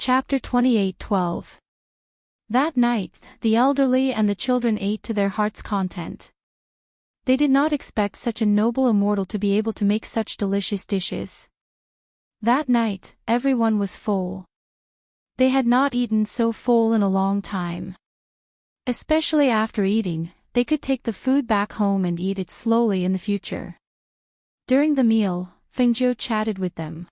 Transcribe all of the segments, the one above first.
Chapter 28:12. That night, the elderly and the children ate to their heart's content. They did not expect such a noble immortal to be able to make such delicious dishes. That night, everyone was full. They had not eaten so full in a long time. Especially after eating, they could take the food back home and eat it slowly in the future. During the meal, Fengjiu chatted with them.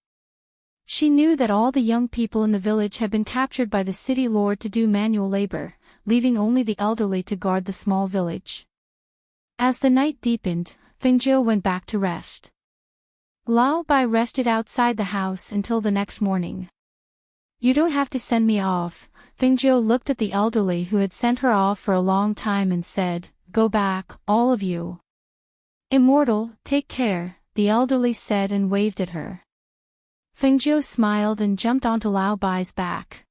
She knew that all the young people in the village had been captured by the city lord to do manual labor, leaving only the elderly to guard the small village. As the night deepened, Fengjiu went back to rest. Lao Bai rested outside the house until the next morning. You don't have to send me off. Fengjiu looked at the elderly who had sent her off for a long time and said, Go back, all of you. Immortal, take care, the elderly said and waved at her. Fengjiu smiled and jumped onto Lao Bai's back.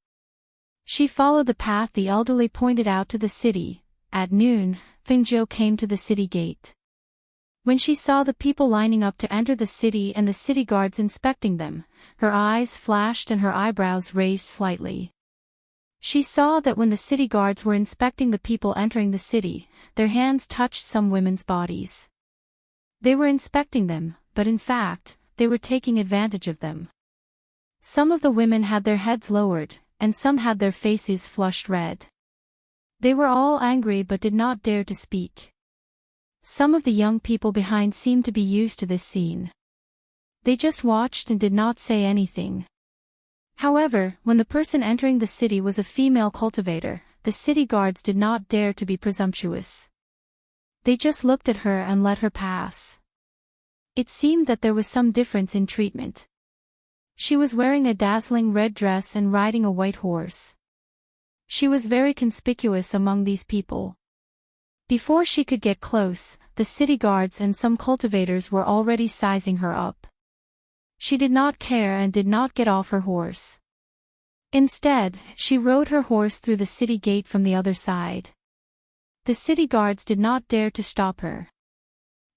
She followed the path the elderly pointed out to the city. At noon, Fengjiu came to the city gate. When she saw the people lining up to enter the city and the city guards inspecting them, her eyes flashed and her eyebrows raised slightly. She saw that when the city guards were inspecting the people entering the city, their hands touched some women's bodies. They were inspecting them, but in fact, they were taking advantage of them. Some of the women had their heads lowered, and some had their faces flushed red. They were all angry but did not dare to speak. Some of the young people behind seemed to be used to this scene. They just watched and did not say anything. However, when the person entering the city was a female cultivator, the city guards did not dare to be presumptuous. They just looked at her and let her pass. It seemed that there was some difference in treatment. She was wearing a dazzling red dress and riding a white horse. She was very conspicuous among these people. Before she could get close, the city guards and some cultivators were already sizing her up. She did not care and did not get off her horse. Instead, she rode her horse through the city gate from the other side. The city guards did not dare to stop her.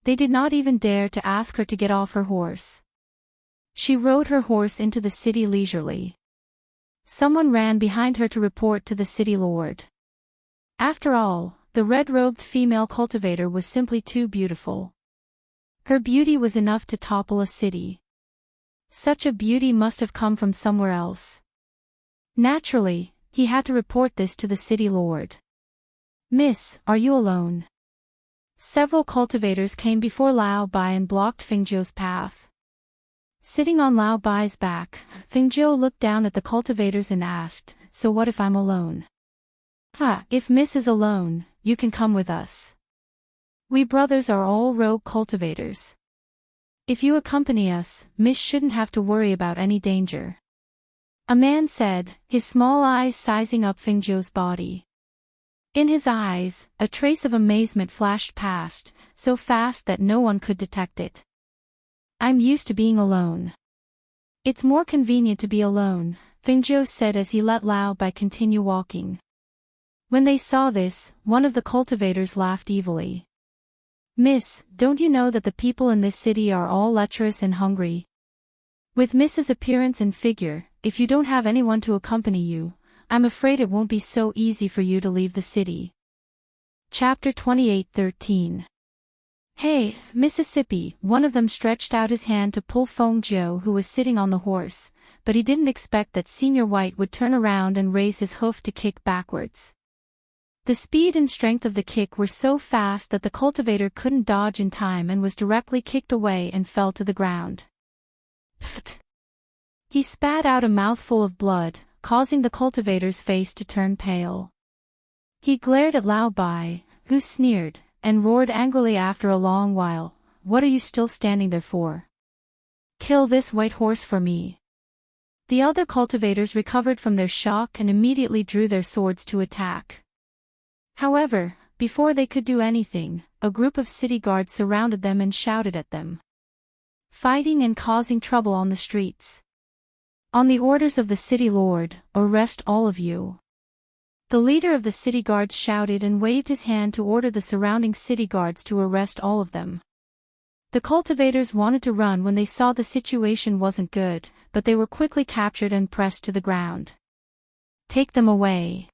They did not even dare to ask her to get off her horse. She rode her horse into the city leisurely. Someone ran behind her to report to the city lord. After all, the red-robed female cultivator was simply too beautiful. Her beauty was enough to topple a city. Such a beauty must have come from somewhere else. Naturally, he had to report this to the city lord. Miss, are you alone? Several cultivators came before Lao Bai and blocked Fengjiu's path. Sitting on Lao Bai's back, Fengjiu looked down at the cultivators and asked, So what if I'm alone? If Miss is alone, you can come with us. We brothers are all rogue cultivators. If you accompany us, Miss shouldn't have to worry about any danger. A man said, his small eyes sizing up Fengjiu's body. In his eyes, a trace of amazement flashed past, so fast that no one could detect it. I'm used to being alone. It's more convenient to be alone, Fengjiu said as he let Lao Bai continue walking. When they saw this, one of the cultivators laughed evilly. Miss, don't you know that the people in this city are all lecherous and hungry? With Miss's appearance and figure, if you don't have anyone to accompany you, I'm afraid it won't be so easy for you to leave the city. Chapter 28:13. Hey, Mississippi, one of them stretched out his hand to pull Fengjiu who was sitting on the horse, but he didn't expect that Senior White would turn around and raise his hoof to kick backwards. The speed and strength of the kick were so fast that the cultivator couldn't dodge in time and was directly kicked away and fell to the ground. Pfft! He spat out a mouthful of blood, causing the cultivator's face to turn pale. He glared at Lao Bai, who sneered, and roared angrily after a long while, What are you still standing there for? Kill this white horse for me. The other cultivators recovered from their shock and immediately drew their swords to attack. However, before they could do anything, a group of city guards surrounded them and shouted at them. Fighting and causing trouble on the streets. On the orders of the city lord, arrest all of you. The leader of the city guards shouted and waved his hand to order the surrounding city guards to arrest all of them. The cultivators wanted to run when they saw the situation wasn't good, but they were quickly captured and pressed to the ground. Take them away.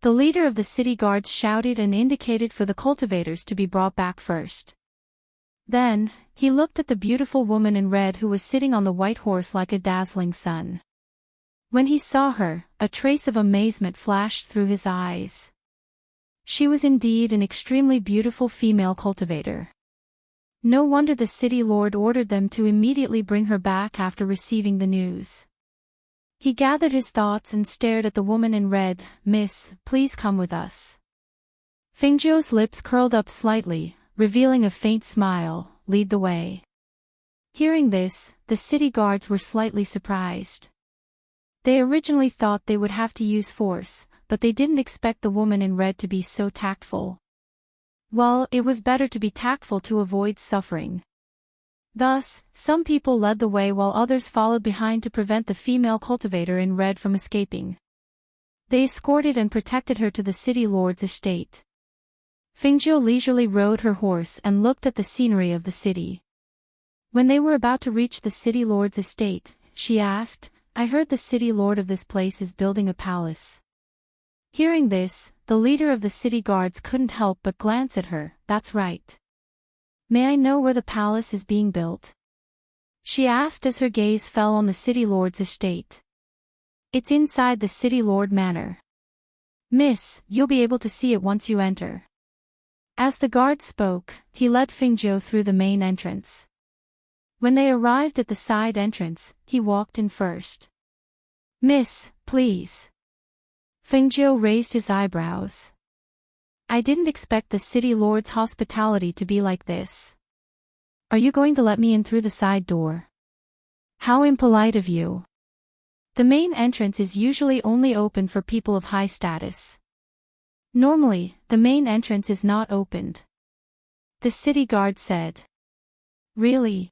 The leader of the city guards shouted and indicated for the cultivators to be brought back first. Then, he looked at the beautiful woman in red who was sitting on the white horse like a dazzling sun. When he saw her, a trace of amazement flashed through his eyes. She was indeed an extremely beautiful female cultivator. No wonder the city lord ordered them to immediately bring her back after receiving the news. He gathered his thoughts and stared at the woman in red. "Miss, please come with us." Fengzhou's lips curled up slightly, revealing a faint smile. "Lead the way." Hearing this, the city guards were slightly surprised. They originally thought they would have to use force, but they didn't expect the woman in red to be so tactful. Well, it was better to be tactful to avoid suffering. Thus, some people led the way while others followed behind to prevent the female cultivator in red from escaping. They escorted and protected her to the city lord's estate. Fengzhou leisurely rode her horse and looked at the scenery of the city. When they were about to reach the city lord's estate, she asked, "I heard the city lord of this place is building a palace." Hearing this, the leader of the city guards couldn't help but glance at her. "That's right. May I know where the palace is being built?" she asked as her gaze fell on the city lord's estate. "It's inside the city lord manor. Miss, you'll be able to see it once you enter." As the guard spoke, he led Fengzhou through the main entrance. When they arrived at the side entrance, he walked in first. "Miss, please." Fengzhou raised his eyebrows. "I didn't expect the city lord's hospitality to be like this. Are you going to let me in through the side door? How impolite of you." The main entrance is usually only open for people of high status. Normally, the main entrance is not opened. The city guard said. "Really?"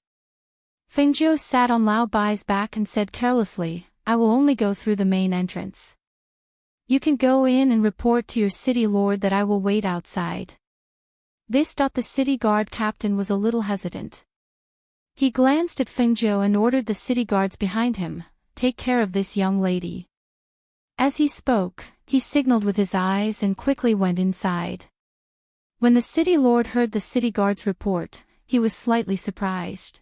Fengzhou sat on Lao Bai's back and said carelessly, "I will only go through the main entrance. You can go in and report to your city lord that I will wait outside." The city guard captain was a little hesitant. He glanced at Fengzhou and ordered the city guards behind him, "Take care of this young lady." As he spoke, he signaled with his eyes and quickly went inside. When the city lord heard the city guard's report, he was slightly surprised.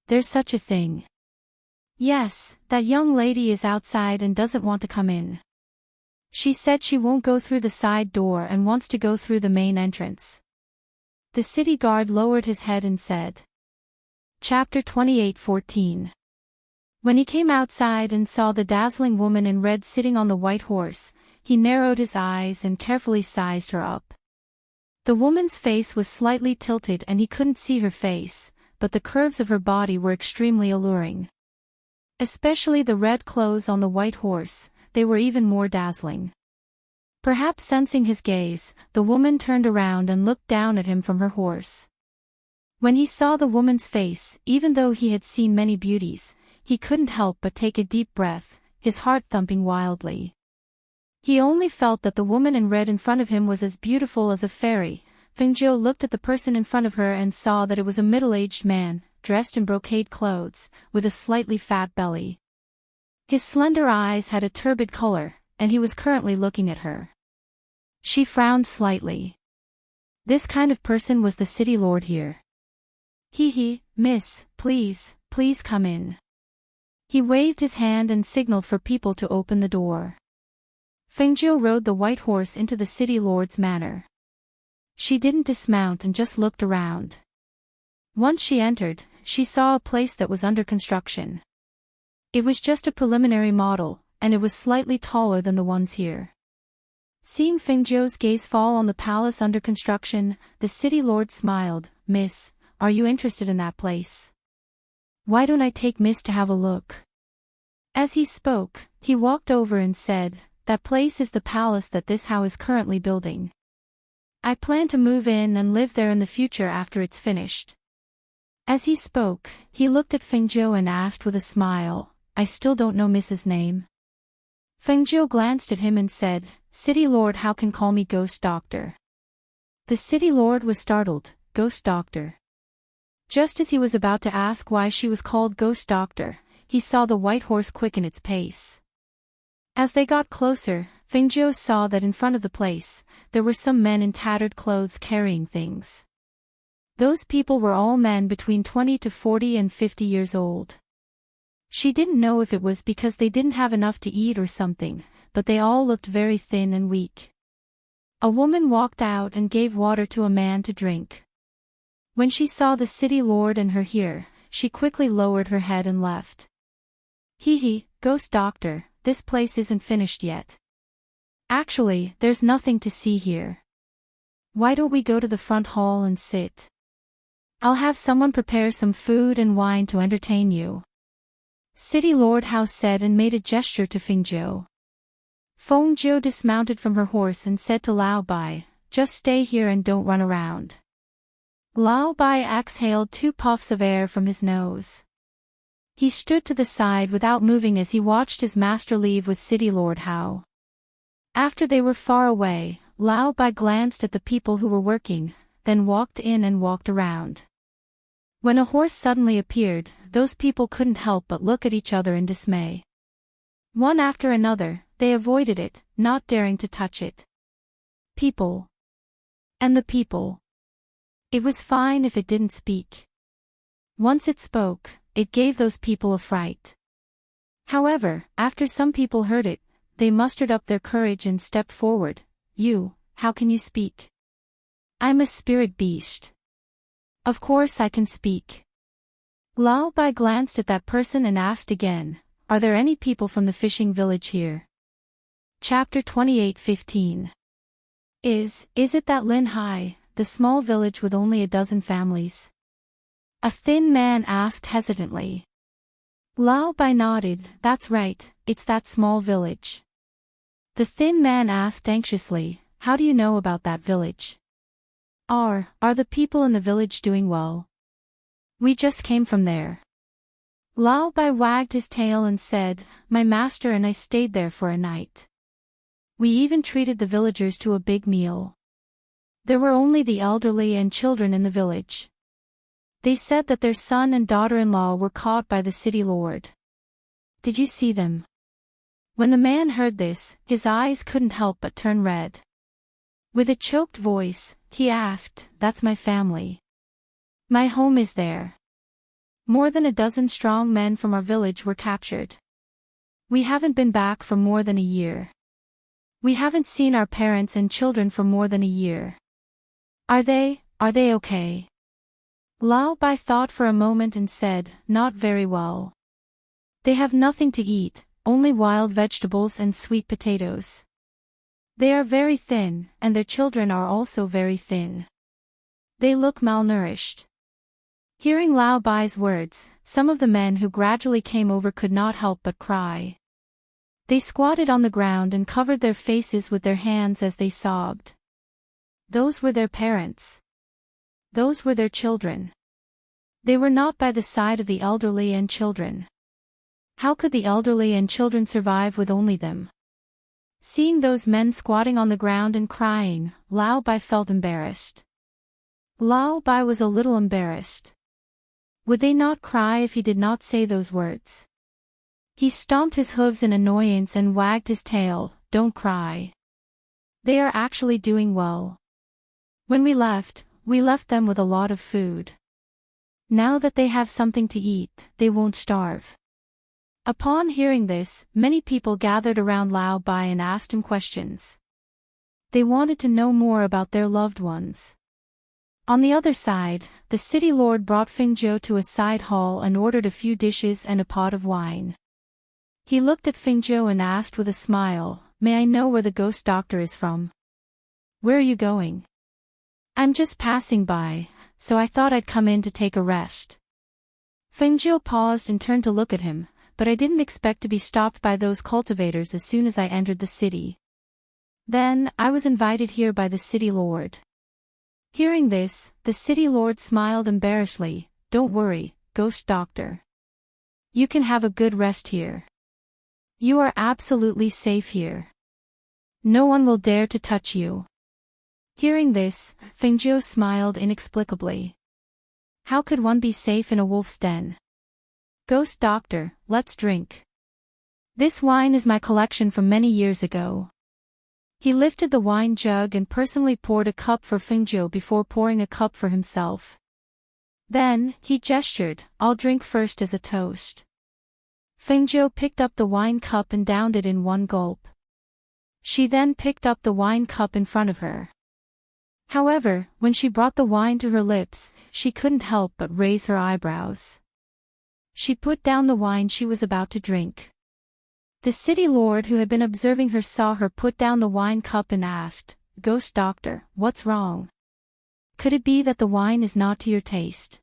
"There's such a thing?" "Yes, that young lady is outside and doesn't want to come in. She said she won't go through the side door and wants to go through the main entrance." The city guard lowered his head and said. Chapter 28:14. When he came outside and saw the dazzling woman in red sitting on the white horse, he narrowed his eyes and carefully sized her up. The woman's face was slightly tilted and he couldn't see her face, but the curves of her body were extremely alluring. Especially the red clothes on the white horse, they were even more dazzling. Perhaps sensing his gaze, the woman turned around and looked down at him from her horse. When he saw the woman's face, even though he had seen many beauties, he couldn't help but take a deep breath, his heart thumping wildly. He only felt that the woman in red in front of him was as beautiful as a fairy. Fengzhou looked at the person in front of her and saw that it was a middle-aged man, dressed in brocade clothes, with a slightly fat belly. His slender eyes had a turbid color, and he was currently looking at her. She frowned slightly. This kind of person was the city lord here. "Miss, please come in." He waved his hand and signaled for people to open the door. Fengzhou rode the white horse into the city lord's manor. She didn't dismount and just looked around. Once she entered, she saw a place that was under construction. It was just a preliminary model, and it was slightly taller than the ones here. Seeing Fengzhou's gaze fall on the palace under construction, the city lord smiled. "Miss, are you interested in that place? Why don't I take Miss to have a look?" As he spoke, he walked over and said, "That place is the palace that this house is currently building. I plan to move in and live there in the future after it's finished." As he spoke, he looked at Fengzhou and asked with a smile, "I still don't know Mrs. name." Fengzhou glanced at him and said, "City Lord How can call me Ghost Doctor." The City Lord was startled. "Ghost Doctor?" Just as he was about to ask why she was called Ghost Doctor, he saw the white horse quicken its pace. As they got closer, Fingzhou saw that in front of the place, there were some men in tattered clothes carrying things. Those people were all men between 20 to 40 and 50 years old. She didn't know if it was because they didn't have enough to eat or something, but they all looked very thin and weak. A woman walked out and gave water to a man to drink. When she saw the city lord and her here, she quickly lowered her head and left. Hee, ghost doctor, this place isn't finished yet. Actually, there's nothing to see here. Why don't we go to the front hall and sit? I'll have someone prepare some food and wine to entertain you. City Lord Hao said and made a gesture to Fingzhou. Fengzhou dismounted from her horse and said to Lao Bai, just stay here and don't run around. Lao Bai exhaled 2 puffs of air from his nose. He stood to the side without moving as he watched his master leave with City Lord Hao. After they were far away, Lao Bai glanced at the people who were working, then walked in and walked around. When a horse suddenly appeared, those people couldn't help but look at each other in dismay. One after another, they avoided it, not daring to touch it. People. And the people. It was fine if it didn't speak. Once it spoke, it gave those people a fright. However, after some people heard it, they mustered up their courage and stepped forward. You, how can you speak? I'm a spirit beast. Of course I can speak. Lao Bai glanced at that person and asked again, are there any people from the fishing village here? Chapter 28:15. Is it that Lin Hai, the small village with only a dozen families? A thin man asked hesitantly. Lao Bai nodded, that's right, it's that small village. The thin man asked anxiously, how do you know about that village? Are the people in the village doing well? We just came from there. Lao Bai wagged his tail and said, my master and I stayed there for a night. We even treated the villagers to a big meal. There were only the elderly and children in the village. They said that their son and daughter-in-law were caught by the city lord. Did you see them? When the man heard this, his eyes couldn't help but turn red. With a choked voice, he asked, that's my family. My home is there. More than a dozen strong men from our village were captured. We haven't been back for more than a year. We haven't seen our parents and children for more than a year. Are they okay? Lao Bai thought for a moment and said, not very well. They have nothing to eat, only wild vegetables and sweet potatoes. They are very thin, and their children are also very thin. They look malnourished. Hearing Lao Bai's words, some of the men who gradually came over could not help but cry. They squatted on the ground and covered their faces with their hands as they sobbed. Those were their parents. Those were their children. They were not by the side of the elderly and children. How could the elderly and children survive with only them? Seeing those men squatting on the ground and crying, Lao Bai felt embarrassed. Lao Bai was a little embarrassed. Would they not cry if he did not say those words? He stomped his hooves in annoyance and wagged his tail, don't cry. They are actually doing well. When we left them with a lot of food. Now that they have something to eat, they won't starve. Upon hearing this, many people gathered around Lao Bai and asked him questions. They wanted to know more about their loved ones. On the other side, the city lord brought Fingzhou to a side hall and ordered a few dishes and a pot of wine. He looked at Fingzhou and asked with a smile, may I know where the ghost doctor is from? Where are you going? I'm just passing by, so I thought I'd come in to take a rest. Fingzhou paused and turned to look at him, but I didn't expect to be stopped by those cultivators as soon as I entered the city. Then, I was invited here by the city lord. Hearing this, the city lord smiled embarrassedly, don't worry, ghost doctor. You can have a good rest here. You are absolutely safe here. No one will dare to touch you. Hearing this, Fingzhou smiled inexplicably. How could one be safe in a wolf's den? Ghost doctor, let's drink. This wine is my collection from many years ago. He lifted the wine jug and personally poured a cup for Fengjiu before pouring a cup for himself. Then, he gestured, "I'll drink first as a toast." Fengjiu picked up the wine cup and downed it in one gulp. She then picked up the wine cup in front of her. However, when she brought the wine to her lips, she couldn't help but raise her eyebrows. She put down the wine she was about to drink. The city lord who had been observing her saw her put down the wine cup and asked, "Ghost doctor, what's wrong? Could it be that the wine is not to your taste?"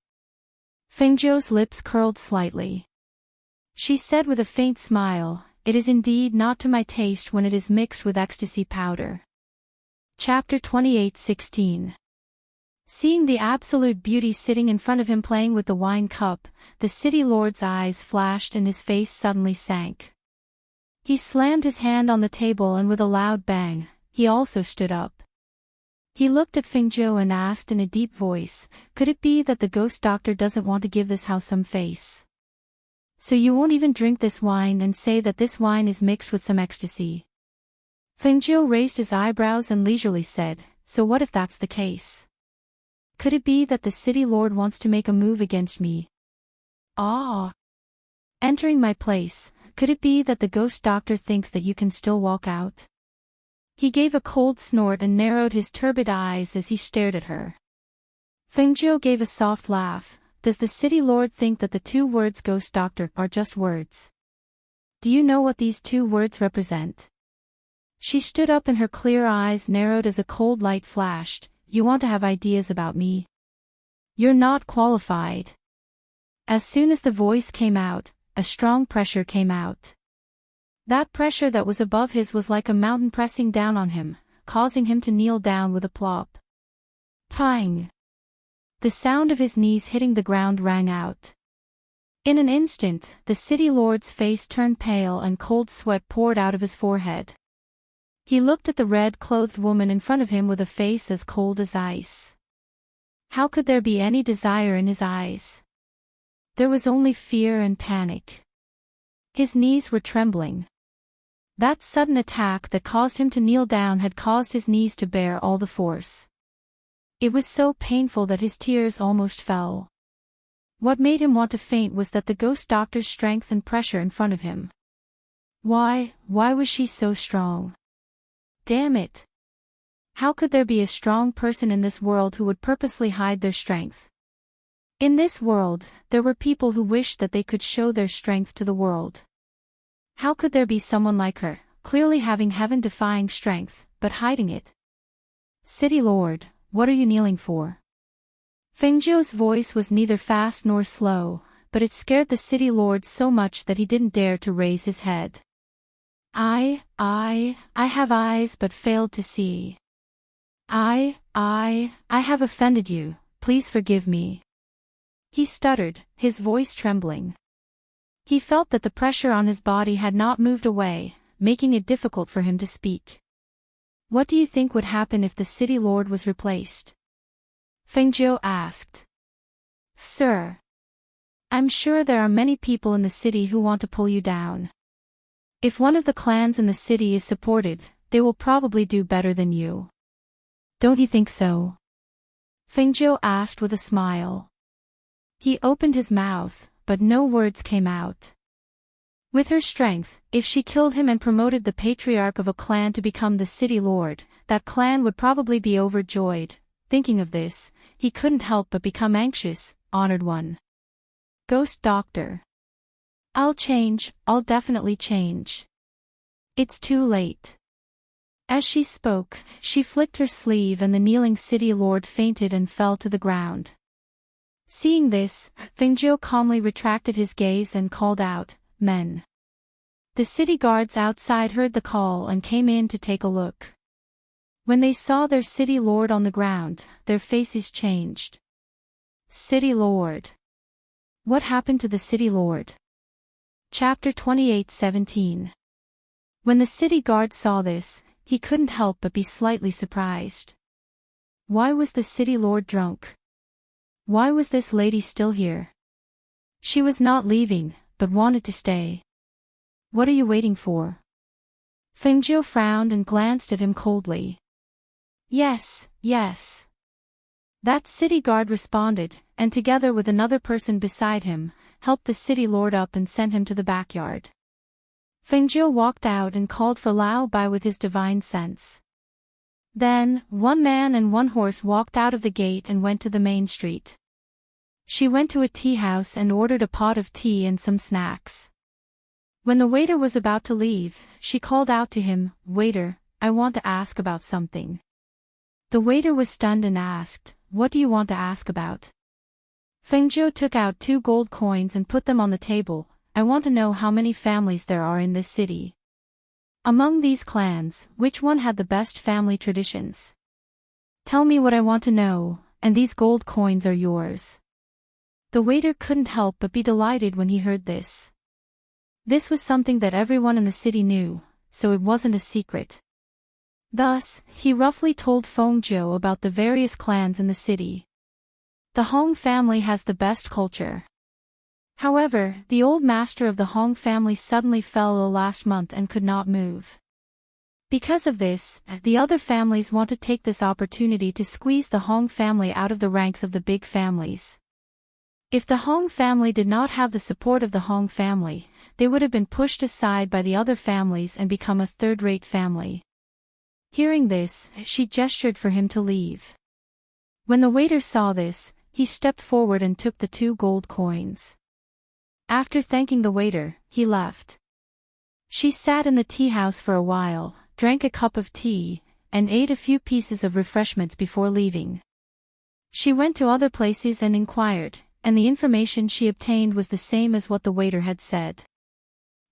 Fengjiu's lips curled slightly. She said with a faint smile, "It is indeed not to my taste when it is mixed with ecstasy powder." Chapter 28:16. Seeing the absolute beauty sitting in front of him playing with the wine cup, the city lord's eyes flashed and his face suddenly sank. He slammed his hand on the table and with a loud bang, he also stood up. He looked at Fengjiu and asked in a deep voice, "Could it be that the ghost doctor doesn't want to give this house some face? So you won't even drink this wine and say that this wine is mixed with some ecstasy?" Fengjiu raised his eyebrows and leisurely said, "So what if that's the case? Could it be that the city lord wants to make a move against me? Ah! Entering my place, could it be that the ghost doctor thinks that you can still walk out?" He gave a cold snort and narrowed his turbid eyes as he stared at her. Fengjiu gave a soft laugh. "Does the city lord think that the two words ghost doctor are just words? Do you know what these two words represent?" She stood up and her clear eyes narrowed as a cold light flashed. "You want to have ideas about me? You're not qualified." As soon as the voice came out, a strong pressure came out. That pressure that was above his was like a mountain pressing down on him, causing him to kneel down with a plop. Pang! The sound of his knees hitting the ground rang out. In an instant, the city lord's face turned pale and cold sweat poured out of his forehead. He looked at the red-clothed woman in front of him with a face as cold as ice. How could there be any desire in his eyes? There was only fear and panic. His knees were trembling. That sudden attack that caused him to kneel down had caused his knees to bear all the force. It was so painful that his tears almost fell. What made him want to faint was that the ghost doctor's strength and pressure in front of him. Why was she so strong? Damn it! How could there be a strong person in this world who would purposely hide their strength? In this world, there were people who wished that they could show their strength to the world. How could there be someone like her, clearly having heaven-defying strength, but hiding it? "City Lord, what are you kneeling for?" Fengjiu's voice was neither fast nor slow, but it scared the city lord so much that he didn't dare to raise his head. I have eyes but failed to see. I have offended you, please forgive me." He stuttered, his voice trembling. He felt that the pressure on his body had not moved away, making it difficult for him to speak. "What do you think would happen if the city lord was replaced?" Fengjiu asked. "Sir, I'm sure there are many people in the city who want to pull you down. If one of the clans in the city is supported, they will probably do better than you. Don't you think so?" Fengjiu asked with a smile. He opened his mouth, but no words came out. With her strength, if she killed him and promoted the patriarch of a clan to become the city lord, that clan would probably be overjoyed. Thinking of this, he couldn't help but become anxious. "Honored one. Ghost doctor. I'll change, I'll definitely change. It's too late." As she spoke, she flicked her sleeve and the kneeling city lord fainted and fell to the ground. Seeing this, Fengjiu calmly retracted his gaze and called out, "Men." The city guards outside heard the call and came in to take a look. When they saw their city lord on the ground, their faces changed. "City lord. What happened to the city lord?" Chapter 28:17. When the city guard saw this, he couldn't help but be slightly surprised. Why was the city lord drunk? Why was this lady still here? She was not leaving, but wanted to stay. What are you waiting for? Fengjiu frowned and glanced at him coldly. Yes, yes. That city guard responded, and together with another person beside him, helped the city lord up and sent him to the backyard. Fengjiu walked out and called for Lao Bai with his divine sense. Then, one man and one horse walked out of the gate and went to the main street. She went to a tea house and ordered a pot of tea and some snacks. When the waiter was about to leave, she called out to him, "Waiter, I want to ask about something." The waiter was stunned and asked, "What do you want to ask about?" Fengjiu took out 2 gold coins and put them on the table. "I want to know how many families there are in this city. Among these clans, which one had the best family traditions? Tell me what I want to know, and these gold coins are yours." The waiter couldn't help but be delighted when he heard this. This was something that everyone in the city knew, so it wasn't a secret. Thus, he roughly told Fengjiu about the various clans in the city. The Hong family has the best culture. However, the old master of the Hong family suddenly fell ill last month and could not move. Because of this, the other families want to take this opportunity to squeeze the Hong family out of the ranks of the big families. If the Hong family did not have the support of the Hong family, they would have been pushed aside by the other families and become a third-rate family. Hearing this, she gestured for him to leave. When the waiter saw this, he stepped forward and took the 2 gold coins. After thanking the waiter, he left. She sat in the tea house for a while, drank a cup of tea, and ate a few pieces of refreshments before leaving. She went to other places and inquired, and the information she obtained was the same as what the waiter had said.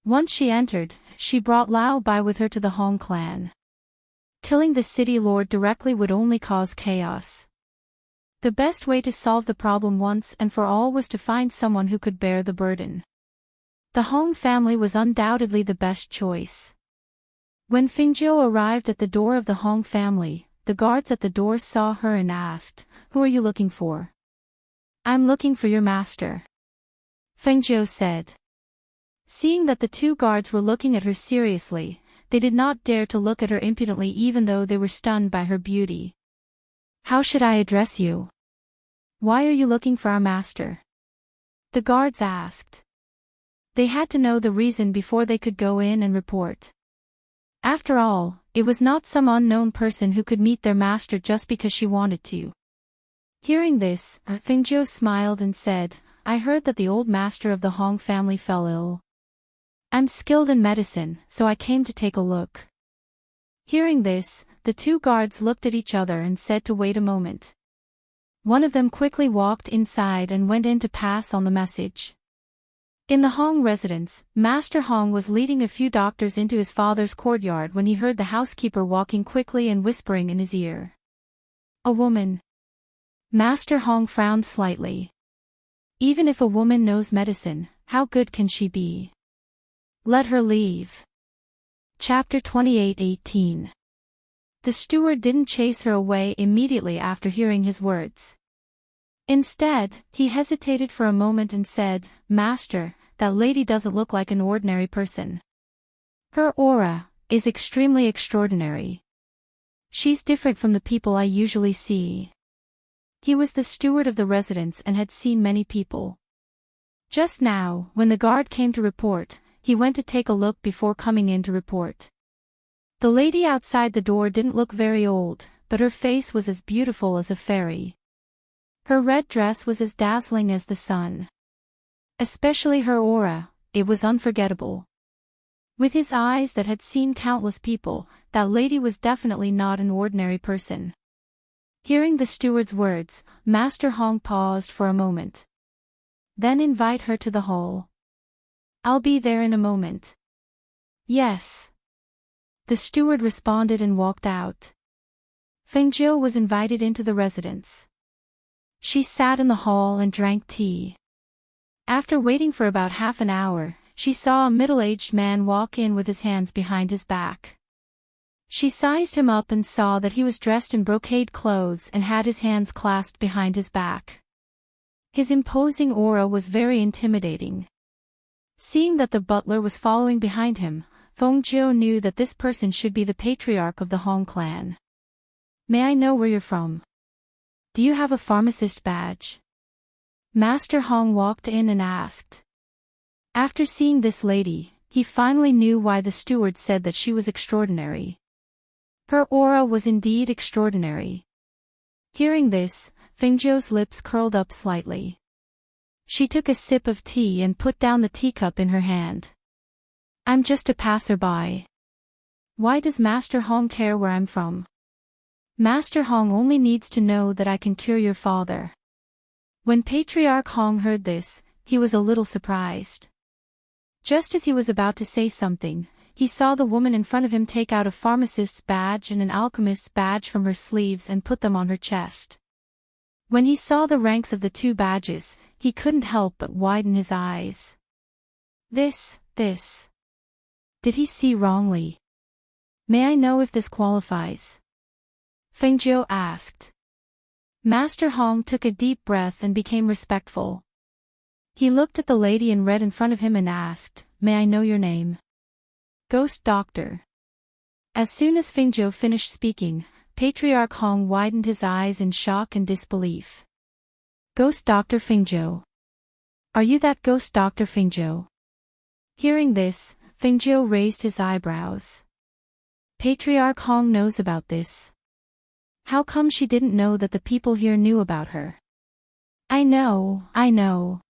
Once she entered, she brought Lao Bai with her to the Hong clan. Killing the city lord directly would only cause chaos. The best way to solve the problem once and for all was to find someone who could bear the burden. The Hong family was undoubtedly the best choice. When Fengjiu arrived at the door of the Hong family, the guards at the door saw her and asked, "Who are you looking for?" "I'm looking for your master," Fengjiu said. Seeing that the 2 guards were looking at her seriously, they did not dare to look at her impudently even though they were stunned by her beauty. "How should I address you? Why are you looking for our master?" the guards asked. They had to know the reason before they could go in and report. After all, it was not some unknown person who could meet their master just because she wanted to. Hearing this, Fengjiu smiled and said, "I heard that the old master of the Hong family fell ill. I'm skilled in medicine, so I came to take a look." Hearing this, the 2 guards looked at each other and said to wait a moment. One of them quickly walked inside and went in to pass on the message. In the Hong residence, Master Hong was leading a few doctors into his father's courtyard when he heard the housekeeper walking quickly and whispering in his ear. "A woman." Master Hong frowned slightly. Even if a woman knows medicine, how good can she be? Let her leave. Chapter 28:18. The steward didn't chase her away immediately after hearing his words. Instead, he hesitated for a moment and said, "Master, that lady doesn't look like an ordinary person. Her aura is extremely extraordinary. She's different from the people I usually see." He was the steward of the residence and had seen many people. Just now, when the guard came to report, he went to take a look before coming in to report. The lady outside the door didn't look very old, but her face was as beautiful as a fairy. Her red dress was as dazzling as the sun. Especially her aura, it was unforgettable. With his eyes that had seen countless people, that lady was definitely not an ordinary person. Hearing the steward's words, Master Hong paused for a moment. "Then invite her to the hall. I'll be there in a moment." "Yes." The steward responded and walked out. Fengjiu was invited into the residence. She sat in the hall and drank tea. After waiting for about half an hour, she saw a middle-aged man walk in with his hands behind his back. She sized him up and saw that he was dressed in brocade clothes and had his hands clasped behind his back. His imposing aura was very intimidating. Seeing that the butler was following behind him, Feng Jiu knew that this person should be the patriarch of the Hong clan. May I know where you're from? Do you have a pharmacist badge? Master Hong walked in and asked. After seeing this lady, he finally knew why the steward said that she was extraordinary. Her aura was indeed extraordinary. Hearing this, Feng Jiu's lips curled up slightly. She took a sip of tea and put down the teacup in her hand. I'm just a passerby. Why does Master Hong care where I'm from? Master Hong only needs to know that I can cure your father. When Patriarch Hong heard this, he was a little surprised. Just as he was about to say something, he saw the woman in front of him take out a pharmacist's badge and an alchemist's badge from her sleeves and put them on her chest. When he saw the ranks of the two badges, he couldn't help but widen his eyes. This. Did he see wrongly? May I know if this qualifies? Feng Jiu asked. Master Hong took a deep breath and became respectful. He looked at the lady in red in front of him and asked, May I know your name? Ghost Doctor. As soon as Feng Jiu finished speaking, Patriarch Hong widened his eyes in shock and disbelief. Ghost Doctor Feng Jiu. Are you that Ghost Doctor Feng Jiu? Hearing this, Feng Jiu raised his eyebrows. Patriarch Hong knows about this. How come she didn't know that the people here knew about her? I know.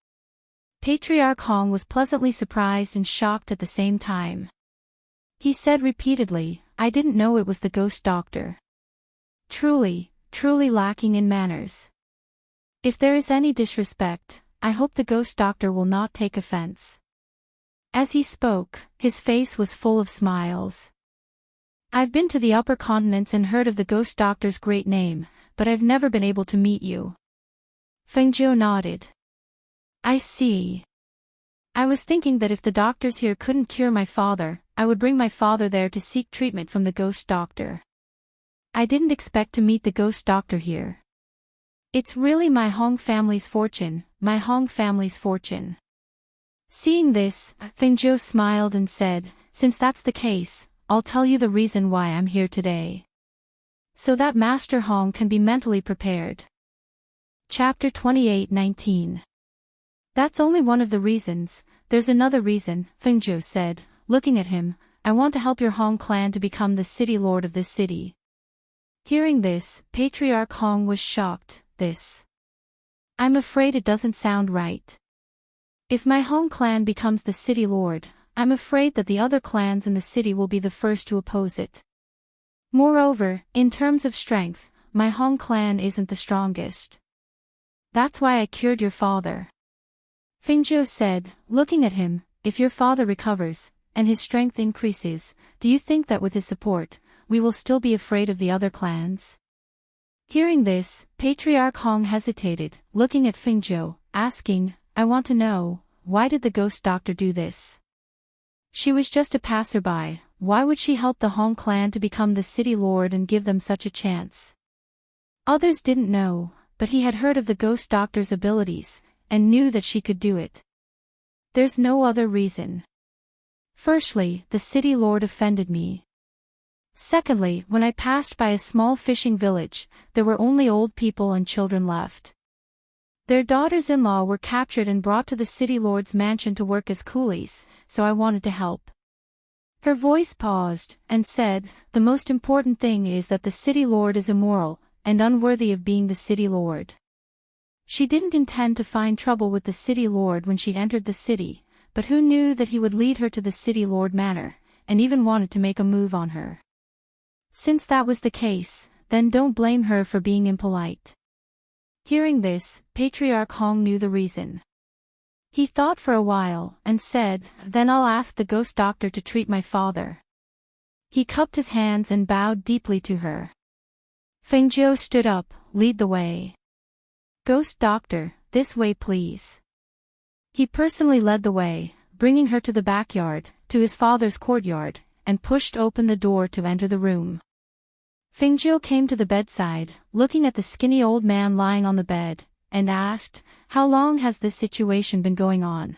Patriarch Hong was pleasantly surprised and shocked at the same time. He said repeatedly, I didn't know it was the Ghost Doctor. Truly lacking in manners. If there is any disrespect, I hope the Ghost Doctor will not take offense. As he spoke, his face was full of smiles. I've been to the upper continents and heard of the Ghost Doctor's great name, but I've never been able to meet you. Feng Jiu nodded. I see. I was thinking that if the doctors here couldn't cure my father, I would bring my father there to seek treatment from the Ghost Doctor. I didn't expect to meet the Ghost Doctor here. It's really my Hong family's fortune. Seeing this, Feng Jiu smiled and said, Since that's the case, I'll tell you the reason why I'm here today. So that Master Hong can be mentally prepared. Chapter 28:19. That's only one of the reasons, there's another reason, Feng Jiu said, looking at him, I want to help your Hong clan to become the city lord of this city. Hearing this, Patriarch Hong was shocked. I'm afraid it doesn't sound right. If my Hong clan becomes the city lord, I'm afraid that the other clans in the city will be the first to oppose it. Moreover, in terms of strength, my Hong clan isn't the strongest. That's why I cured your father. Feng Jiu said, looking at him, if your father recovers, and his strength increases, do you think that with his support, we will still be afraid of the other clans? Hearing this, Patriarch Hong hesitated, looking at Feng Jiu, asking, I want to know, why did the Ghost Doctor do this? She was just a passerby, why would she help the Hong clan to become the city lord and give them such a chance? Others didn't know, but he had heard of the Ghost Doctor's abilities, and knew that she could do it. There's no other reason. Firstly, the city lord offended me. Secondly, when I passed by a small fishing village, there were only old people and children left. Their daughters-in-law were captured and brought to the city lord's mansion to work as coolies, so I wanted to help. Her voice paused, and said, the most important thing is that the city lord is immoral, and unworthy of being the city lord. She didn't intend to find trouble with the city lord when she entered the city, but who knew that he would lead her to the city lord manor, and even wanted to make a move on her. Since that was the case, then don't blame her for being impolite. Hearing this, Patriarch Hong knew the reason. He thought for a while, and said, then I'll ask the Ghost Doctor to treat my father. He cupped his hands and bowed deeply to her. Feng Jiu stood up, lead the way. Ghost Doctor, this way please. He personally led the way, bringing her to the backyard, to his father's courtyard, and pushed open the door to enter the room. Feng Jiu came to the bedside, looking at the skinny old man lying on the bed, and asked, how long has this situation been going on?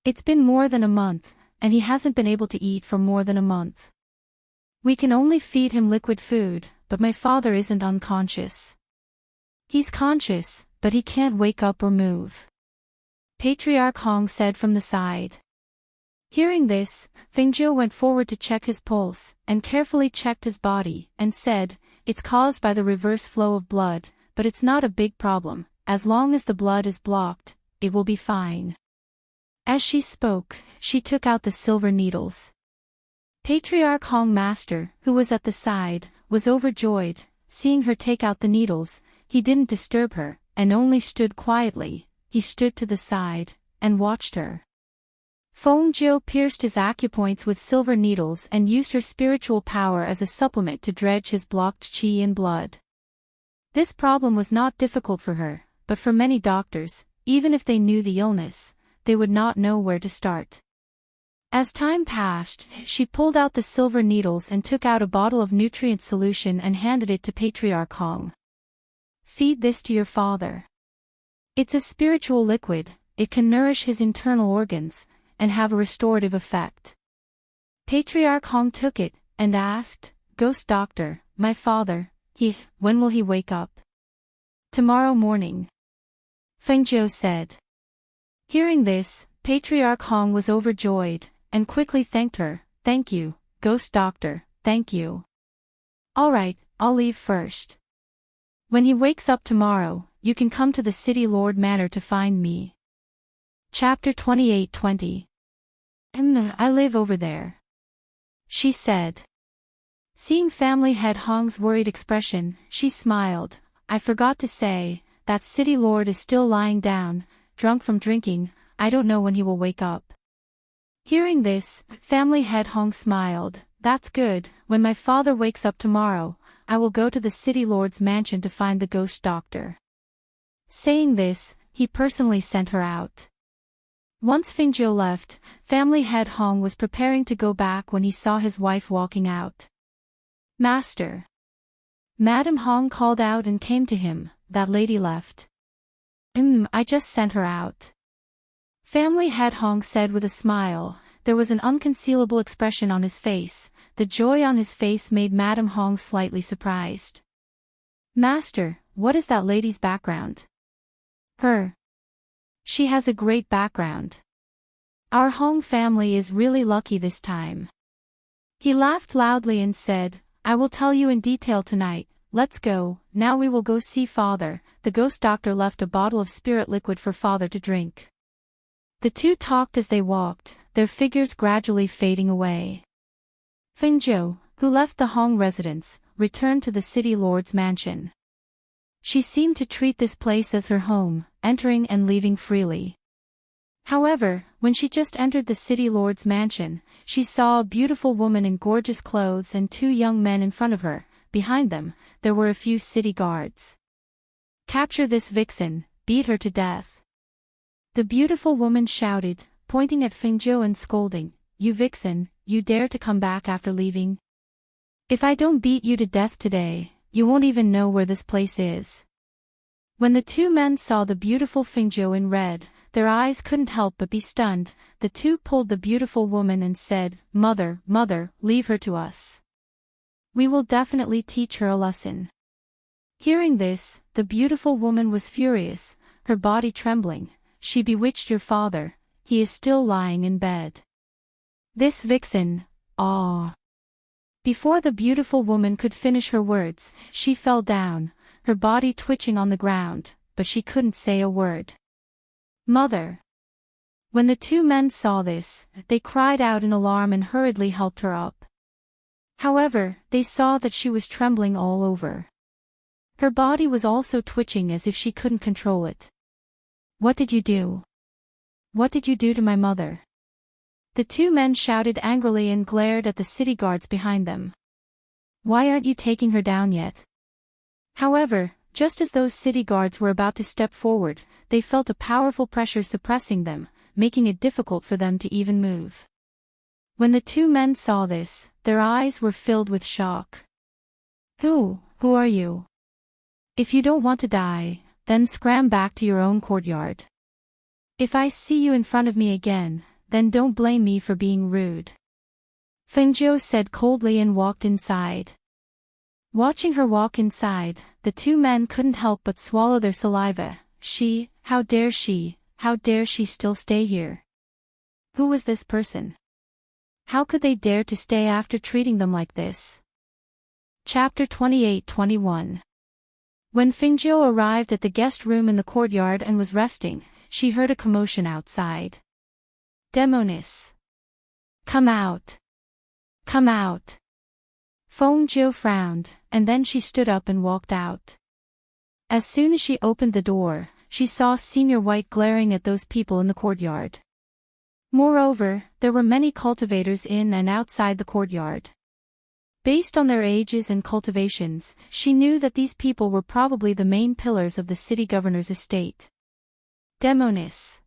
It's been more than a month, and he hasn't been able to eat for more than a month. We can only feed him liquid food, but my father isn't unconscious. He's conscious, but he can't wake up or move. Patriarch Hong said from the side. Hearing this, Fengjiu went forward to check his pulse, and carefully checked his body, and said, "It's caused by the reverse flow of blood, but it's not a big problem. As long as the blood is blocked, it will be fine." As she spoke, she took out the silver needles. Patriarch Hong Master, who was at the side, was overjoyed. Seeing her take out the needles, he didn't disturb her, and only stood quietly. He stood to the side, and watched her. Fengjiu pierced his acupoints with silver needles and used her spiritual power as a supplement to dredge his blocked qi in blood. This problem was not difficult for her, but for many doctors, even if they knew the illness, they would not know where to start. As time passed, she pulled out the silver needles and took out a bottle of nutrient solution and handed it to Patriarch Hong. "Feed this to your father. It's a spiritual liquid, it can nourish his internal organs, and have a restorative effect." Patriarch Hong took it, and asked, "Ghost doctor, my father, when will he wake up?" "Tomorrow morning," Fengjiu said. Hearing this, Patriarch Hong was overjoyed, and quickly thanked her. "Thank you, Ghost Doctor, thank you. Alright, I'll leave first. When he wakes up tomorrow, you can come to the City Lord Manor to find me." Chapter 28:20. I live over there," she said. Seeing family head Hong's worried expression, she smiled. "I forgot to say, that city lord is still lying down, drunk from drinking. I don't know when he will wake up." Hearing this, family head Hong smiled. "That's good. When my father wakes up tomorrow, I will go to the city lord's mansion to find the ghost doctor." Saying this, he personally sent her out. Once Fengjiu left, family head Hong was preparing to go back when he saw his wife walking out. "Master." Madame Hong called out and came to him. "That lady left." I just sent her out." Family head Hong said with a smile. There was an unconcealable expression on his face. The joy on his face made Madame Hong slightly surprised. "Master, what is that lady's background?" "Her. She has a great background. Our Hong family is really lucky this time." He laughed loudly and said, "I will tell you in detail tonight. Let's go. Now we will go see father." The ghost doctor left a bottle of spirit liquid for father to drink. The two talked as they walked, their figures gradually fading away. Fengjiu, who left the Hong residence, returned to the city lord's mansion. She seemed to treat this place as her home, entering and leaving freely. However, when she just entered the city lord's mansion, she saw a beautiful woman in gorgeous clothes and two young men in front of her. Behind them, there were a few city guards. "Capture this vixen, beat her to death," the beautiful woman shouted, pointing at Fengjiu and scolding. "You vixen, you dare to come back after leaving? If I don't beat you to death today, you won't even know where this place is." When the two men saw the beautiful Fengjiu in red, their eyes couldn't help but be stunned. The two pulled the beautiful woman and said, Mother, leave her to us. We will definitely teach her a lesson." Hearing this, the beautiful woman was furious, her body trembling. "She bewitched your father, he is still lying in bed. This vixen, Before the beautiful woman could finish her words, she fell down, her body twitching on the ground, but she couldn't say a word. "Mother." When the two men saw this, they cried out in alarm and hurriedly helped her up. However, they saw that she was trembling all over. Her body was also twitching as if she couldn't control it. "What did you do? What did you do to my mother?" The two men shouted angrily and glared at the city guards behind them. "Why aren't you taking her down yet?" However, just as those city guards were about to step forward, they felt a powerful pressure suppressing them, making it difficult for them to even move. When the two men saw this, their eyes were filled with shock. Who are you? If you don't want to die, then scram back to your own courtyard. If I see you in front of me again, then don't blame me for being rude. Fengjiu said coldly and walked inside. Watching her walk inside, the two men couldn't help but swallow their saliva. How dare she still stay here? Who was this person? How could they dare to stay after treating them like this? Chapter 28-21. When Fengjiu arrived at the guest room in the courtyard and was resting, she heard a commotion outside. Demonis! Come out! Come out! Fengjiu frowned, and then she stood up and walked out. As soon as she opened the door, she saw Senior White glaring at those people in the courtyard. Moreover, there were many cultivators in and outside the courtyard. Based on their ages and cultivations, she knew that these people were probably the main pillars of the city governor's estate. Demonis!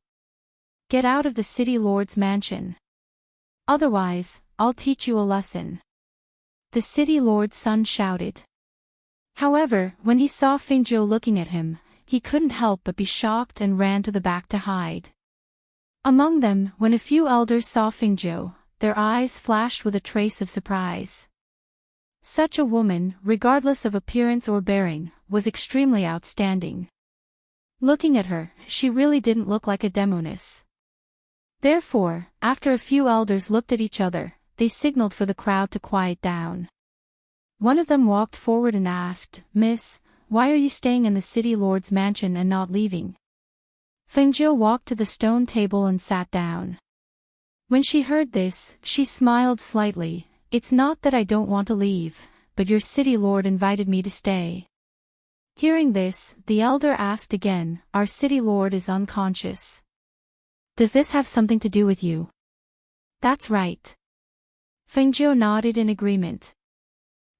Get out of the city lord's mansion. Otherwise, I'll teach you a lesson. The city lord's son shouted. However, when he saw Fengjiu looking at him, he couldn't help but be shocked and ran to the back to hide. Among them, when a few elders saw Fengjiu, their eyes flashed with a trace of surprise. Such a woman, regardless of appearance or bearing, was extremely outstanding. Looking at her, she really didn't look like a demonis. Therefore, after a few elders looked at each other, they signaled for the crowd to quiet down. One of them walked forward and asked, "Miss, why are you staying in the city lord's mansion and not leaving?" Fengjiu walked to the stone table and sat down. When she heard this, she smiled slightly. "It's not that I don't want to leave, but your city lord invited me to stay." Hearing this, the elder asked again, "Our city lord is unconscious. Does this have something to do with you?" "That's right." Fengjiu nodded in agreement.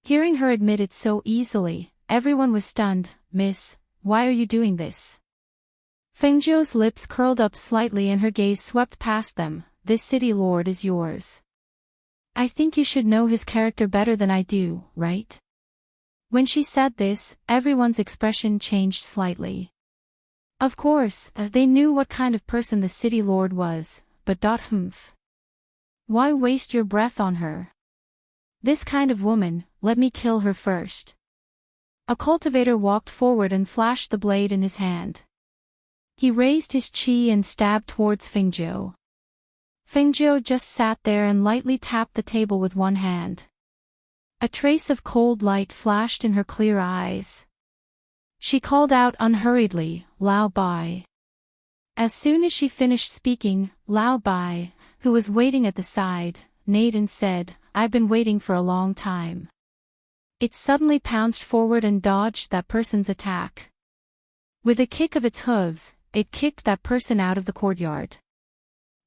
Hearing her admit it so easily, everyone was stunned. "Miss, why are you doing this?" Fengjiu's lips curled up slightly and her gaze swept past them. "This city lord is yours. I think you should know his character better than I do, right?" When she said this, everyone's expression changed slightly. Of course, they knew what kind of person the city lord was, but why waste your breath on her? This kind of woman, let me kill her first. A cultivator walked forward and flashed the blade in his hand. He raised his chi and stabbed towards Fengjiu. Fengjiu just sat there and lightly tapped the table with one hand. A trace of cold light flashed in her clear eyes. She called out unhurriedly, "Lao Bai." As soon as she finished speaking, Lao Bai, who was waiting at the side, neighed and said, "I've been waiting for a long time." It suddenly pounced forward and dodged that person's attack. With a kick of its hooves, it kicked that person out of the courtyard.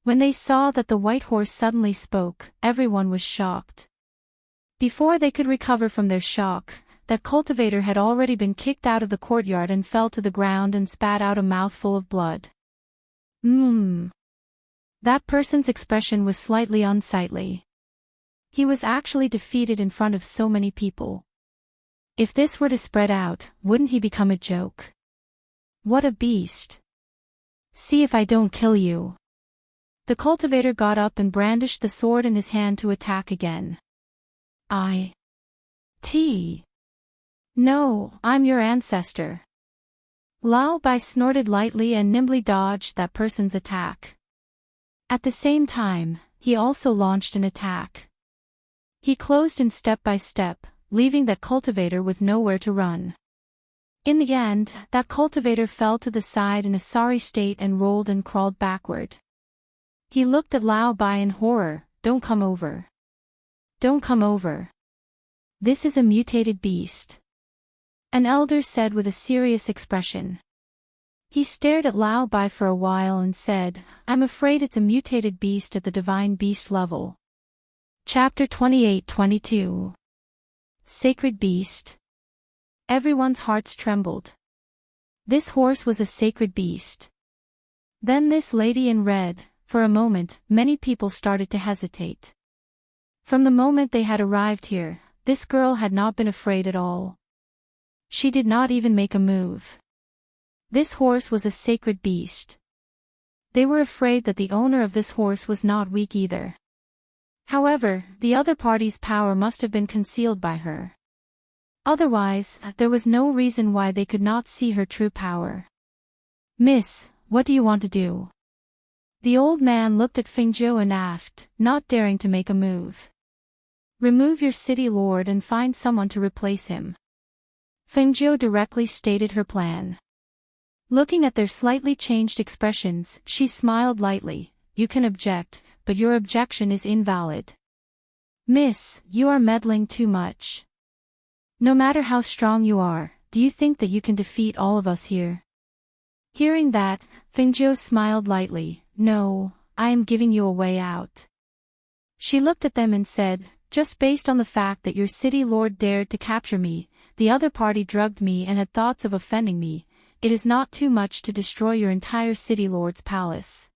When they saw that the white horse suddenly spoke, everyone was shocked. Before they could recover from their shock, that cultivator had already been kicked out of the courtyard and fell to the ground and spat out a mouthful of blood. That person's expression was slightly unsightly. He was actually defeated in front of so many people. If this were to spread out, wouldn't he become a joke? What a beast! See if I don't kill you. The cultivator got up and brandished the sword in his hand to attack again. No, I'm your ancestor. Lao Bai snorted lightly and nimbly dodged that person's attack. At the same time, he also launched an attack. He closed in step by step, leaving that cultivator with nowhere to run. In the end, that cultivator fell to the side in a sorry state and rolled and crawled backward. He looked at Lao Bai in horror. Don't come over. Don't come over. This is a mutated beast. An elder said with a serious expression. He stared at Lao Bai for a while and said, I'm afraid it's a mutated beast at the divine beast level. Chapter 28-22. Sacred Beast. Everyone's hearts trembled. This horse was a sacred beast. Then this lady in red. For a moment, many people started to hesitate. From the moment they had arrived here, this girl had not been afraid at all. She did not even make a move. This horse was a sacred beast. They were afraid that the owner of this horse was not weak either. However, the other party's power must have been concealed by her. Otherwise, there was no reason why they could not see her true power. "Miss, what do you want to do?" The old man looked at Fengjiu and asked, not daring to make a move. "Remove your city lord and find someone to replace him." Fengjiu directly stated her plan. Looking at their slightly changed expressions, she smiled lightly. "You can object, but your objection is invalid. Miss, you are meddling too much. No matter how strong you are, do you think that you can defeat all of us here?" Hearing that, Fengjiu smiled lightly. "No, I am giving you a way out." She looked at them and said, "Just based on the fact that your city lord dared to capture me, the other party drugged me and had thoughts of offending me, it is not too much to destroy your entire city lord's palace."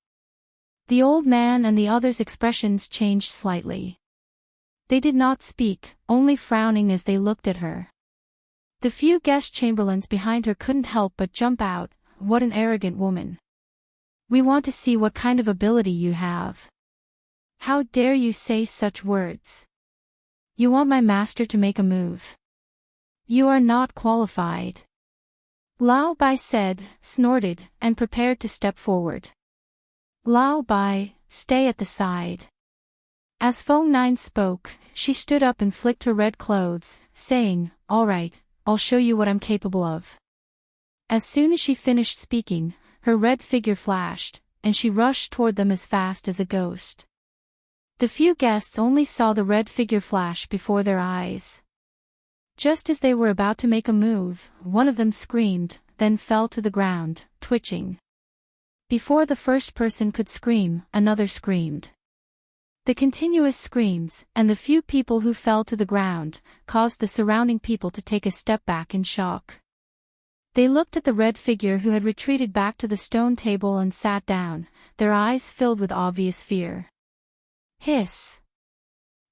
The old man and the others' expressions changed slightly. They did not speak, only frowning as they looked at her. The few guest chamberlains behind her couldn't help but jump out. "What an arrogant woman. We want to see what kind of ability you have. How dare you say such words? You want my master to make a move. You are not qualified." Lao Bai said, snorted, and prepared to step forward. "Lao Bai, stay at the side." As Feng Nine spoke, she stood up and flicked her red clothes, saying, "All right, I'll show you what I'm capable of." As soon as she finished speaking, her red figure flashed, and she rushed toward them as fast as a ghost. The few guests only saw the red figure flash before their eyes. Just as they were about to make a move, one of them screamed, then fell to the ground, twitching. Before the first person could scream, another screamed. The continuous screams, and the few people who fell to the ground, caused the surrounding people to take a step back in shock. They looked at the red figure who had retreated back to the stone table and sat down, their eyes filled with obvious fear. Hiss!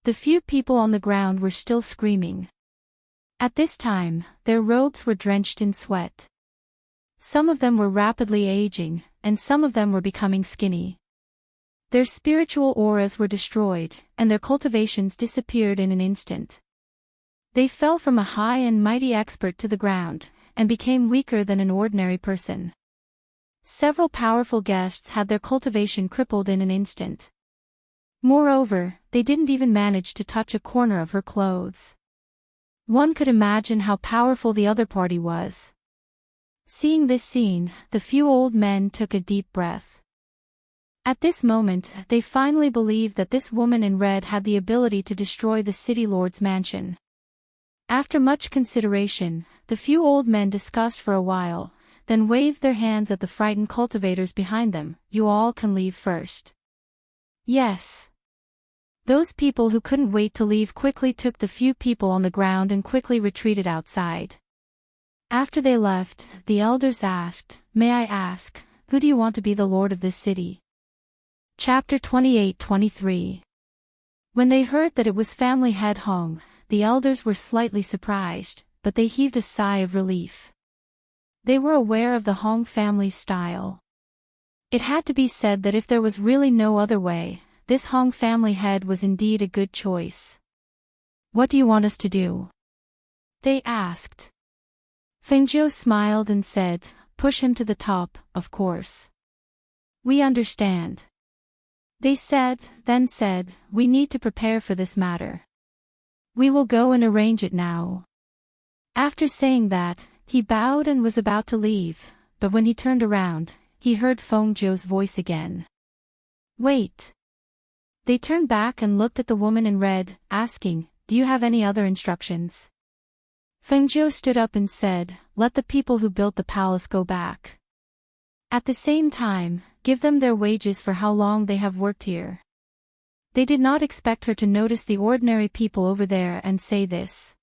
The few people on the ground were still screaming. At this time, their robes were drenched in sweat. Some of them were rapidly aging, and some of them were becoming skinny. Their spiritual auras were destroyed, and their cultivations disappeared in an instant. They fell from a high and mighty expert to the ground, and became weaker than an ordinary person. Several powerful guests had their cultivation crippled in an instant. Moreover, they didn't even manage to touch a corner of her clothes. One could imagine how powerful the other party was. Seeing this scene, the few old men took a deep breath. At this moment, they finally believed that this woman in red had the ability to destroy the city lord's mansion. After much consideration, the few old men discussed for a while, then waved their hands at the frightened cultivators behind them. "You all can leave first." "Yes." Those people who couldn't wait to leave quickly took the few people on the ground and quickly retreated outside. After they left, the elders asked, "May I ask, who do you want to be the lord of this city?" Chapter 28-23. When they heard that it was family head Hong, the elders were slightly surprised, but they heaved a sigh of relief. They were aware of the Hong family's style. It had to be said that if there was really no other way, this Hong family head was indeed a good choice. "What do you want us to do?" they asked. Fengjiu smiled and said, "Push him to the top, of course." "We understand." They then said, "We need to prepare for this matter. We will go and arrange it now." After saying that, he bowed and was about to leave, but when he turned around, he heard Fengjiu's voice again. "Wait." They turned back and looked at the woman in red, asking, "Do you have any other instructions?" Fengjiu stood up and said, "Let the people who built the palace go back. At the same time, give them their wages for how long they have worked here." They did not expect her to notice the ordinary people over there and say this.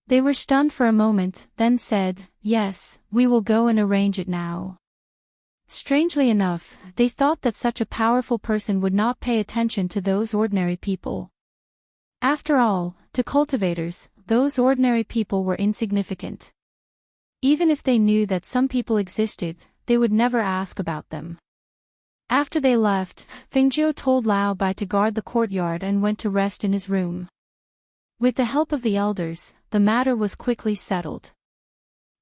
They were stunned for a moment, then said, "Yes, we will go and arrange it now." Strangely enough, they thought that such a powerful person would not pay attention to those ordinary people. After all, to cultivators, those ordinary people were insignificant. Even if they knew that some people existed, they would never ask about them. After they left, Fingzhou told Lao Bai to guard the courtyard and went to rest in his room. With the help of the elders, the matter was quickly settled.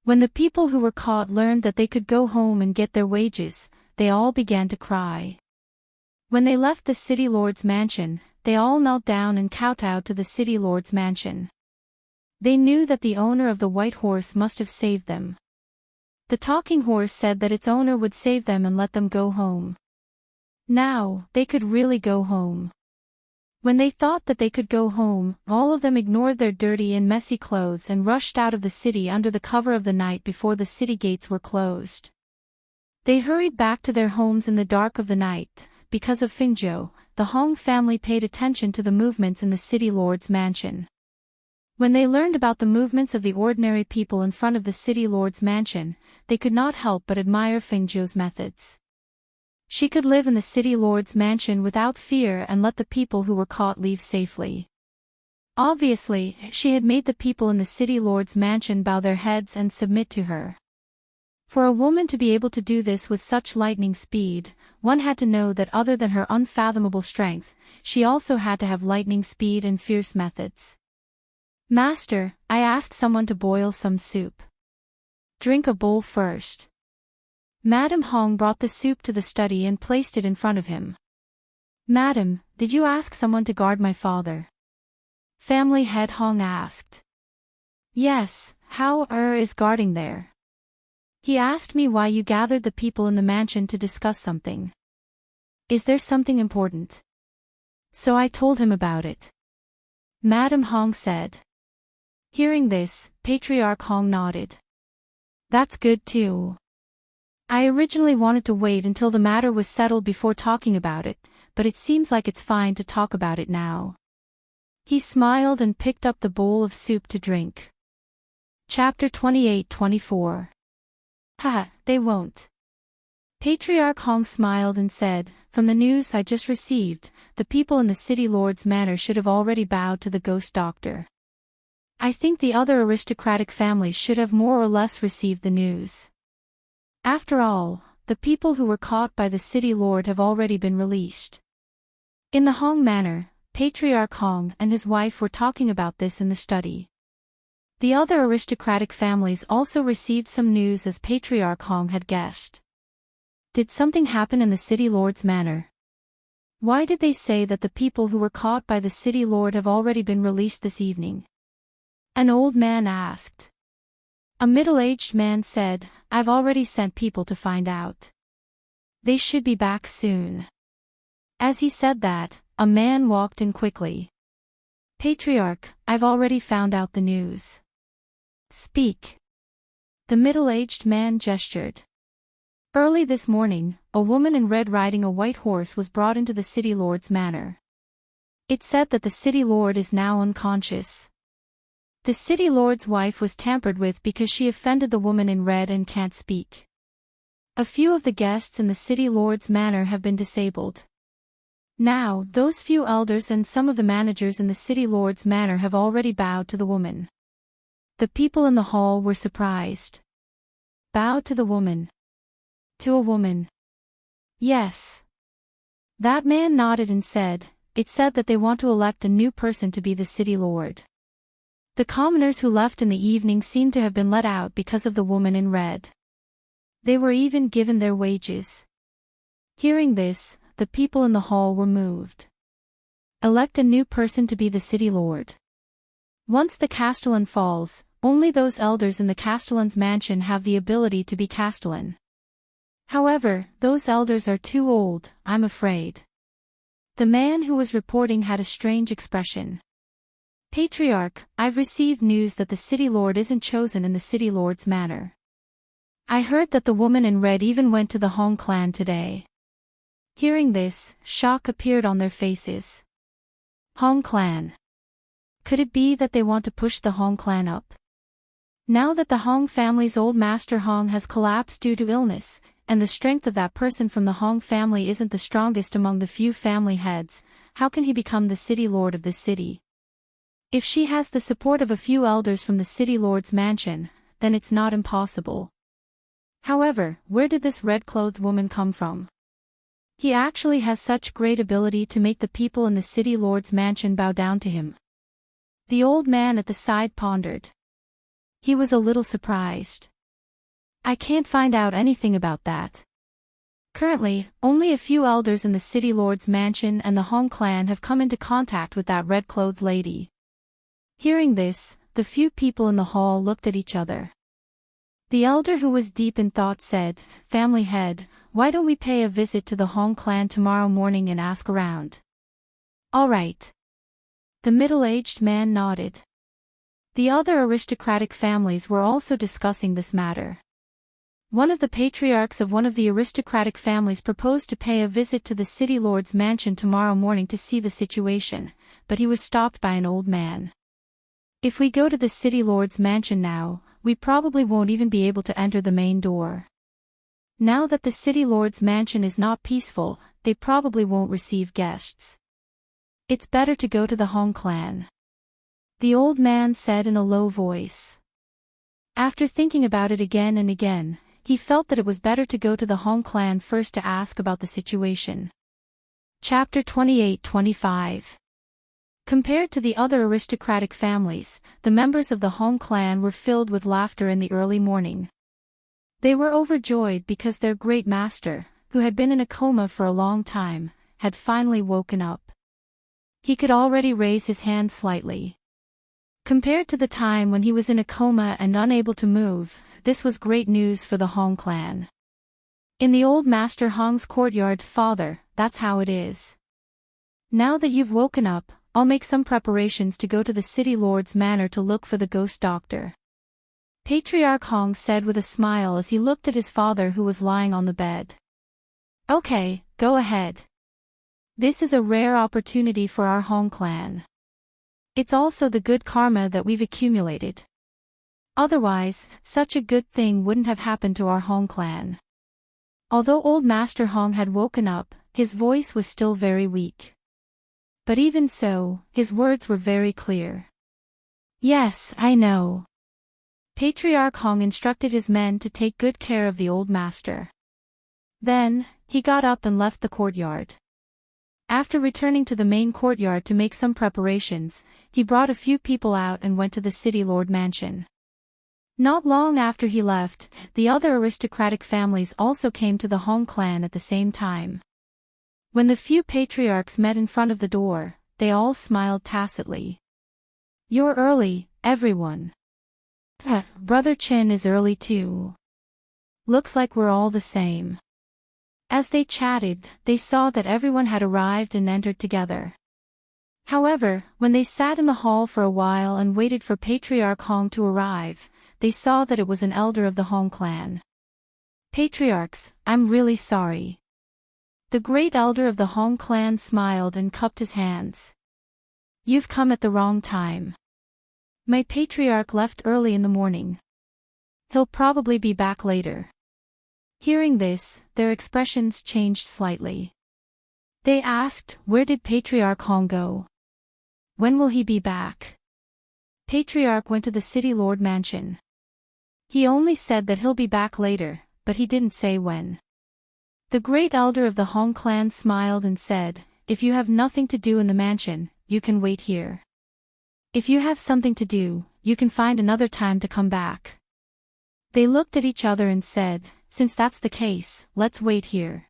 When the people who were caught learned that they could go home and get their wages, they all began to cry. When they left the city lord's mansion, they all knelt down and kowtowed to the city lord's mansion. They knew that the owner of the white horse must have saved them. The talking horse said that its owner would save them and let them go home. Now, they could really go home. When they thought that they could go home, all of them ignored their dirty and messy clothes and rushed out of the city under the cover of the night before the city gates were closed. They hurried back to their homes in the dark of the night. Because of Fingzhou, the Hong family paid attention to the movements in the city lord's mansion. When they learned about the movements of the ordinary people in front of the city lord's mansion, they could not help but admire Fingzhou's methods. She could live in the city lord's mansion without fear and let the people who were caught leave safely. Obviously, she had made the people in the city lord's mansion bow their heads and submit to her. For a woman to be able to do this with such lightning speed, one had to know that other than her unfathomable strength, she also had to have lightning speed and fierce methods. "Master, I asked someone to boil some soup. Drink a bowl first." Madame Hong brought the soup to the study and placed it in front of him. "Madam, did you ask someone to guard my father?" Family head Hong asked. "Yes, how is guarding there? He asked me why you gathered the people in the mansion to discuss something. Is there something important? So I told him about it." Madame Hong said. Hearing this, Patriarch Hong nodded. "That's good too. I originally wanted to wait until the matter was settled before talking about it, but it seems like it's fine to talk about it now." He smiled and picked up the bowl of soup to drink. Chapter 28-24. "Haha, they won't." Patriarch Hong smiled and said, "From the news I just received, the people in the city lord's manor should have already bowed to the ghost doctor. I think the other aristocratic families should have more or less received the news. After all, the people who were caught by the city lord have already been released." In the Hong manor, Patriarch Hong and his wife were talking about this in the study. The other aristocratic families also received some news as Patriarch Hong had guessed. Did something happen in the city lord's manor? Why did they say that the people who were caught by the city lord have already been released this evening? An old man asked. A middle-aged man said, "I've already sent people to find out. They should be back soon." As he said that, a man walked in quickly. "Patriarch, I've already found out the news." "Speak." The middle-aged man gestured. Early this morning, a woman in red riding a white horse was brought into the city lord's manor. It said that the city lord is now unconscious. The city lord's wife was tampered with because she offended the woman in red and can't speak. A few of the guests in the city lord's manor have been disabled. Now, those few elders and some of the managers in the city lord's manor have already bowed to the woman. The people in the hall were surprised. Bowed to the woman. To a woman. Yes. That man nodded and said, "It said that they want to elect a new person to be the city lord." The commoners who left in the evening seemed to have been let out because of the woman in red. They were even given their wages. Hearing this, the people in the hall were moved. Elect a new person to be the city lord. Once the castellan falls, only those elders in the castellan's mansion have the ability to be castellan. However, those elders are too old, I'm afraid. The man who was reporting had a strange expression. "Patriarch, I've received news that the city lord isn't chosen in the city lord's manor. I heard that the woman in red even went to the Hong clan today." Hearing this, shock appeared on their faces. Hong clan. Could it be that they want to push the Hong clan up? Now that the Hong family's old master Hong has collapsed due to illness, and the strength of that person from the Hong family isn't the strongest among the few family heads, how can he become the city lord of this city? If she has the support of a few elders from the city lord's mansion, then it's not impossible. However, where did this red-clothed woman come from? He actually has such great ability to make the people in the city lord's mansion bow down to him. The old man at the side pondered. He was a little surprised. I can't find out anything about that. Currently, only a few elders in the city lord's mansion and the Hong clan have come into contact with that red-clothed lady. Hearing this, the few people in the hall looked at each other. The elder who was deep in thought said, "Family head, why don't we pay a visit to the Hong clan tomorrow morning and ask around?" "All right." The middle-aged man nodded. The other aristocratic families were also discussing this matter. One of the patriarchs of one of the aristocratic families proposed to pay a visit to the city lord's mansion tomorrow morning to see the situation, but he was stopped by an old man. "If we go to the city lord's mansion now, we probably won't even be able to enter the main door. Now that the city lord's mansion is not peaceful, they probably won't receive guests. It's better to go to the Hong clan," the old man said in a low voice. After thinking about it again and again, he felt that it was better to go to the Hong clan first to ask about the situation. Chapter 28-25. Compared to the other aristocratic families, the members of the Hong clan were filled with laughter in the early morning. They were overjoyed because their great master, who had been in a coma for a long time, had finally woken up. He could already raise his hand slightly. Compared to the time when he was in a coma and unable to move, this was great news for the Hong clan. "In the old Master Hong's courtyard, father, that's how it is. Now that you've woken up, I'll make some preparations to go to the city lord's manor to look for the ghost doctor," Patriarch Hong said with a smile as he looked at his father who was lying on the bed. "Okay, go ahead. This is a rare opportunity for our Hong clan. It's also the good karma that we've accumulated. Otherwise, such a good thing wouldn't have happened to our Hong clan." Although old Master Hong had woken up, his voice was still very weak. But even so, his words were very clear. "Yes, I know." Patriarch Hong instructed his men to take good care of the old master. Then, he got up and left the courtyard. After returning to the main courtyard to make some preparations, he brought a few people out and went to the city lord mansion. Not long after he left, the other aristocratic families also came to the Hong clan at the same time. When the few patriarchs met in front of the door, they all smiled tacitly. "You're early, everyone." "Brother Chin is early too. Looks like we're all the same." As they chatted, they saw that everyone had arrived and entered together. However, when they sat in the hall for a while and waited for Patriarch Hong to arrive, they saw that it was an elder of the Hong clan. "Patriarchs, I'm really sorry." The great elder of the Hong clan smiled and cupped his hands. "You've come at the wrong time. My patriarch left early in the morning. He'll probably be back later." Hearing this, their expressions changed slightly. They asked, "Where did Patriarch Hong go? When will he be back?" Patriarch went to the city lord mansion. He only said that he'll be back later, but he didn't say when. The great elder of the Hong clan smiled and said, "If you have nothing to do in the mansion, you can wait here. If you have something to do, you can find another time to come back." They looked at each other and said, "Since that's the case, let's wait here."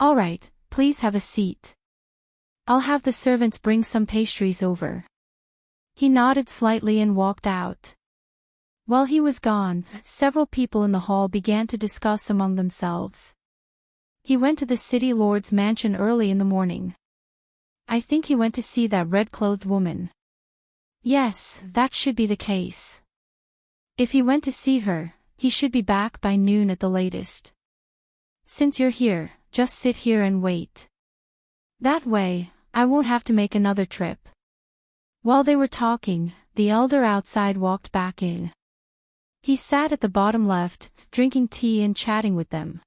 "All right, please have a seat. I'll have the servants bring some pastries over." He nodded slightly and walked out. While he was gone, several people in the hall began to discuss among themselves. "He went to the city lord's mansion early in the morning. I think he went to see that red-clothed woman." "Yes, that should be the case. If he went to see her, he should be back by noon at the latest. Since you're here, just sit here and wait. That way, I won't have to make another trip." While they were talking, the elder outside walked back in. He sat at the bottom left, drinking tea and chatting with them.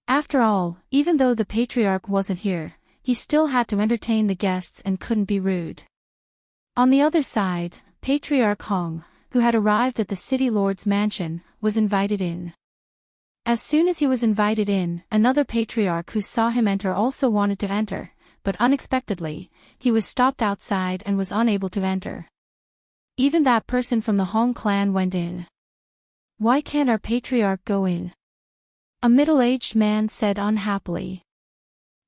After all, even though the patriarch wasn't here, he still had to entertain the guests and couldn't be rude. On the other side, Patriarch Hong, who had arrived at the city lord's mansion, was invited in. As soon as he was invited in, another patriarch who saw him enter also wanted to enter, but unexpectedly, he was stopped outside and was unable to enter. Even that person from the Hong clan went in. Why can't our patriarch go in? A middle-aged man said unhappily.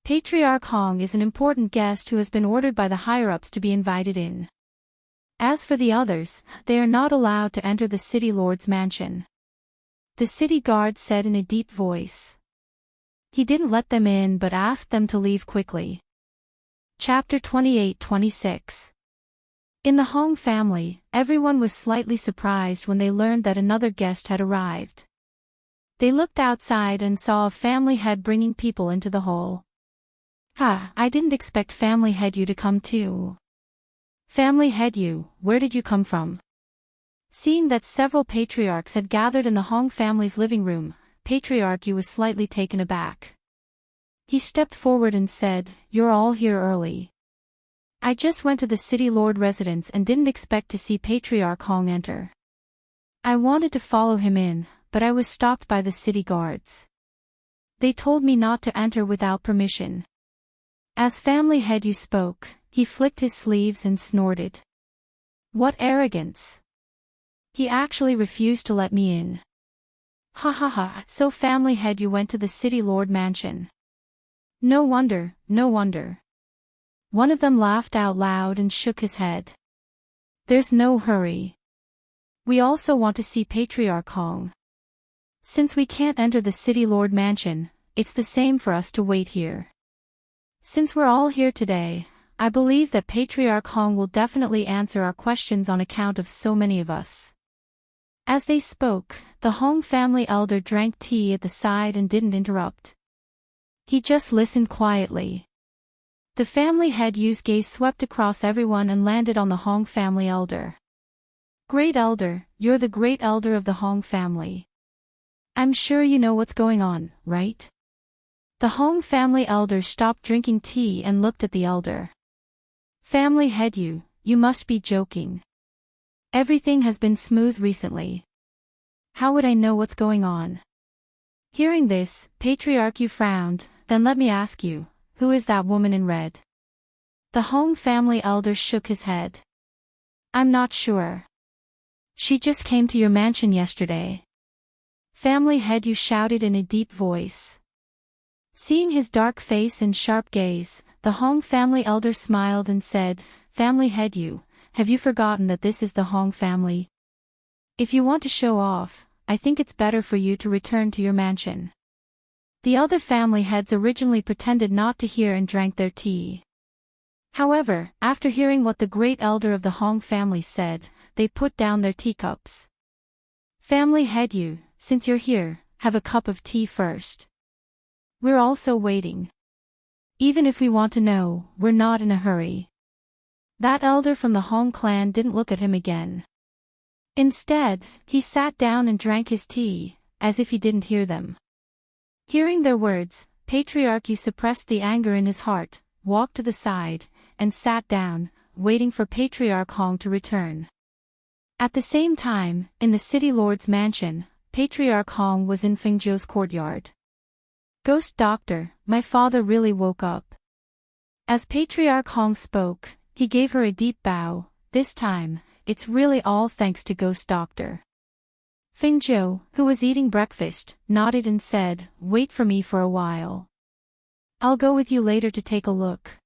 Patriarch Hong is an important guest who has been ordered by the higher-ups to be invited in. As for the others, they are not allowed to enter the city lord's mansion. The city guard said in a deep voice. He didn't let them in but asked them to leave quickly. Chapter 28-26. In the Hong family, everyone was slightly surprised when they learned that another guest had arrived. They looked outside and saw a family head bringing people into the hall. I didn't expect family head you to come too. Family head you, where did you come from? Seeing that several patriarchs had gathered in the Hong family's living room, Patriarch Yu was slightly taken aback. He stepped forward and said, "You're all here early. I just went to the city lord residence and didn't expect to see Patriarch Hong enter. I wanted to follow him in, but I was stopped by the city guards. They told me not to enter without permission." As family head Yu spoke, he flicked his sleeves and snorted. What arrogance! He actually refused to let me in. Ha ha ha, so family head Yu went to the city lord mansion. No wonder, no wonder. One of them laughed out loud and shook his head. There's no hurry. We also want to see Patriarch Hong. Since we can't enter the city lord mansion, it's the same for us to wait here. Since we're all here today, I believe that Patriarch Hong will definitely answer our questions on account of so many of us. As they spoke, the Hong family elder drank tea at the side and didn't interrupt. He just listened quietly. The family head Yu's gaze swept across everyone and landed on the Hong family elder. Great elder, you're the great elder of the Hong family. I'm sure you know what's going on, right? The Hong family elder stopped drinking tea and looked at the elder. Family head Yu, you must be joking. Everything has been smooth recently. How would I know what's going on? Hearing this, Patriarch Yu frowned. Then let me ask you, who is that woman in red? The Hong family elder shook his head. I'm not sure. She just came to your mansion yesterday. Family head Yu shouted in a deep voice. Seeing his dark face and sharp gaze, the Hong family elder smiled and said, Family head Yu, have you forgotten that this is the Hong family? If you want to show off, I think it's better for you to return to your mansion. The other family heads originally pretended not to hear and drank their tea. However, after hearing what the great elder of the Hong family said, they put down their teacups. Family head Yu, since you're here, have a cup of tea first. We're also waiting. Even if we want to know, we're not in a hurry. That elder from the Hong clan didn't look at him again. Instead, he sat down and drank his tea, as if he didn't hear them. Hearing their words, Patriarch Yu suppressed the anger in his heart, walked to the side, and sat down, waiting for Patriarch Hong to return. At the same time, in the city lord's mansion, Patriarch Hong was in Fengzhou's courtyard. Ghost Doctor, my father really woke up. As Patriarch Hong spoke, he gave her a deep bow. This time, it's really all thanks to Ghost Doctor. Fengzhou, who was eating breakfast, nodded and said, Wait for me for a while. I'll go with you later to take a look.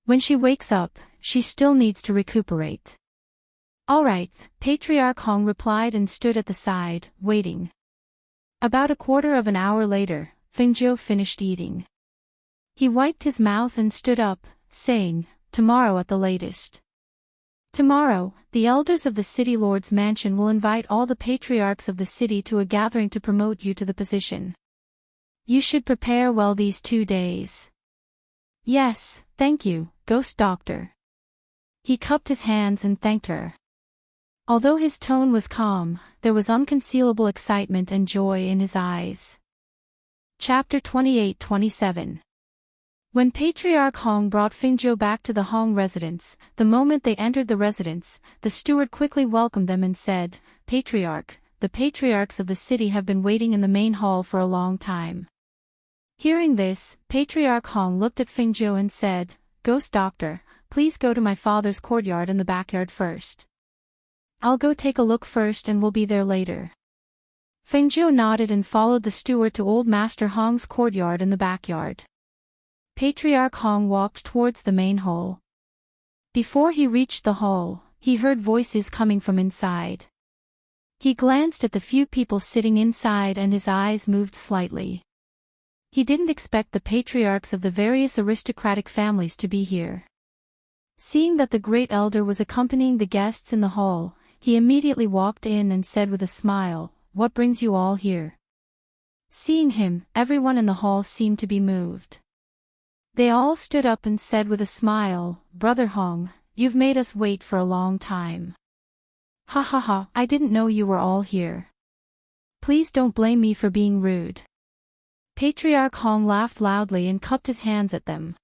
When she wakes up, she still needs to recuperate. All right, Patriarch Hong replied and stood at the side, waiting. About a quarter of an hour later, Fengzhou finished eating. He wiped his mouth and stood up, saying, Tomorrow at the latest. Tomorrow, the elders of the city lord's mansion will invite all the patriarchs of the city to a gathering to promote you to the position. You should prepare well these 2 days. Yes, thank you, Ghost Doctor. He cupped his hands and thanked her. Although his tone was calm, there was unconcealable excitement and joy in his eyes. Chapter 28-27. When Patriarch Hong brought Fengzhou back to the Hong residence, the moment they entered the residence, the steward quickly welcomed them and said, Patriarch, the patriarchs of the city have been waiting in the main hall for a long time. Hearing this, Patriarch Hong looked at Fengzhou and said, Ghost Doctor, please go to my father's courtyard in the backyard first. I'll go take a look first and we'll be there later. Fengzhou nodded and followed the steward to Old Master Hong's courtyard in the backyard. Patriarch Hong walked towards the main hall. Before he reached the hall, he heard voices coming from inside. He glanced at the few people sitting inside and his eyes moved slightly. He didn't expect the patriarchs of the various aristocratic families to be here. Seeing that the great elder was accompanying the guests in the hall, he immediately walked in and said with a smile, What brings you all here? Seeing him, everyone in the hall seemed to be moved. They all stood up and said with a smile, Brother Hong, you've made us wait for a long time. Ha ha ha, I didn't know you were all here. Please don't blame me for being rude. Patriarch Hong laughed loudly and cupped his hands at them.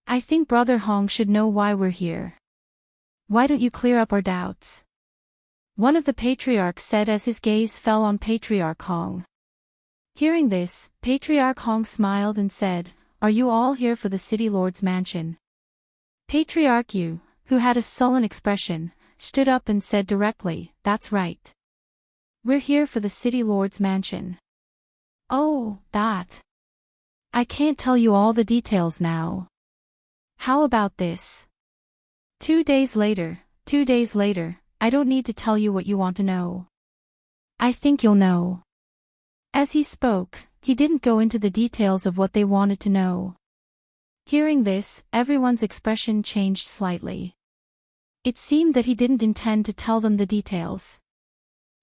I think Brother Hong should know why we're here. Why don't you clear up our doubts? One of the patriarchs said as his gaze fell on Patriarch Hong. Hearing this, Patriarch Hong smiled and said, Are you all here for the city lord's mansion? Patriarch Yu, who had a sullen expression, stood up and said directly, That's right. We're here for the city lord's mansion. Oh, that. I can't tell you all the details now. How about this? 2 days later, I don't need to tell you what you want to know. I think you'll know. As he spoke, he didn't go into the details of what they wanted to know. Hearing this, everyone's expression changed slightly. It seemed that he didn't intend to tell them the details.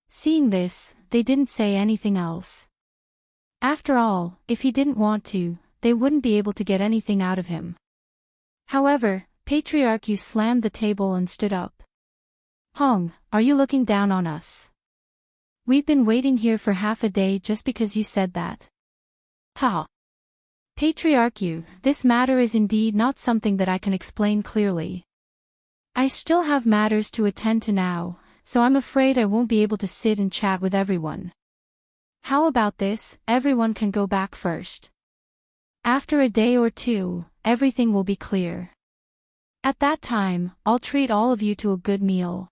Seeing this, they didn't say anything else. After all, if he didn't want to, they wouldn't be able to get anything out of him. However, Patriarch Yu slammed the table and stood up. Hong, are you looking down on us? We've been waiting here for half a day just because you said that. Ha! Patriarch Yu, this matter is indeed not something that I can explain clearly. I still have matters to attend to now, so I'm afraid I won't be able to sit and chat with everyone. How about this, everyone can go back first. After a day or two, everything will be clear. At that time, I'll treat all of you to a good meal.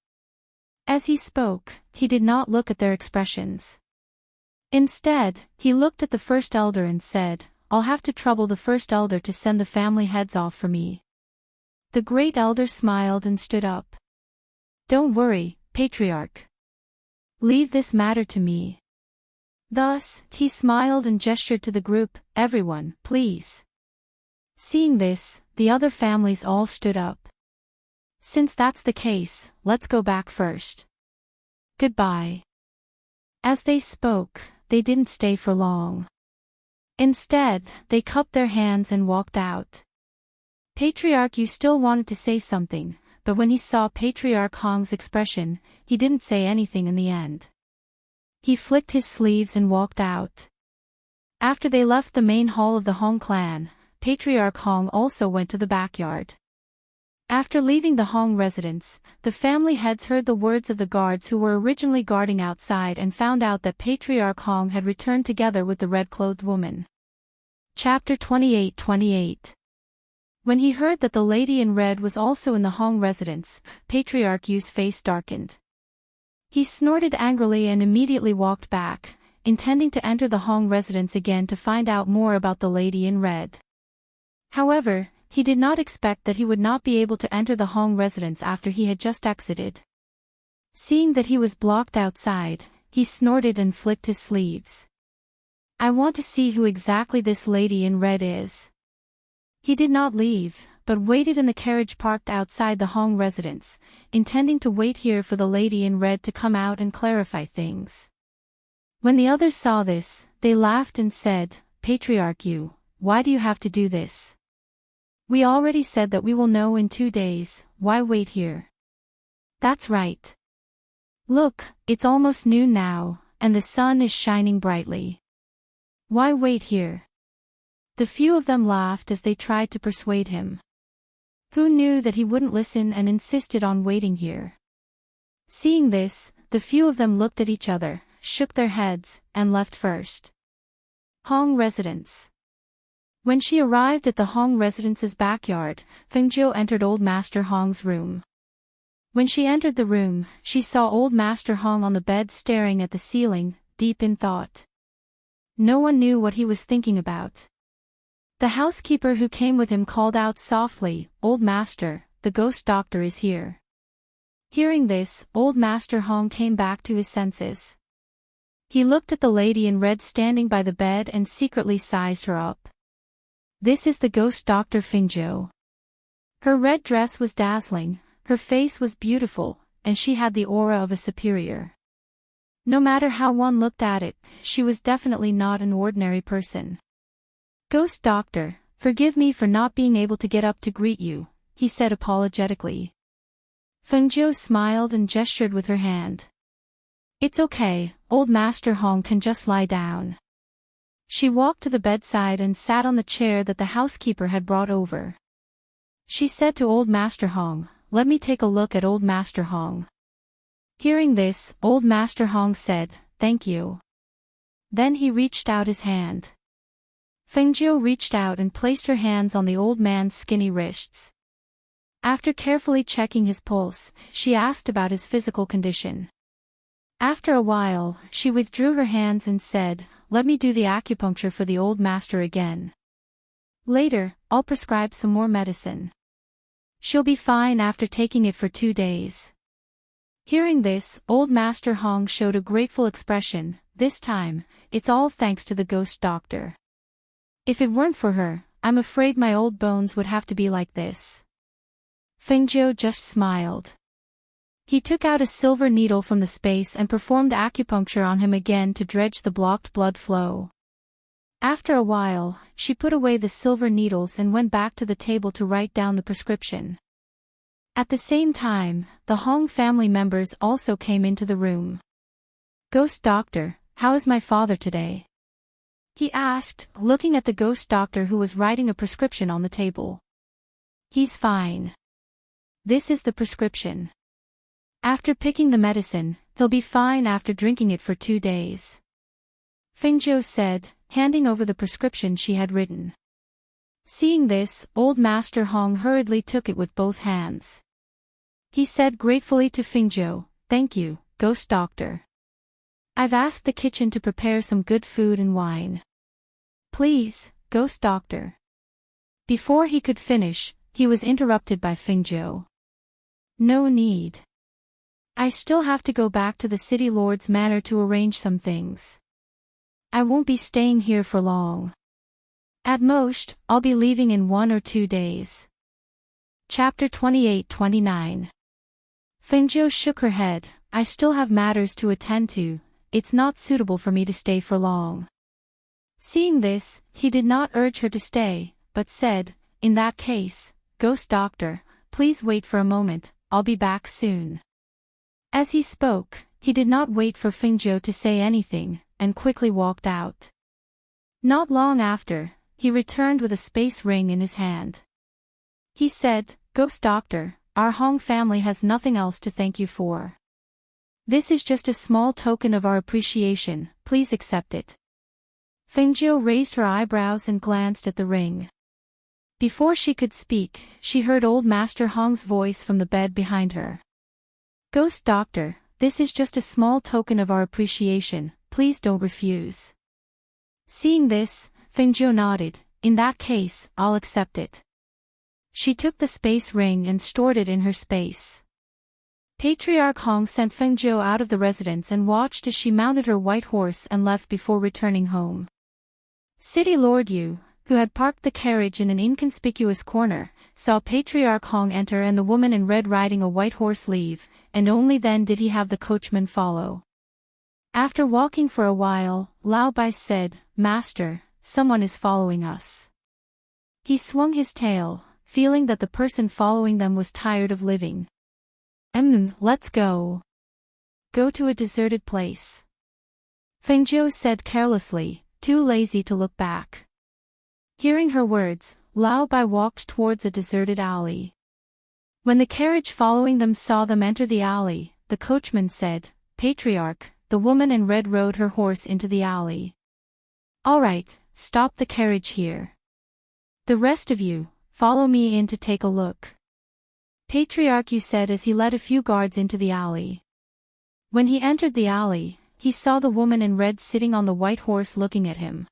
As he spoke, he did not look at their expressions. Instead, he looked at the first elder and said, I'll have to trouble the first elder to send the family heads off for me. The great elder smiled and stood up. Don't worry, Patriarch. Leave this matter to me. Thus, he smiled and gestured to the group, Everyone, please. Seeing this, the other families all stood up. Since that's the case, let's go back first. Goodbye. As they spoke, they didn't stay for long. Instead, they cupped their hands and walked out. Patriarch Yu still wanted to say something, but when he saw Patriarch Hong's expression, he didn't say anything in the end. He flicked his sleeves and walked out. After they left the main hall of the Hong clan, Patriarch Hong also went to the backyard. After leaving the Hong residence, the family heads heard the words of the guards who were originally guarding outside and found out that Patriarch Hong had returned together with the red-clothed woman. Chapter 28. When he heard that the lady in red was also in the Hong residence, Patriarch Yu's face darkened. He snorted angrily and immediately walked back, intending to enter the Hong residence again to find out more about the lady in red. However, he did not expect that he would not be able to enter the Hong residence after he had just exited. Seeing that he was blocked outside, he snorted and flicked his sleeves. I want to see who exactly this lady in red is. He did not leave, but waited in the carriage parked outside the Hong residence, intending to wait here for the lady in red to come out and clarify things. When the others saw this, they laughed and said, Patriarch Yu, why do you have to do this? We already said that we will know in 2 days, why wait here? That's right. Look, it's almost noon now, and the sun is shining brightly. Why wait here? The few of them laughed as they tried to persuade him. Who knew that he wouldn't listen and insisted on waiting here? Seeing this, the few of them looked at each other, shook their heads, and left first. Hong residence. When she arrived at the Hong residence's backyard, Fengjiu entered Old Master Hong's room. When she entered the room, she saw Old Master Hong on the bed staring at the ceiling, deep in thought. No one knew what he was thinking about. The housekeeper who came with him called out softly, "Old Master, the ghost doctor is here." Hearing this, Old Master Hong came back to his senses. He looked at the lady in red standing by the bed and secretly sized her up. This is the ghost doctor Fengjiu. Her red dress was dazzling, her face was beautiful, and she had the aura of a superior. No matter how one looked at it, she was definitely not an ordinary person. "Ghost doctor, forgive me for not being able to get up to greet you," he said apologetically. Fengjiu smiled and gestured with her hand. "It's okay, Old Master Hong can just lie down." She walked to the bedside and sat on the chair that the housekeeper had brought over. She said to Old Master Hong, "Let me take a look at Old Master Hong." Hearing this, Old Master Hong said, "Thank you." Then he reached out his hand. Fengjiu reached out and placed her hands on the old man's skinny wrists. After carefully checking his pulse, she asked about his physical condition. After a while, she withdrew her hands and said, "Let me do the acupuncture for the old master again. Later, I'll prescribe some more medicine. She'll be fine after taking it for 2 days." Hearing this, Old Master Hong showed a grateful expression. "This time, it's all thanks to the ghost doctor. If it weren't for her, I'm afraid my old bones would have to be like this." Fengjiu just smiled. He took out a silver needle from the space and performed acupuncture on him again to dredge the blocked blood flow. After a while, she put away the silver needles and went back to the table to write down the prescription. At the same time, the Hong family members also came into the room. "Ghost doctor, how is my father today?" he asked, looking at the ghost doctor who was writing a prescription on the table. "He's fine. This is the prescription. After picking the medicine, he'll be fine after drinking it for 2 days." Fengjiu said, handing over the prescription she had written. Seeing this, Old Master Hong hurriedly took it with both hands. He said gratefully to Fengjiu, "Thank you, ghost doctor. I've asked the kitchen to prepare some good food and wine. Please, ghost doctor." Before he could finish, he was interrupted by Fengjiu. "No need. I still have to go back to the city lord's manor to arrange some things. I won't be staying here for long. At most, I'll be leaving in 1 or 2 days." Chapter 28-29. Fengjiu shook her head. "I still have matters to attend to. It's not suitable for me to stay for long." Seeing this, he did not urge her to stay, but said, "In that case, ghost doctor, please wait for a moment, I'll be back soon." As he spoke, he did not wait for Fengjiu to say anything, and quickly walked out. Not long after, he returned with a space ring in his hand. He said, "Ghost doctor, our Hong family has nothing else to thank you for. This is just a small token of our appreciation, please accept it." Fengjiu raised her eyebrows and glanced at the ring. Before she could speak, she heard Old Master Hong's voice from the bed behind her. "Ghost doctor, this is just a small token of our appreciation, please don't refuse." Seeing this, Fengjiu nodded. "In that case, I'll accept it." She took the space ring and stored it in her space. Patriarch Hong sent Fengjiu out of the residence and watched as she mounted her white horse and left before returning home. City Lord Yu, who had parked the carriage in an inconspicuous corner, saw Patriarch Hong enter and the woman in red riding a white horse leave, and only then did he have the coachman follow. After walking for a while, Lao Bai said, "Master, someone is following us." He swung his tail, feeling that the person following them was tired of living. Let's go. Go to a deserted place." Fengjiu said carelessly, too lazy to look back. Hearing her words, Lao Bai walked towards a deserted alley. When the carriage following them saw them enter the alley, the coachman said, "Patriarch," the woman in red rode her horse into the alley. "All right, stop the carriage here. The rest of you, follow me in to take a look." Patriarch said as he led a few guards into the alley. When he entered the alley, he saw the woman in red sitting on the white horse looking at him.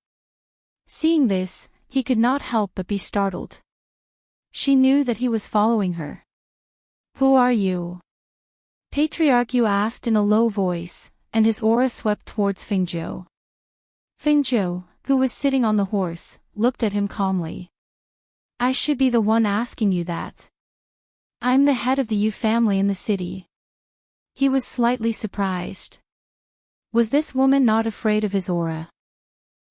Seeing this, he could not help but be startled. She knew that he was following her. "Who are you?" Patriarch asked in a low voice, and his aura swept towards Fingzhou. Fingzhou, who was sitting on the horse, looked at him calmly. "I should be the one asking you that. I'm the head of the Yu family in the city." He was slightly surprised. Was this woman not afraid of his aura?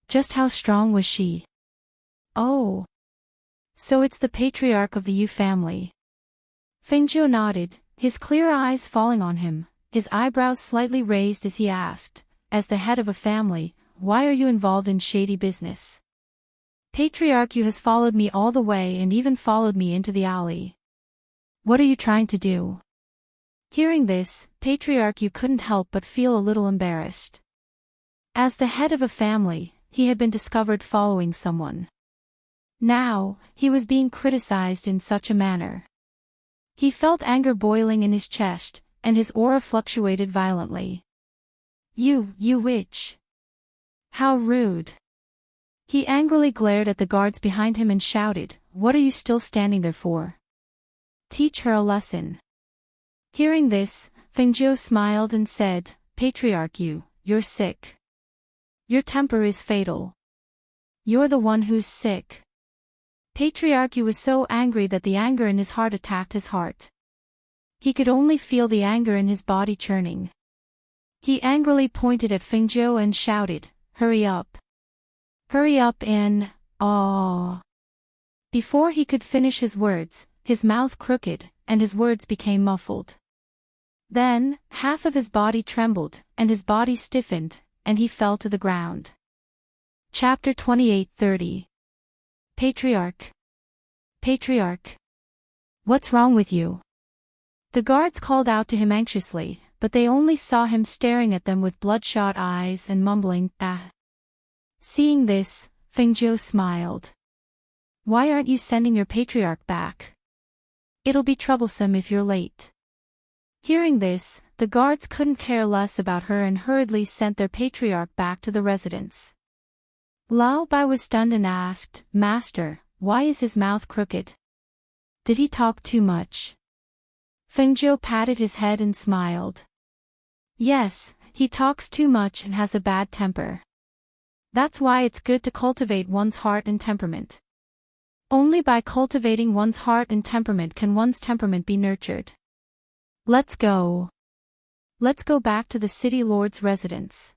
Just how strong was she? "Oh. So it's the patriarch of the Yu family." Fingzhou nodded, his clear eyes falling on him, his eyebrows slightly raised as he asked, "As the head of a family, why are you involved in shady business?" "Patriarch has followed me all the way and even followed me into the alley." "What are you trying to do?" Hearing this, Patriarch couldn't help but feel a little embarrassed. As the head of a family, he had been discovered following someone. Now, he was being criticized in such a manner. He felt anger boiling in his chest, and his aura fluctuated violently. You witch! How rude!" He angrily glared at the guards behind him and shouted, "What are you still standing there for? Teach her a lesson." Hearing this, Fingzhou smiled and said, "Patriarch you're sick. Your temper is fatal. You're the one who's sick." Patriarch was so angry that the anger in his heart attacked his heart. He could only feel the anger in his body churning. He angrily pointed at Fingzhou and shouted, "Hurry up. Hurry up and, aw." Before he could finish his words, his mouth crooked, and his words became muffled. Then, half of his body trembled, and his body stiffened, and he fell to the ground. Chapter 28:30. Patriarch. Patriarch. What's wrong with you? The guards called out to him anxiously, but they only saw him staring at them with bloodshot eyes and mumbling, "Ah." Seeing this, Fingzhou smiled. "Why aren't you sending your patriarch back? It'll be troublesome if you're late." Hearing this, the guards couldn't care less about her and hurriedly sent their patriarch back to the residence. Lao Bai was stunned and asked, "Master, why is his mouth crooked? Did he talk too much?" Fingzhou patted his head and smiled. "Yes, he talks too much and has a bad temper. That's why it's good to cultivate one's heart and temperament. Only by cultivating one's heart and temperament can one's temperament be nurtured. Let's go. Let's go back to the city lord's residence."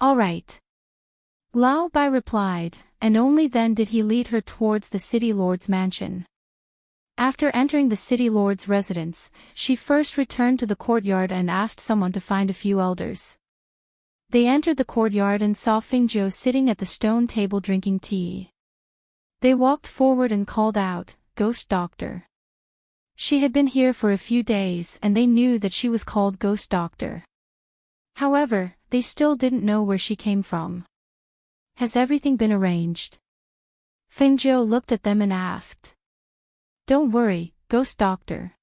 "All right." Lao Bai replied, and only then did he lead her towards the city lord's mansion. After entering the city lord's residence, she first returned to the courtyard and asked someone to find a few elders. They entered the courtyard and saw Fingzhou sitting at the stone table drinking tea. They walked forward and called out, "Ghost Doctor." She had been here for a few days and they knew that she was called Ghost Doctor. However, they still didn't know where she came from. "Has everything been arranged?" Fingzhou looked at them and asked. "Don't worry, Ghost Doctor.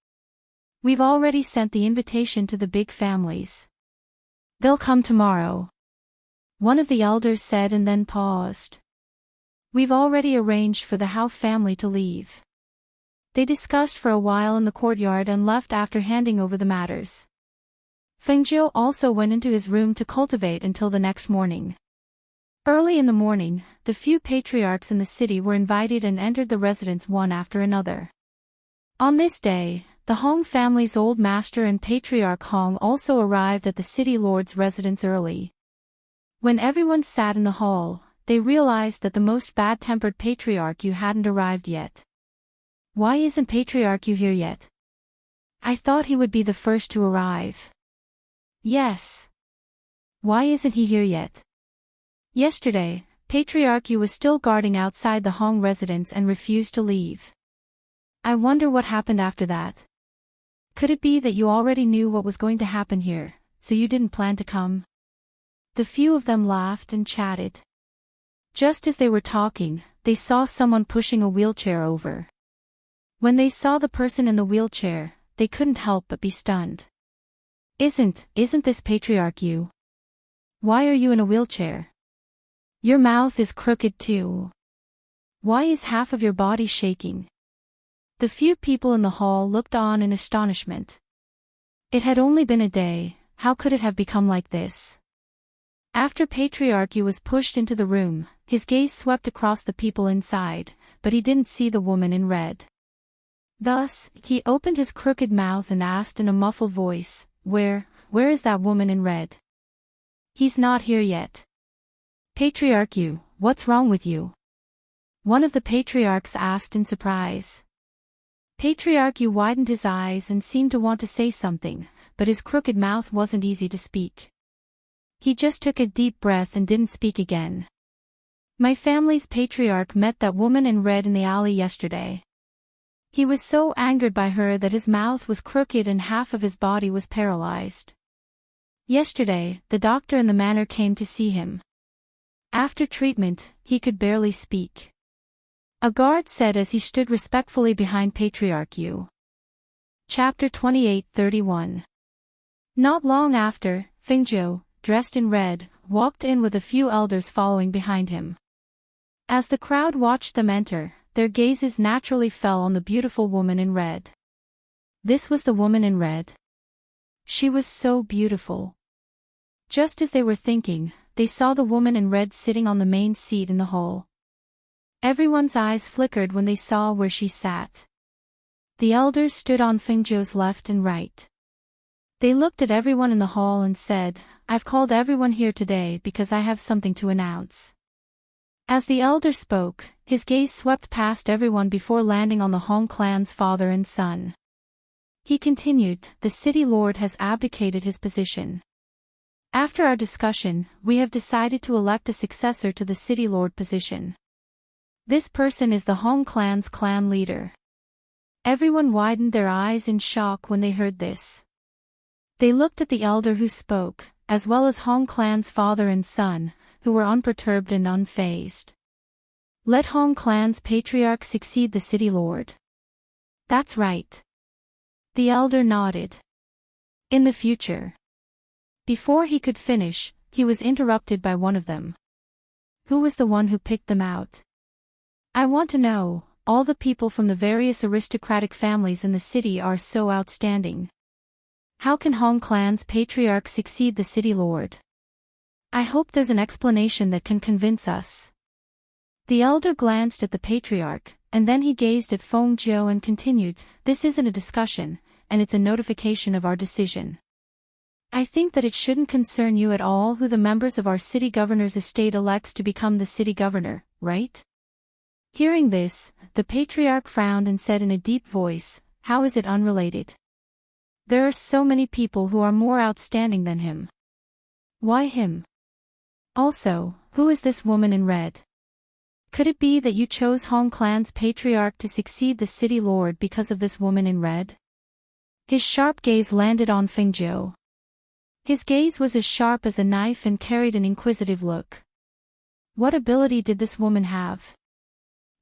We've already sent the invitation to the big families. They'll come tomorrow," one of the elders said and then paused. "We've already arranged for the Hao family to leave." They discussed for a while in the courtyard and left after handing over the matters. Fingzhou also went into his room to cultivate until the next morning. Early in the morning, the few patriarchs in the city were invited and entered the residence one after another. On this day, the Hong family's old master and Patriarch Hong also arrived at the city lord's residence early. When everyone sat in the hall, they realized that the most bad-tempered Patriarch hadn't arrived yet. "Why isn't Patriarch here yet? I thought he would be the first to arrive." "Yes. Why isn't he here yet?" Yesterday, Patriarch was still guarding outside the Hong residence and refused to leave. I wonder what happened after that. Could it be that you already knew what was going to happen here, so you didn't plan to come? The few of them laughed and chatted. Just as they were talking, they saw someone pushing a wheelchair over. When they saw the person in the wheelchair, they couldn't help but be stunned. Isn't this patriarch you? Why are you in a wheelchair? Your mouth is crooked too. Why is half of your body shaking? The few people in the hall looked on in astonishment. It had only been a day, how could it have become like this? After Patriarchy was pushed into the room, his gaze swept across the people inside, but he didn't see the woman in red. Thus, he opened his crooked mouth and asked in a muffled voice, Where is that woman in red? He's not here yet. Patriarch, what's wrong with you? One of the patriarchs asked in surprise. Patriarch widened his eyes and seemed to want to say something, but his crooked mouth wasn't easy to speak. He just took a deep breath and didn't speak again. My family's patriarch met that woman in red in the alley yesterday. He was so angered by her that his mouth was crooked and half of his body was paralyzed. Yesterday, the doctor in the manor came to see him. After treatment, he could barely speak. A guard said as he stood respectfully behind Patriarch Yu. Chapter 28:31. Not long after, Fengzhou, dressed in red, walked in with a few elders following behind him. As the crowd watched them enter, their gazes naturally fell on the beautiful woman in red. This was the woman in red. She was so beautiful. Just as they were thinking, they saw the woman in red sitting on the main seat in the hall. Everyone's eyes flickered when they saw where she sat. The elders stood on Fengzhou's left and right. They looked at everyone in the hall and said, I've called everyone here today because I have something to announce. As the elder spoke, his gaze swept past everyone before landing on the Hong clan's father and son. He continued, The city lord has abdicated his position. After our discussion, we have decided to elect a successor to the city lord position. This person is the Hong clan's clan leader. Everyone widened their eyes in shock when they heard this. They looked at the elder who spoke, as well as Hong clan's father and son, who were unperturbed and unfazed. Let Hong clan's patriarch succeed the city lord. That's right. The elder nodded. In the future. Before he could finish, he was interrupted by one of them. Who was the one who picked them out? I want to know, all the people from the various aristocratic families in the city are so outstanding. How can Hong clan's patriarch succeed the city lord? I hope there's an explanation that can convince us. The elder glanced at the patriarch, and then he gazed at Fengzhou and continued, This isn't a discussion, and it's a notification of our decision. I think that it shouldn't concern you at all who the members of our city governor's estate elects to become the city governor, right? Hearing this, the patriarch frowned and said in a deep voice, How is it unrelated? There are so many people who are more outstanding than him. Why him? Also, who is this woman in red? Could it be that you chose Hong clan's patriarch to succeed the city lord because of this woman in red? His sharp gaze landed on Fengzhou. His gaze was as sharp as a knife and carried an inquisitive look. What ability did this woman have?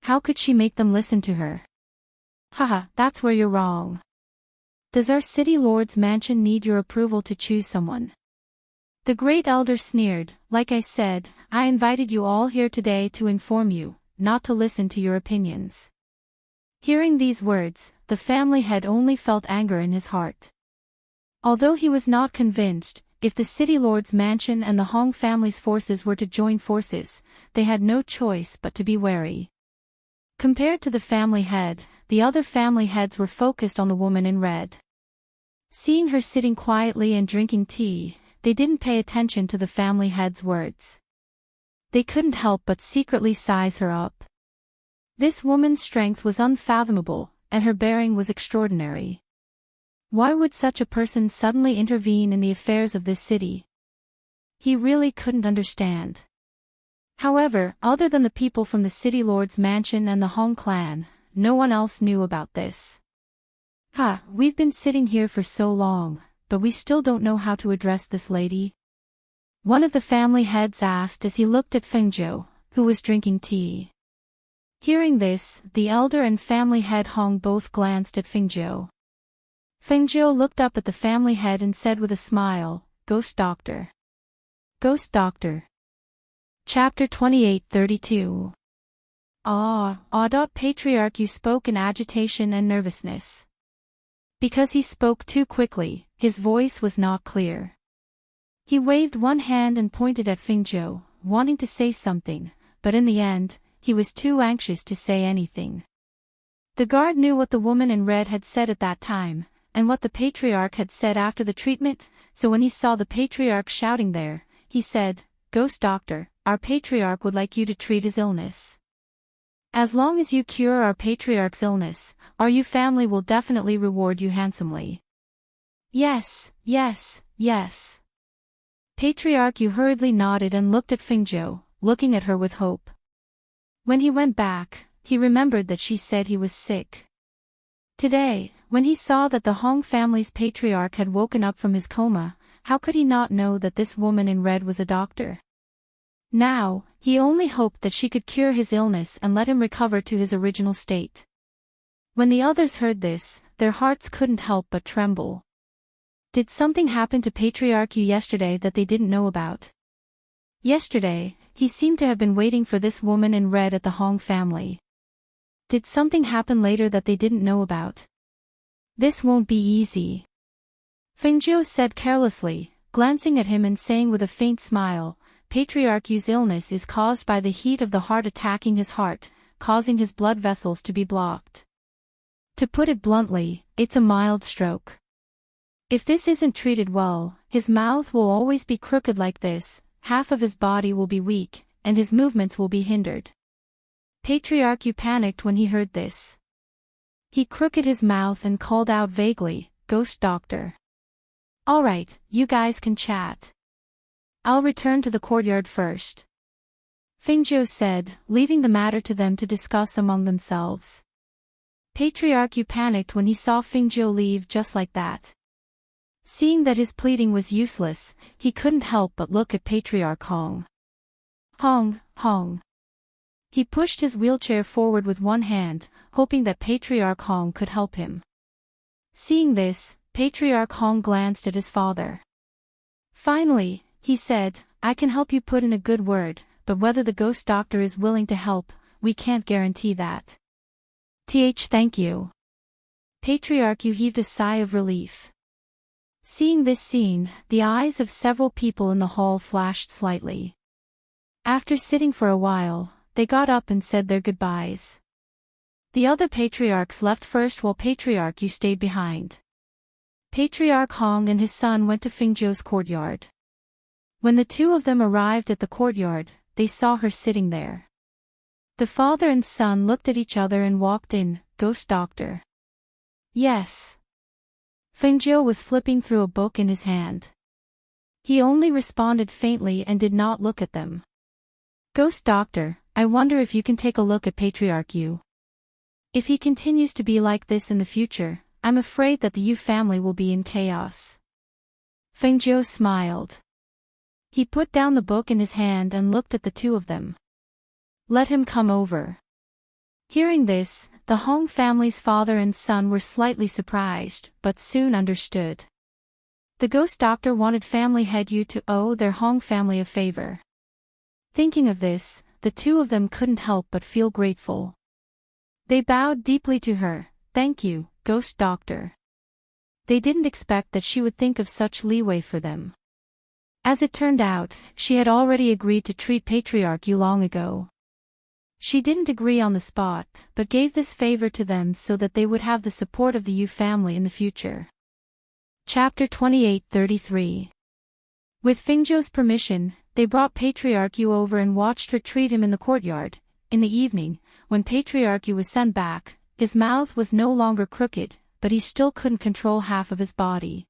How could she make them listen to her? Haha, that's where you're wrong. Does our city lord's mansion need your approval to choose someone? The great elder sneered, Like I said, I invited you all here today to inform you, not to listen to your opinions. Hearing these words, the family head only felt anger in his heart. Although he was not convinced, if the city lord's mansion and the Hong family's forces were to join forces, they had no choice but to be wary. Compared to the family head, the other family heads were focused on the woman in red. Seeing her sitting quietly and drinking tea, they didn't pay attention to the family head's words. They couldn't help but secretly size her up. This woman's strength was unfathomable, and her bearing was extraordinary. Why would such a person suddenly intervene in the affairs of this city? He really couldn't understand. However, other than the people from the city lord's mansion and the Hong clan, no one else knew about this. "Ha, we've been sitting here for so long, but we still don't know how to address this lady?" one of the family heads asked as he looked at Fengzhou, who was drinking tea. Hearing this, the elder and family head Hong both glanced at Fengzhou. Fengzhou looked up at the family head and said with a smile, "Ghost Doctor." Ghost Doctor. Chapter 28:32. Patriarch, you spoke in agitation and nervousness. Because he spoke too quickly, his voice was not clear. He waved one hand and pointed at Fengzhou, wanting to say something, but in the end, he was too anxious to say anything. The guard knew what the woman in red had said at that time, and what the patriarch had said after the treatment, so when he saw the patriarch shouting there, he said, "Ghost Doctor, our patriarch would like you to treat his illness. As long as you cure our patriarch's illness, our Yu family will definitely reward you handsomely." "Yes, yes, yes." Patriarch Yu hurriedly nodded and looked at Fengzhou, looking at her with hope. When he went back, he remembered that she said he was sick. Today, when he saw that the Hong family's patriarch had woken up from his coma, how could he not know that this woman in red was a doctor? Now, he only hoped that she could cure his illness and let him recover to his original state. When the others heard this, their hearts couldn't help but tremble. Did something happen to Patriarch Yu yesterday that they didn't know about? Yesterday, he seemed to have been waiting for this woman in red at the Hong family. Did something happen later that they didn't know about? This won't be easy. Fengzhou said carelessly, glancing at him and saying with a faint smile, "Patriarch Yu's illness is caused by the heat of the heart attacking his heart, causing his blood vessels to be blocked. To put it bluntly, it's a mild stroke. If this isn't treated well, his mouth will always be crooked like this, half of his body will be weak, and his movements will be hindered." Patriarch Yu panicked when he heard this. He crooked his mouth and called out vaguely, "Ghost Doctor. All right, you guys can chat. I'll return to the courtyard first," Fengzhou said, leaving the matter to them to discuss among themselves. Patriarch Yu panicked when he saw Fengzhou leave just like that. Seeing that his pleading was useless, he couldn't help but look at Patriarch Hong. Hong. He pushed his wheelchair forward with one hand, hoping that Patriarch Hong could help him. Seeing this, Patriarch Hong glanced at his father. Finally, he said, "I can help you put in a good word, but whether the ghost doctor is willing to help, we can't guarantee that." Thank you." Patriarch Yu heaved a sigh of relief. Seeing this scene, the eyes of several people in the hall flashed slightly. After sitting for a while, they got up and said their goodbyes. The other patriarchs left first while Patriarch Yu stayed behind. Patriarch Hong and his son went to Fengzhou's courtyard. When the two of them arrived at the courtyard, they saw her sitting there. The father and son looked at each other and walked in. "Ghost Doctor." "Yes." Fengzhou was flipping through a book in his hand. He only responded faintly and did not look at them. "Ghost Doctor, I wonder if you can take a look at Patriarch Yu. If he continues to be like this in the future, I'm afraid that the Yu family will be in chaos." Fengzhou smiled. He put down the book in his hand and looked at the two of them. "Let him come over." Hearing this, the Hong family's father and son were slightly surprised, but soon understood. The ghost doctor wanted family head Yu to owe their Hong family a favor. Thinking of this, the two of them couldn't help but feel grateful. They bowed deeply to her. "Thank you, ghost doctor." They didn't expect that she would think of such leeway for them. As it turned out, she had already agreed to treat Patriarch Yu long ago. She didn't agree on the spot, but gave this favor to them so that they would have the support of the Yu family in the future. Chapter 28:33. With Fengzhou's permission, they brought Patriarch Yu over and watched her treat him in the courtyard. In the evening, when Patriarch Yu was sent back, his mouth was no longer crooked, but he still couldn't control half of his body.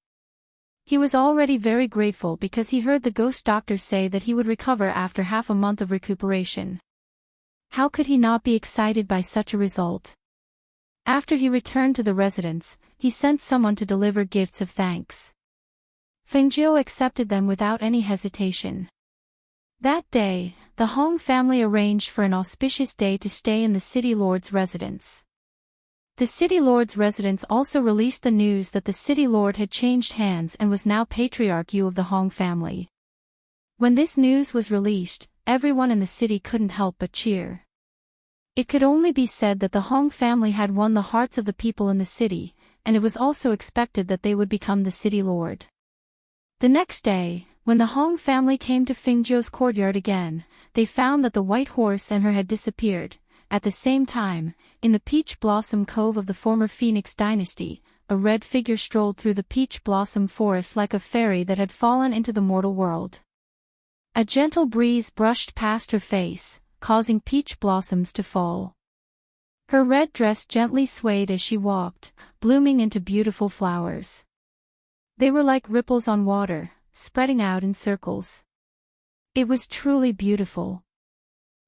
He was already very grateful because he heard the ghost doctor say that he would recover after half a month of recuperation. How could he not be excited by such a result? After he returned to the residence, he sent someone to deliver gifts of thanks. Fengjiu accepted them without any hesitation. That day, the Hong family arranged for an auspicious day to stay in the city lord's residence. The city lord's residence also released the news that the city lord had changed hands and was now patriarch of the Hong family. When this news was released, everyone in the city couldn't help but cheer. It could only be said that the Hong family had won the hearts of the people in the city, and it was also expected that they would become the city lord. The next day, when the Hong family came to Fengjiu's courtyard again, they found that the white horse and her had disappeared. At the same time, in the Peach Blossom Cove of the former Phoenix dynasty, a red figure strolled through the peach blossom forest like a fairy that had fallen into the mortal world. A gentle breeze brushed past her face, causing peach blossoms to fall. Her red dress gently swayed as she walked, blooming into beautiful flowers. They were like ripples on water, spreading out in circles. It was truly beautiful.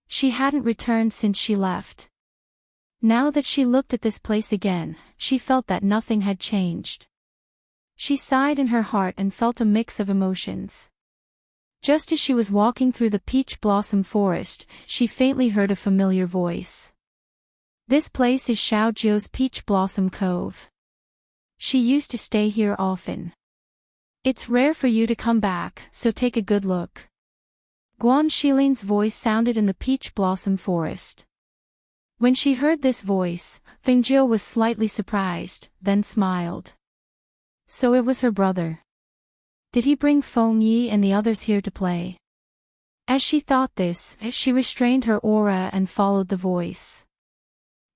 She hadn't returned since she left. Now that she looked at this place again, she felt that nothing had changed. She sighed in her heart and felt a mix of emotions. Just as she was walking through the peach blossom forest, she faintly heard a familiar voice. This place is Xiaojiu's Peach Blossom Cove. She used to stay here often. It's rare for you to come back, so take a good look. Guan Xilin's voice sounded in the peach blossom forest. When she heard this voice, Fengjiu was slightly surprised, then smiled. So it was her brother. Did he bring Feng Yi and the others here to play? As she thought this, she restrained her aura and followed the voice.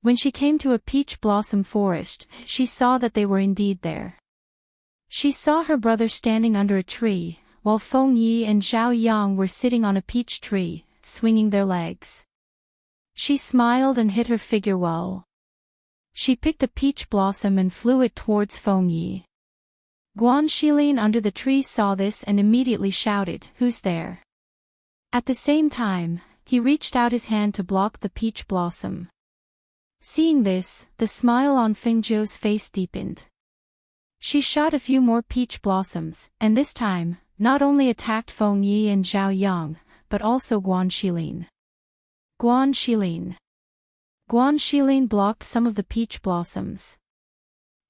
When she came to a peach blossom forest, she saw that they were indeed there. She saw her brother standing under a tree, while Feng Yi and Zhao Yang were sitting on a peach tree, swinging their legs. She smiled and hid her figure well. She picked a peach blossom and flew it towards Feng Yi. Guan Xilin under the tree saw this and immediately shouted, "Who's there?" At the same time, he reached out his hand to block the peach blossom. Seeing this, the smile on Fengjiu's face deepened. She shot a few more peach blossoms, and this time, not only attacked Feng Yi and Zhao Yang, but also Guan Xilin. Guan Xilin blocked some of the peach blossoms.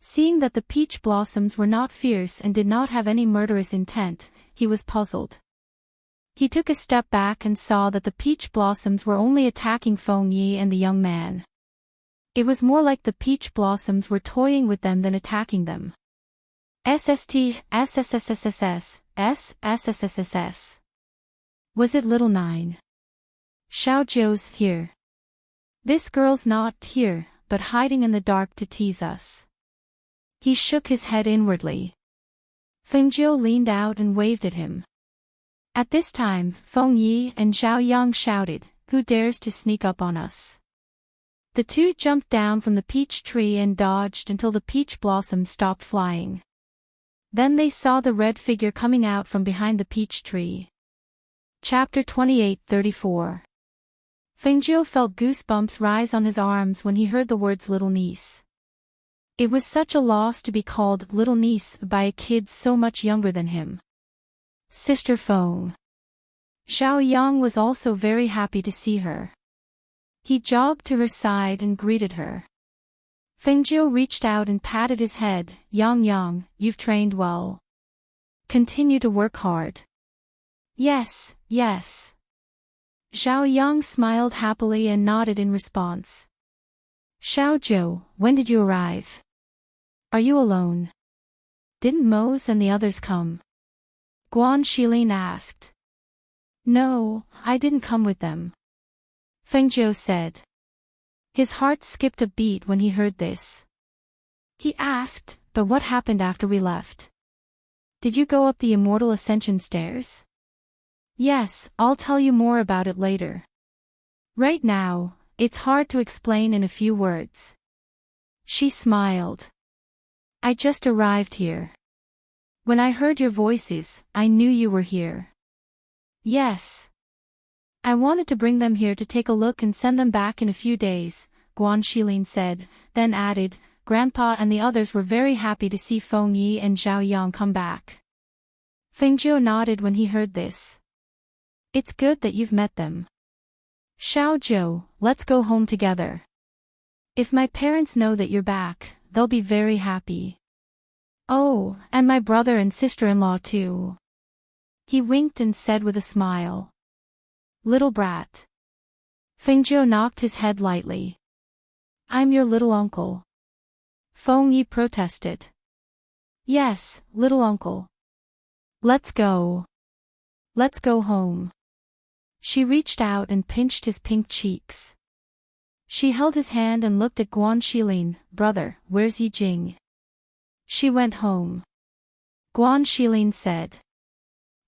Seeing that the peach blossoms were not fierce and did not have any murderous intent, he was puzzled. He took a step back and saw that the peach blossoms were only attacking Feng Yi and the young man. It was more like the peach blossoms were toying with them than attacking them. SSSSSSSSSSSS. Was it little 9? Xiaojiu's here. This girl's not here, but hiding in the dark to tease us. He shook his head inwardly. Fengjiu leaned out and waved at him. At this time, Feng Yi and Zhao Yang shouted, "Who dares to sneak up on us?" The two jumped down from the peach tree and dodged until the peach blossoms stopped flying. Then they saw the red figure coming out from behind the peach tree. Chapter 28-34. Fengjiu felt goosebumps rise on his arms when he heard the words little niece. It was such a loss to be called little niece by a kid so much younger than him. Sister Feng. Zhao Yang was also very happy to see her. He jogged to her side and greeted her. Fengjiu reached out and patted his head. Yang, you've trained well. Continue to work hard. Yes. Zhao Yang smiled happily and nodded in response. Xiaojiu, when did you arrive? Are you alone? Didn't Mose and the others come? Guan Xilin asked. No, I didn't come with them. Fengjiu said. His heart skipped a beat when he heard this. He asked, but what happened after we left? Did you go up the immortal ascension stairs? Yes, I'll tell you more about it later. Right now, it's hard to explain in a few words. She smiled. I just arrived here. When I heard your voices, I knew you were here. Yes. I wanted to bring them here to take a look and send them back in a few days, Guan Shilin said, then added, Grandpa and the others were very happy to see Feng Yi and Zhao Yang come back. Feng Zhou nodded when he heard this. It's good that you've met them. Xiao Zhou, let's go home together. If my parents know that you're back, they'll be very happy. Oh, and my brother and sister-in-law too. He winked and said with a smile. Little brat. Feng Zhou knocked his head lightly. I'm your little uncle. Feng Yi protested. Yes, little uncle. Let's go. Let's go home. She reached out and pinched his pink cheeks. She held his hand and looked at Guan Shilin. Brother, where's Yi Jing? She went home. Guan Shilin said.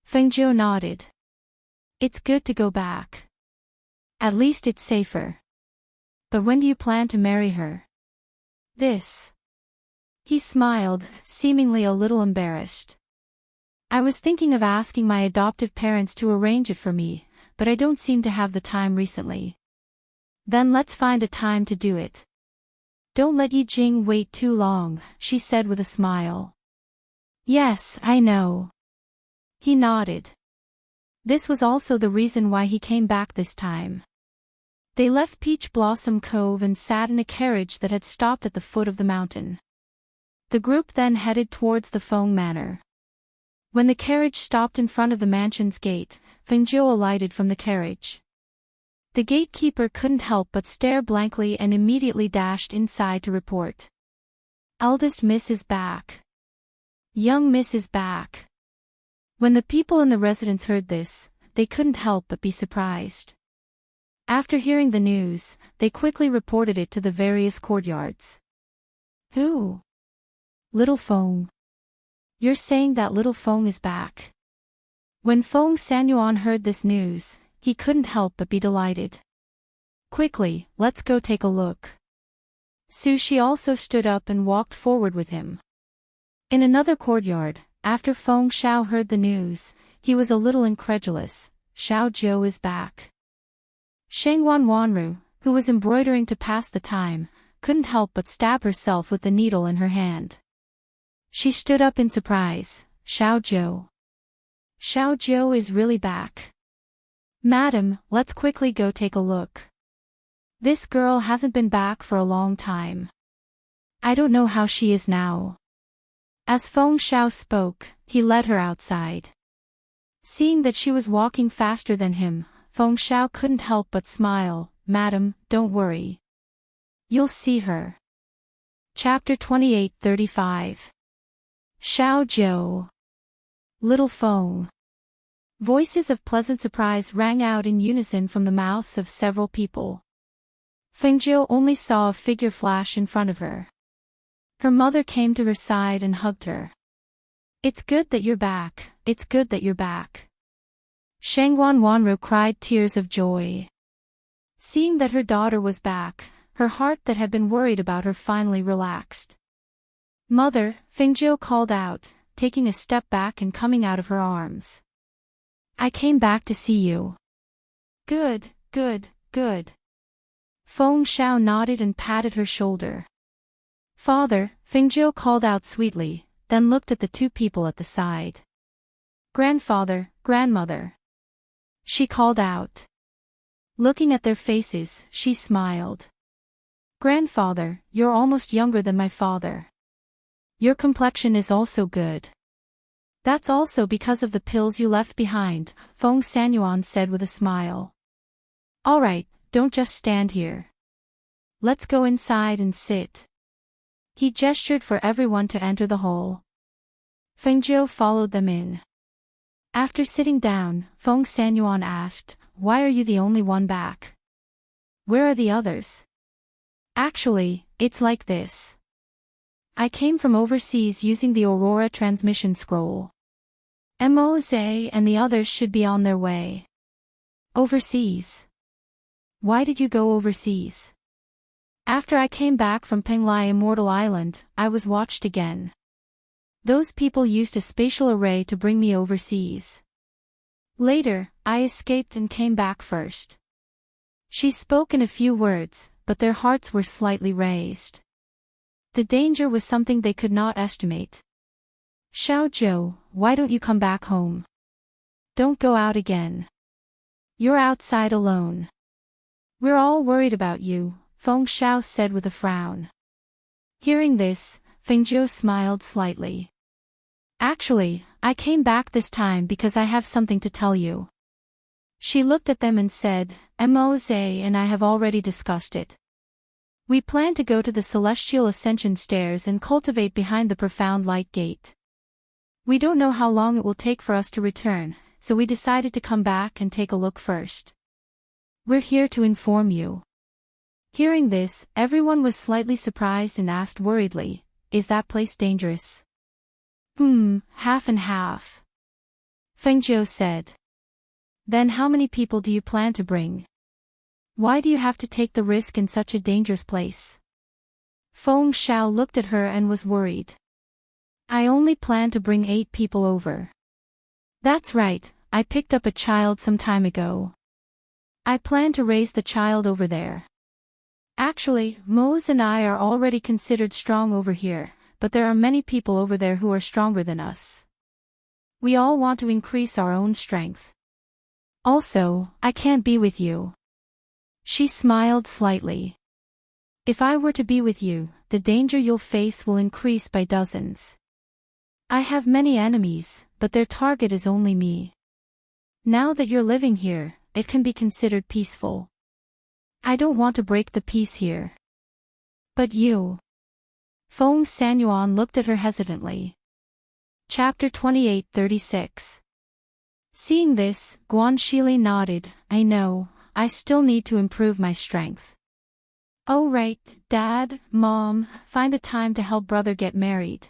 Feng Zhou nodded. It's good to go back. At least it's safer. But when do you plan to marry her? This. He smiled, seemingly a little embarrassed. I was thinking of asking my adoptive parents to arrange it for me, but I don't seem to have the time recently. Then let's find a time to do it. Don't let Yi Jing wait too long, she said with a smile. Yes, I know. He nodded. This was also the reason why he came back this time. They left Peach Blossom Cove and sat in a carriage that had stopped at the foot of the mountain. The group then headed towards the Feng Manor. When the carriage stopped in front of the mansion's gate, Feng Zhou alighted from the carriage. The gatekeeper couldn't help but stare blankly and immediately dashed inside to report. Eldest Miss is back. Young Miss is back. When the people in the residence heard this, they couldn't help but be surprised. After hearing the news, they quickly reported it to the various courtyards. Who? Little Feng. You're saying that little Feng is back? When Feng Sanyuan heard this news, he couldn't help but be delighted. Quickly, let's go take a look. Su Shi also stood up and walked forward with him. In another courtyard, after Feng Xiao heard the news, he was a little incredulous. Xiao Zhou is back. Shengwan Wanru, who was embroidering to pass the time, couldn't help but stab herself with the needle in her hand. She stood up in surprise. Xiao Zhou. Xiao Zhou is really back. Madam, let's quickly go take a look. This girl hasn't been back for a long time. I don't know how she is now. As Feng Xiao spoke, he led her outside. Seeing that she was walking faster than him, Feng Xiao couldn't help but smile. Madam, don't worry. You'll see her. Chapter 28:35. Xiao Zhou. Little Feng. Voices of pleasant surprise rang out in unison from the mouths of several people. Feng Zhou only saw a figure flash in front of her. Her mother came to her side and hugged her. It's good that you're back, it's good that you're back. Shengwan Wanru cried tears of joy. Seeing that her daughter was back, her heart that had been worried about her finally relaxed. Mother, Feng Zhou called out, taking a step back and coming out of her arms. I came back to see you. Good, good, good. Feng Xiao nodded and patted her shoulder. Father, Feng Zhou called out sweetly, then looked at the two people at the side. Grandfather, grandmother. She called out. Looking at their faces, she smiled. Grandfather, you're almost younger than my father. Your complexion is also good. That's also because of the pills you left behind, Feng Sanyuan said with a smile. All right, don't just stand here. Let's go inside and sit. He gestured for everyone to enter the hall. Feng Zhou followed them in. After sitting down, Feng Sanyuan asked, Why are you the only one back? Where are the others? Actually, it's like this. I came from overseas using the Aurora transmission scroll. Mose and the others should be on their way. Overseas? Why did you go overseas? After I came back from Penglai Immortal Island, I was watched again. Those people used a spatial array to bring me overseas. Later, I escaped and came back first. She spoke in a few words, but their hearts were slightly raised. The danger was something they could not estimate. Xiao Zhou, why don't you come back home? Don't go out again. You're outside alone. We're all worried about you, Feng Xiao said with a frown. Hearing this, Feng Zhou smiled slightly. Actually, I came back this time because I have something to tell you. She looked at them and said, Mose and I have already discussed it. We plan to go to the Celestial Ascension Stairs and cultivate behind the Profound Light Gate. We don't know how long it will take for us to return, so we decided to come back and take a look first. We're here to inform you. Hearing this, everyone was slightly surprised and asked worriedly, is that place dangerous? Half and half. Feng Zhou said. Then how many people do you plan to bring? Why do you have to take the risk in such a dangerous place? Feng Xiao looked at her and was worried. I only plan to bring 8 people over. That's right, I picked up a child some time ago. I plan to raise the child over there. Actually, Mose and I are already considered strong over here, but there are many people over there who are stronger than us. We all want to increase our own strength. Also, I can't be with you. She smiled slightly. If I were to be with you, the danger you'll face will increase by dozens. I have many enemies, but their target is only me. Now that you're living here, it can be considered peaceful. I don't want to break the peace here. But you. Feng Sanyuan looked at her hesitantly. Chapter 28:36. Seeing this, Guan Shili nodded, I know, I still need to improve my strength. Oh right, Dad, Mom, find a time to help brother get married.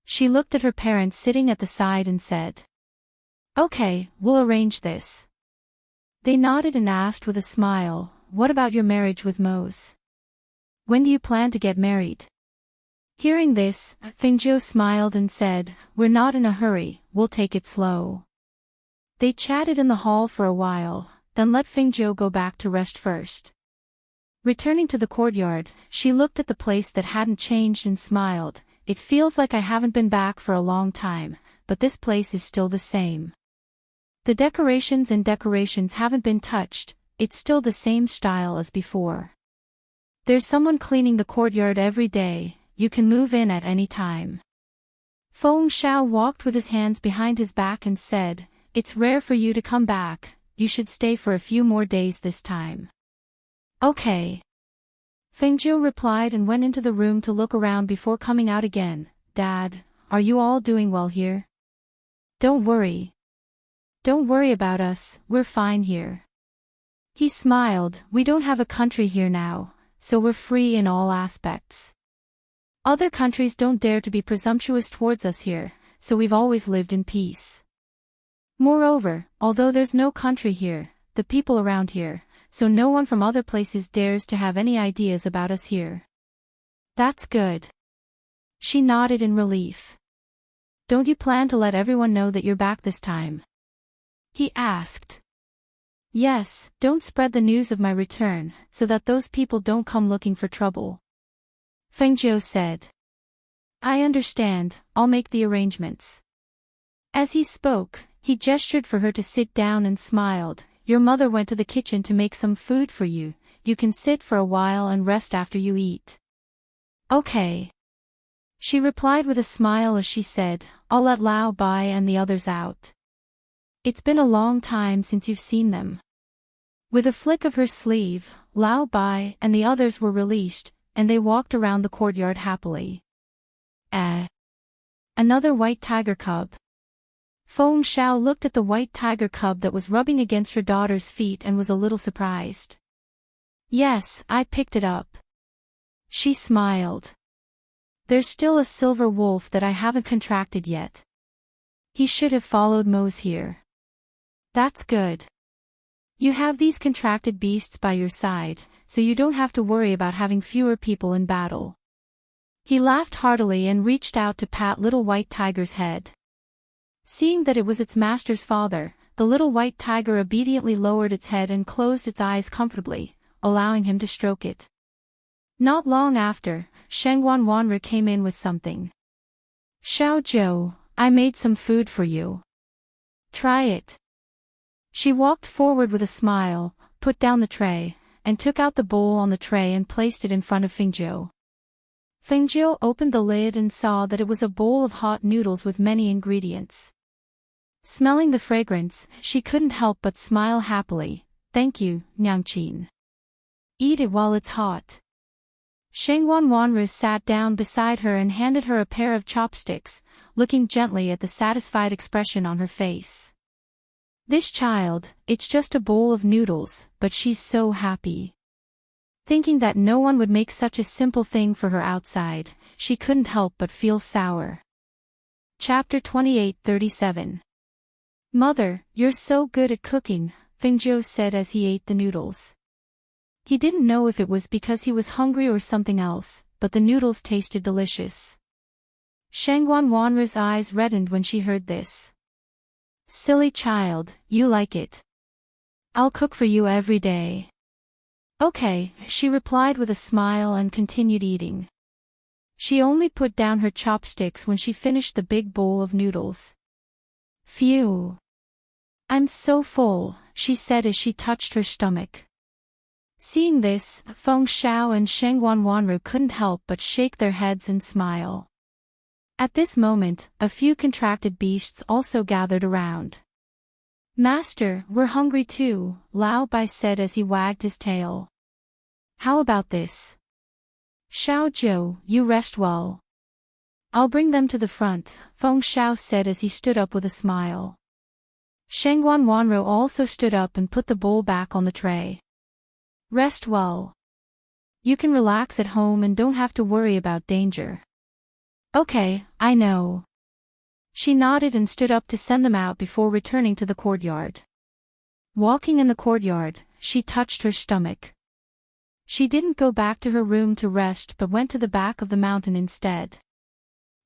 She looked at her parents sitting at the side and said. Okay, we'll arrange this. They nodded and asked with a smile, what about your marriage with Mose? When do you plan to get married? Hearing this, Feng Zhou smiled and said, we're not in a hurry, we'll take it slow. They chatted in the hall for a while, then let Feng Zhou go back to rest first. Returning to the courtyard, she looked at the place that hadn't changed and smiled, it feels like I haven't been back for a long time, but this place is still the same. The decorations haven't been touched, it's still the same style as before. There's someone cleaning the courtyard every day, you can move in at any time. Feng Xiao walked with his hands behind his back and said, it's rare for you to come back, you should stay for a few more days this time. Okay. Feng Zhou replied and went into the room to look around before coming out again. Dad, are you all doing well here? Don't worry. Don't worry about us, we're fine here. He smiled, we don't have a country here now, so we're free in all aspects. Other countries don't dare to be presumptuous towards us here, so we've always lived in peace. Moreover, although there's no country here, the people around here, so no one from other places dares to have any ideas about us here. That's good. She nodded in relief. Don't you plan to let everyone know that you're back this time? He asked. Yes, don't spread the news of my return, so that those people don't come looking for trouble. Feng Zhou said. I understand, I'll make the arrangements. As he spoke, he gestured for her to sit down and smiled. Your mother went to the kitchen to make some food for you, you can sit for a while and rest after you eat. Okay. She replied with a smile as she said, I'll let Lao Bai and the others out. It's been a long time since you've seen them. With a flick of her sleeve, Lao Bai and the others were released, and they walked around the courtyard happily. Another white tiger cub. Feng Xiao looked at the white tiger cub that was rubbing against her daughter's feet and was a little surprised. Yes, I picked it up. She smiled. There's still a silver wolf that I haven't contracted yet. He should have followed Mose here. That's good. You have these contracted beasts by your side, so you don't have to worry about having fewer people in battle. He laughed heartily and reached out to pat little white tiger's head. Seeing that it was its master's father, the little white tiger obediently lowered its head and closed its eyes comfortably, allowing him to stroke it. Not long after, Shengguan Wanru came in with something. "Xiao Zhou, I made some food for you. Try it." She walked forward with a smile, put down the tray, and took out the bowl on the tray and placed it in front of Fengjiu. Fengjiu opened the lid and saw that it was a bowl of hot noodles with many ingredients. Smelling the fragrance, she couldn't help but smile happily. "Thank you, Nyangqin. Eat it while it's hot." Shengguan Wanru sat down beside her and handed her a pair of chopsticks, looking gently at the satisfied expression on her face. This child, it's just a bowl of noodles, but she's so happy. Thinking that no one would make such a simple thing for her outside, she couldn't help but feel sour. Chapter 28:37. "Mother, you're so good at cooking," Fengjiu said as he ate the noodles. He didn't know if it was because he was hungry or something else, but the noodles tasted delicious. Shengguan Wanru's eyes reddened when she heard this. "Silly child, you like it. I'll cook for you every day." "Okay," she replied with a smile and continued eating. She only put down her chopsticks when she finished the big bowl of noodles. "Phew. I'm so full," she said as she touched her stomach. Seeing this, Feng Xiao and Shengguan Wanru couldn't help but shake their heads and smile. At this moment, a few contracted beasts also gathered around. "Master, we're hungry too," Lao Bai said as he wagged his tail. "How about this? Xiao Zhou, you rest well. I'll bring them to the front," Feng Xiao said as he stood up with a smile. Shengguan Wanru also stood up and put the bowl back on the tray. "Rest well. You can relax at home and don't have to worry about danger." "Okay, I know." She nodded and stood up to send them out before returning to the courtyard. Walking in the courtyard, she touched her stomach. She didn't go back to her room to rest but went to the back of the mountain instead.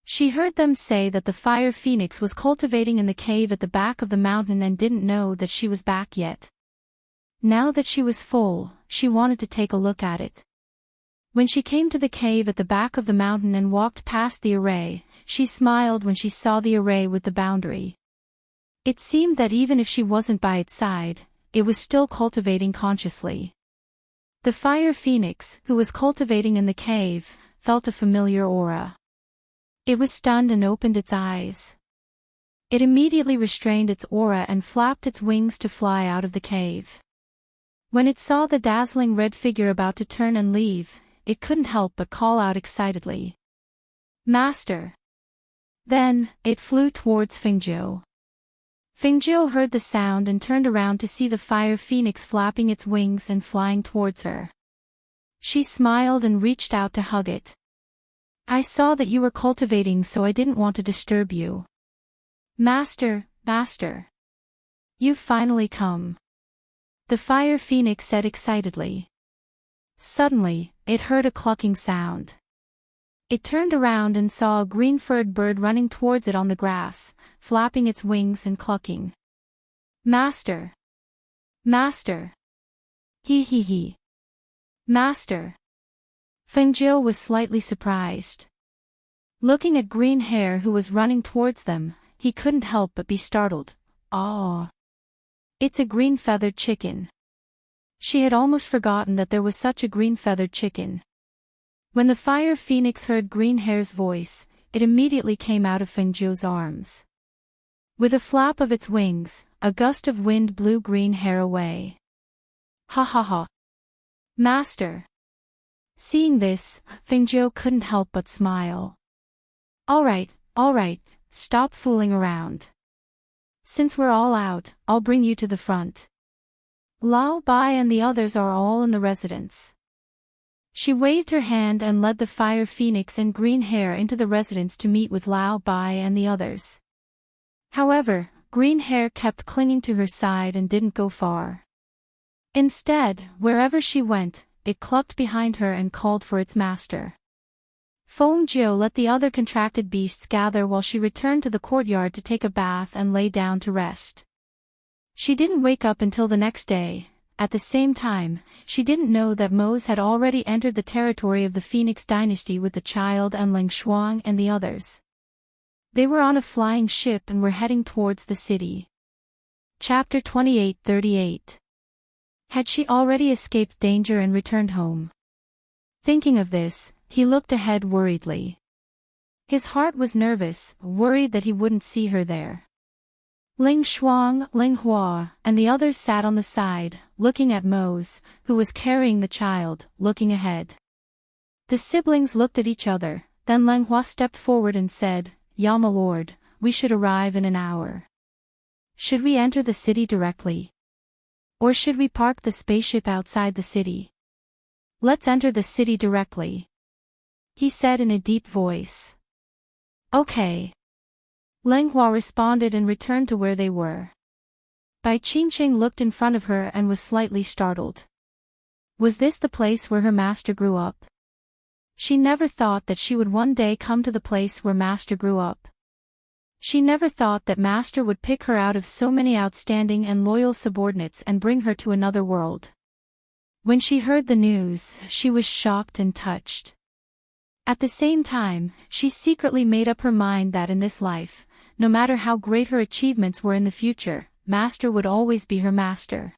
She heard them say that the fire phoenix was cultivating in the cave at the back of the mountain and didn't know that she was back yet. Now that she was full, she wanted to take a look at it. When she came to the cave at the back of the mountain and walked past the array, she smiled when she saw the array with the boundary. It seemed that even if she wasn't by its side, it was still cultivating consciously. The fire phoenix, who was cultivating in the cave, felt a familiar aura. It was stunned and opened its eyes. It immediately restrained its aura and flapped its wings to fly out of the cave. When it saw the dazzling red figure about to turn and leave, it couldn't help but call out excitedly. "Master!" Then, it flew towards Fengjiu. Fengjiu heard the sound and turned around to see the fire phoenix flapping its wings and flying towards her. She smiled and reached out to hug it. "I saw that you were cultivating, so I didn't want to disturb you." Master, you've finally come," the fire phoenix said excitedly. Suddenly, it heard a clucking sound. It turned around and saw a green-furred bird running towards it on the grass, flapping its wings and clucking. Master! He. Master! Fengjiu was slightly surprised. Looking at Green Hair who was running towards them, he couldn't help but be startled. "Oh! It's a green-feathered chicken." She had almost forgotten that there was such a green-feathered chicken. When the fire phoenix heard Green Hair's voice, it immediately came out of Fengjiu's arms. With a flap of its wings, a gust of wind blew Green Hair away. Ha! Master! Seeing this, Fengjiu couldn't help but smile. All right, stop fooling around. Since we're all out, I'll bring you to the front. Lao Bai and the others are all in the residence." She waved her hand and led the fire phoenix and Green Hair into the residence to meet with Lao Bai and the others. However, Green Hair kept clinging to her side and didn't go far. Instead, wherever she went, it clucked behind her and called for its master. Fengjiu let the other contracted beasts gather while she returned to the courtyard to take a bath and lay down to rest. She didn't wake up until the next day, At the same time, she didn't know that Mose had already entered the territory of the Phoenix dynasty with the child and Ling Shuang and the others. They were on a flying ship and were heading towards the city. Chapter 28:38. Had she already escaped danger and returned home? Thinking of this, he looked ahead worriedly. His heart was nervous, worried that he wouldn't see her there. Ling Shuang, Ling Hua, and the others sat on the side, looking at Mose, who was carrying the child, looking ahead. The siblings looked at each other, then Ling Hua stepped forward and said, "Ya my lord, we should arrive in an hour. Should we enter the city directly? Or should we park the spaceship outside the city?" "Let's enter the city directly," he said in a deep voice. "Okay." Ling Hua responded and returned to where they were. Bai Qingqing looked in front of her and was slightly startled. Was this the place where her master grew up? She never thought that she would one day come to the place where master grew up. She never thought that master would pick her out of so many outstanding and loyal subordinates and bring her to another world. When she heard the news, she was shocked and touched. At the same time, she secretly made up her mind that in this life, no matter how great her achievements were in the future, master would always be her master.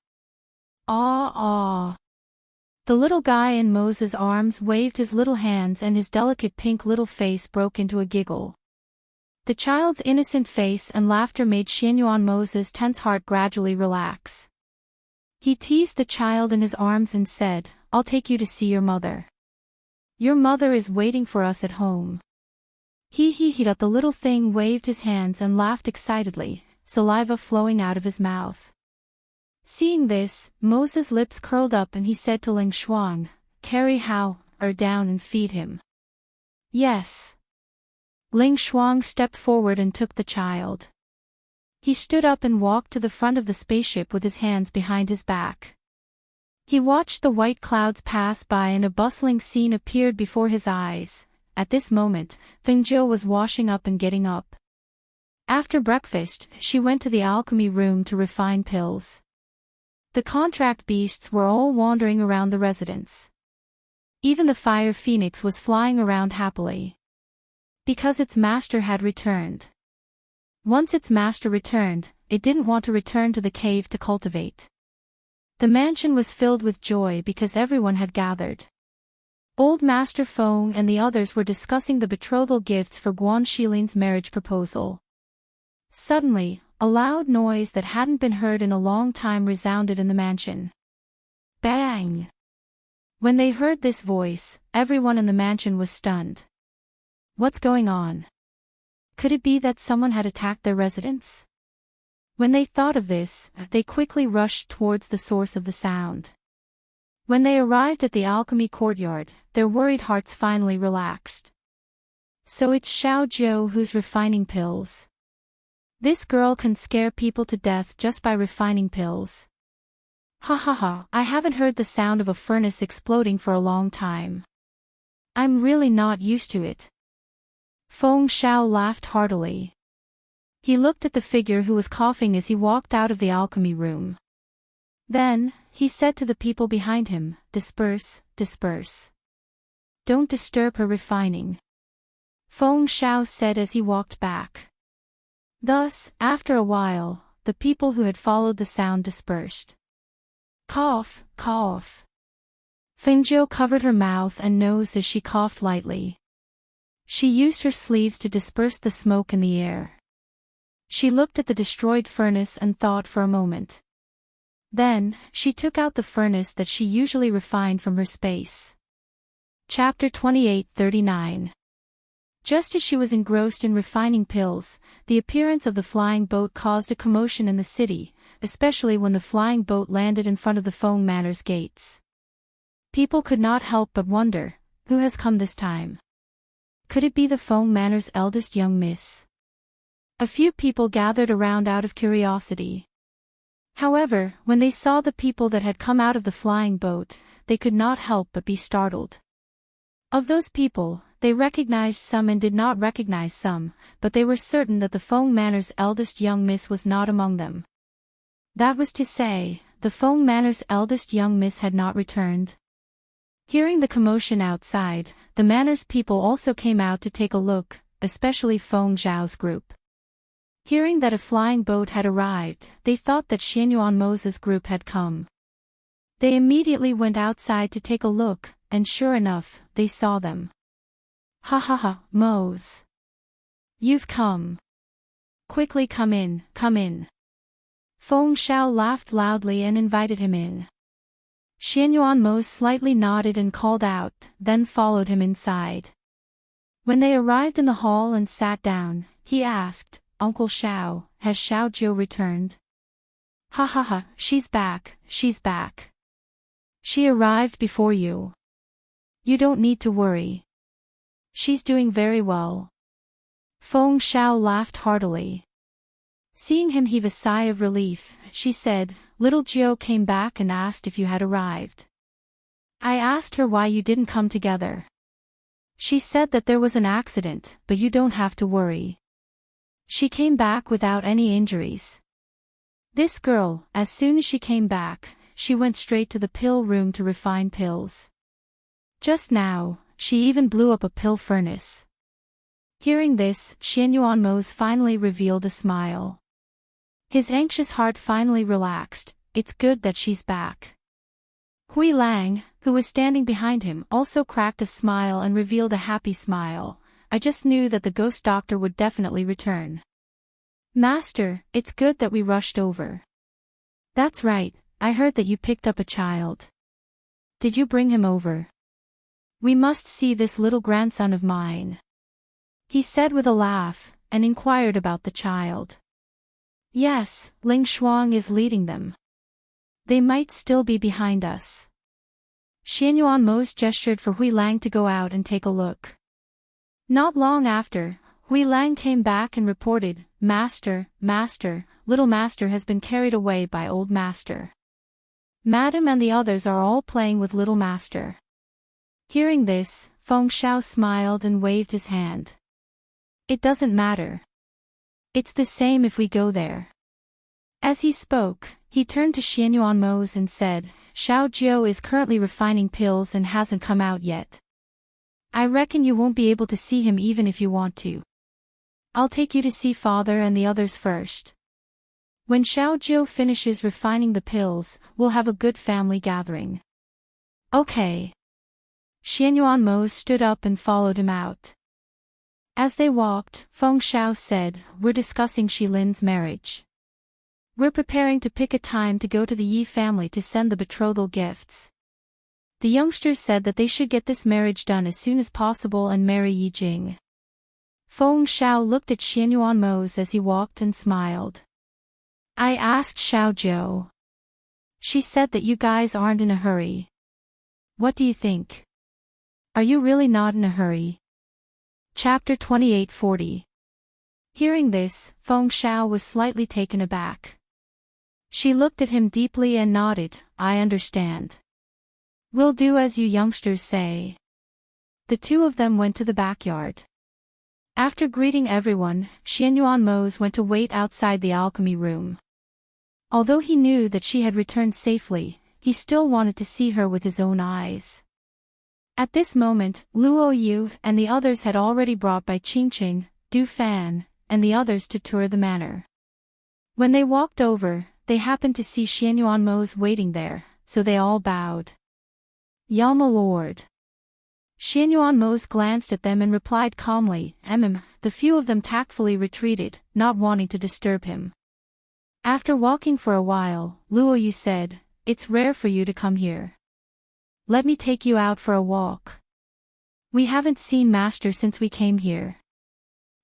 Ah. The little guy in Mose's arms waved his little hands and his delicate pink little face broke into a giggle. The child's innocent face and laughter made Xianyuan Mose's tense heart gradually relax. He teased the child in his arms and said, "I'll take you to see your mother. Your mother is waiting for us at home." He. The little thing waved his hands and laughed excitedly, saliva flowing out of his mouth. Seeing this, Moses' lips curled up and he said to Ling Shuang, "Carry Hao down and feed him." "Yes." Ling Shuang stepped forward and took the child. He stood up and walked to the front of the spaceship with his hands behind his back. He watched the white clouds pass by and a bustling scene appeared before his eyes. At this moment, Fengjiu was washing up and getting up. After breakfast, she went to the alchemy room to refine pills. The contract beasts were all wandering around the residence. Even the fire phoenix was flying around happily. Because its master had returned. Once its master returned, it didn't want to return to the cave to cultivate. The mansion was filled with joy because everyone had gathered. Old Master Feng and the others were discussing the betrothal gifts for Guan Shilin's marriage proposal. Suddenly, a loud noise that hadn't been heard in a long time resounded in the mansion. Bang! When they heard this voice, everyone in the mansion was stunned. What's going on? Could it be that someone had attacked their residence? When they thought of this, they quickly rushed towards the source of the sound. When they arrived at the alchemy courtyard, their worried hearts finally relaxed. So it's Xiao Jiu who's refining pills. This girl can scare people to death just by refining pills. Ha, I haven't heard the sound of a furnace exploding for a long time. I'm really not used to it. Feng Xiao laughed heartily. He looked at the figure who was coughing as he walked out of the alchemy room. Then, he said to the people behind him, "Disperse, disperse. Don't disturb her refining." Feng Xiao said as he walked back. Thus, after a while, the people who had followed the sound dispersed. Cough, cough. Fengjiu covered her mouth and nose as she coughed lightly. She used her sleeves to disperse the smoke in the air. She looked at the destroyed furnace and thought for a moment. Then, she took out the furnace that she usually refined from her space. Chapter 28:39. Just as she was engrossed in refining pills, the appearance of the flying boat caused a commotion in the city, especially when the flying boat landed in front of the Feng Manor's gates. People could not help but wonder, who has come this time? Could it be the Feng Manor's eldest young miss? A few people gathered around out of curiosity. However, when they saw the people that had come out of the flying boat, they could not help but be startled. Of those people, they recognized some and did not recognize some, but they were certain that the Feng Manor's eldest young miss was not among them. That was to say, the Feng Manor's eldest young miss had not returned. Hearing the commotion outside, the manor's people also came out to take a look, especially Feng Zhao's group. Hearing that a flying boat had arrived, they thought that Xianyuan Mo's group had come. They immediately went outside to take a look, and sure enough, they saw them. Ha ha ha, Mose. You've come. Quickly come in, come in. Feng Zhao laughed loudly and invited him in. Xianyuan Mo slightly nodded and called out, then followed him inside. When they arrived in the hall and sat down, he asked, Uncle Xiao, has Xiao Jiu returned? Ha ha ha, she's back, she's back. She arrived before you. You don't need to worry. She's doing very well. Feng Zhao laughed heartily. Seeing him heave a sigh of relief, she said, Little Jiu came back and asked if you had arrived. I asked her why you didn't come together. She said that there was an accident, but you don't have to worry. She came back without any injuries. This girl, as soon as she came back, she went straight to the pill room to refine pills. Just now, she even blew up a pill furnace. Hearing this, Xianyuan Mo finally revealed a smile. His anxious heart finally relaxed. It's good that she's back. Hui Lang, who was standing behind him, also cracked a smile and revealed a happy smile. I just knew that the ghost doctor would definitely return. Master, it's good that we rushed over. That's right, I heard that you picked up a child. Did you bring him over? We must see this little grandson of mine. He said with a laugh, and inquired about the child. Yes, Ling Shuang is leading them. They might still be behind us. Xianyuan Mo gestured for Hui Lang to go out and take a look. Not long after, Hui Lang came back and reported, Master, little master has been carried away by old master. Madam and the others are all playing with little master. Hearing this, Feng Zhao smiled and waved his hand. It doesn't matter. It's the same if we go there. As he spoke, he turned to Xianyuan Mo and said, Xiao Jiu is currently refining pills and hasn't come out yet. I reckon you won't be able to see him even if you want to. I'll take you to see father and the others first. When Xiao Jiu finishes refining the pills, we'll have a good family gathering. Okay. Xianyuan Mo stood up and followed him out. As they walked, Feng Zhao said, We're discussing Shilin's marriage. We're preparing to pick a time to go to the Yi family to send the betrothal gifts. The youngsters said that they should get this marriage done as soon as possible and marry Yi Jing. Feng Zhao looked at Xianyuan Mo as he walked and smiled. I asked Xiao Jiu. She said that you guys aren't in a hurry. What do you think? Are you really not in a hurry? Chapter 2840. Hearing this, Feng Zhao was slightly taken aback. She looked at him deeply and nodded, I understand. We'll do as you youngsters say. The two of them went to the backyard. After greeting everyone, Xianyuan Mo went to wait outside the alchemy room. Although he knew that she had returned safely, he still wanted to see her with his own eyes. At this moment, Luo Yu and the others had already brought Bai Qingqing, Du Fan, and the others to tour the manor. When they walked over, they happened to see Xianyuan Mo waiting there, so they all bowed. Yalma Lord. Xianyuan Mo glanced at them and replied calmly, The few of them tactfully retreated, not wanting to disturb him. After walking for a while, Luo Yu said, It's rare for you to come here. Let me take you out for a walk. We haven't seen Master since we came here.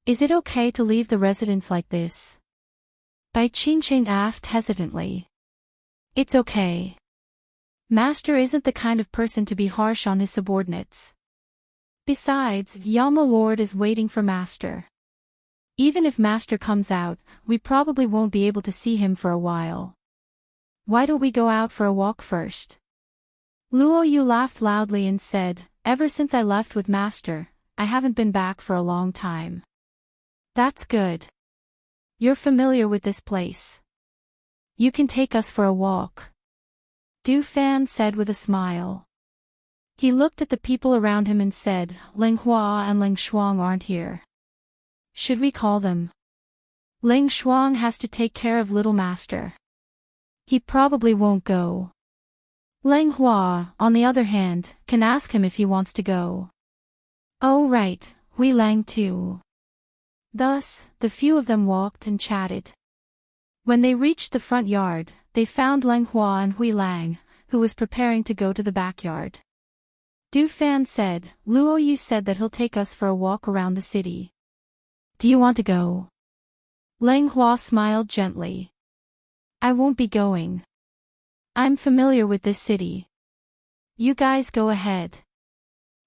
Is it okay to leave the residence like this? Bai Qingqing asked hesitantly. It's okay. Master isn't the kind of person to be harsh on his subordinates. Besides, Yalma Lord is waiting for Master. Even if Master comes out, we probably won't be able to see him for a while. Why don't we go out for a walk first? Luo Yu laughed loudly and said, Ever since I left with Master, I haven't been back for a long time. That's good. You're familiar with this place. You can take us for a walk. Du Fan said with a smile. He looked at the people around him and said, Ling Hua and Ling Shuang aren't here. Should we call them? Ling Shuang has to take care of little master. He probably won't go. Ling Hua, on the other hand, can ask him if he wants to go. Oh right, Hui Lang too. Thus, the few of them walked and chatted. When they reached the front yard, they found Ling Hua and Hui Lang, who was preparing to go to the backyard. Du Fan said, Luo Yu said that he'll take us for a walk around the city. Do you want to go? Ling Hua smiled gently. I won't be going. I'm familiar with this city. You guys go ahead.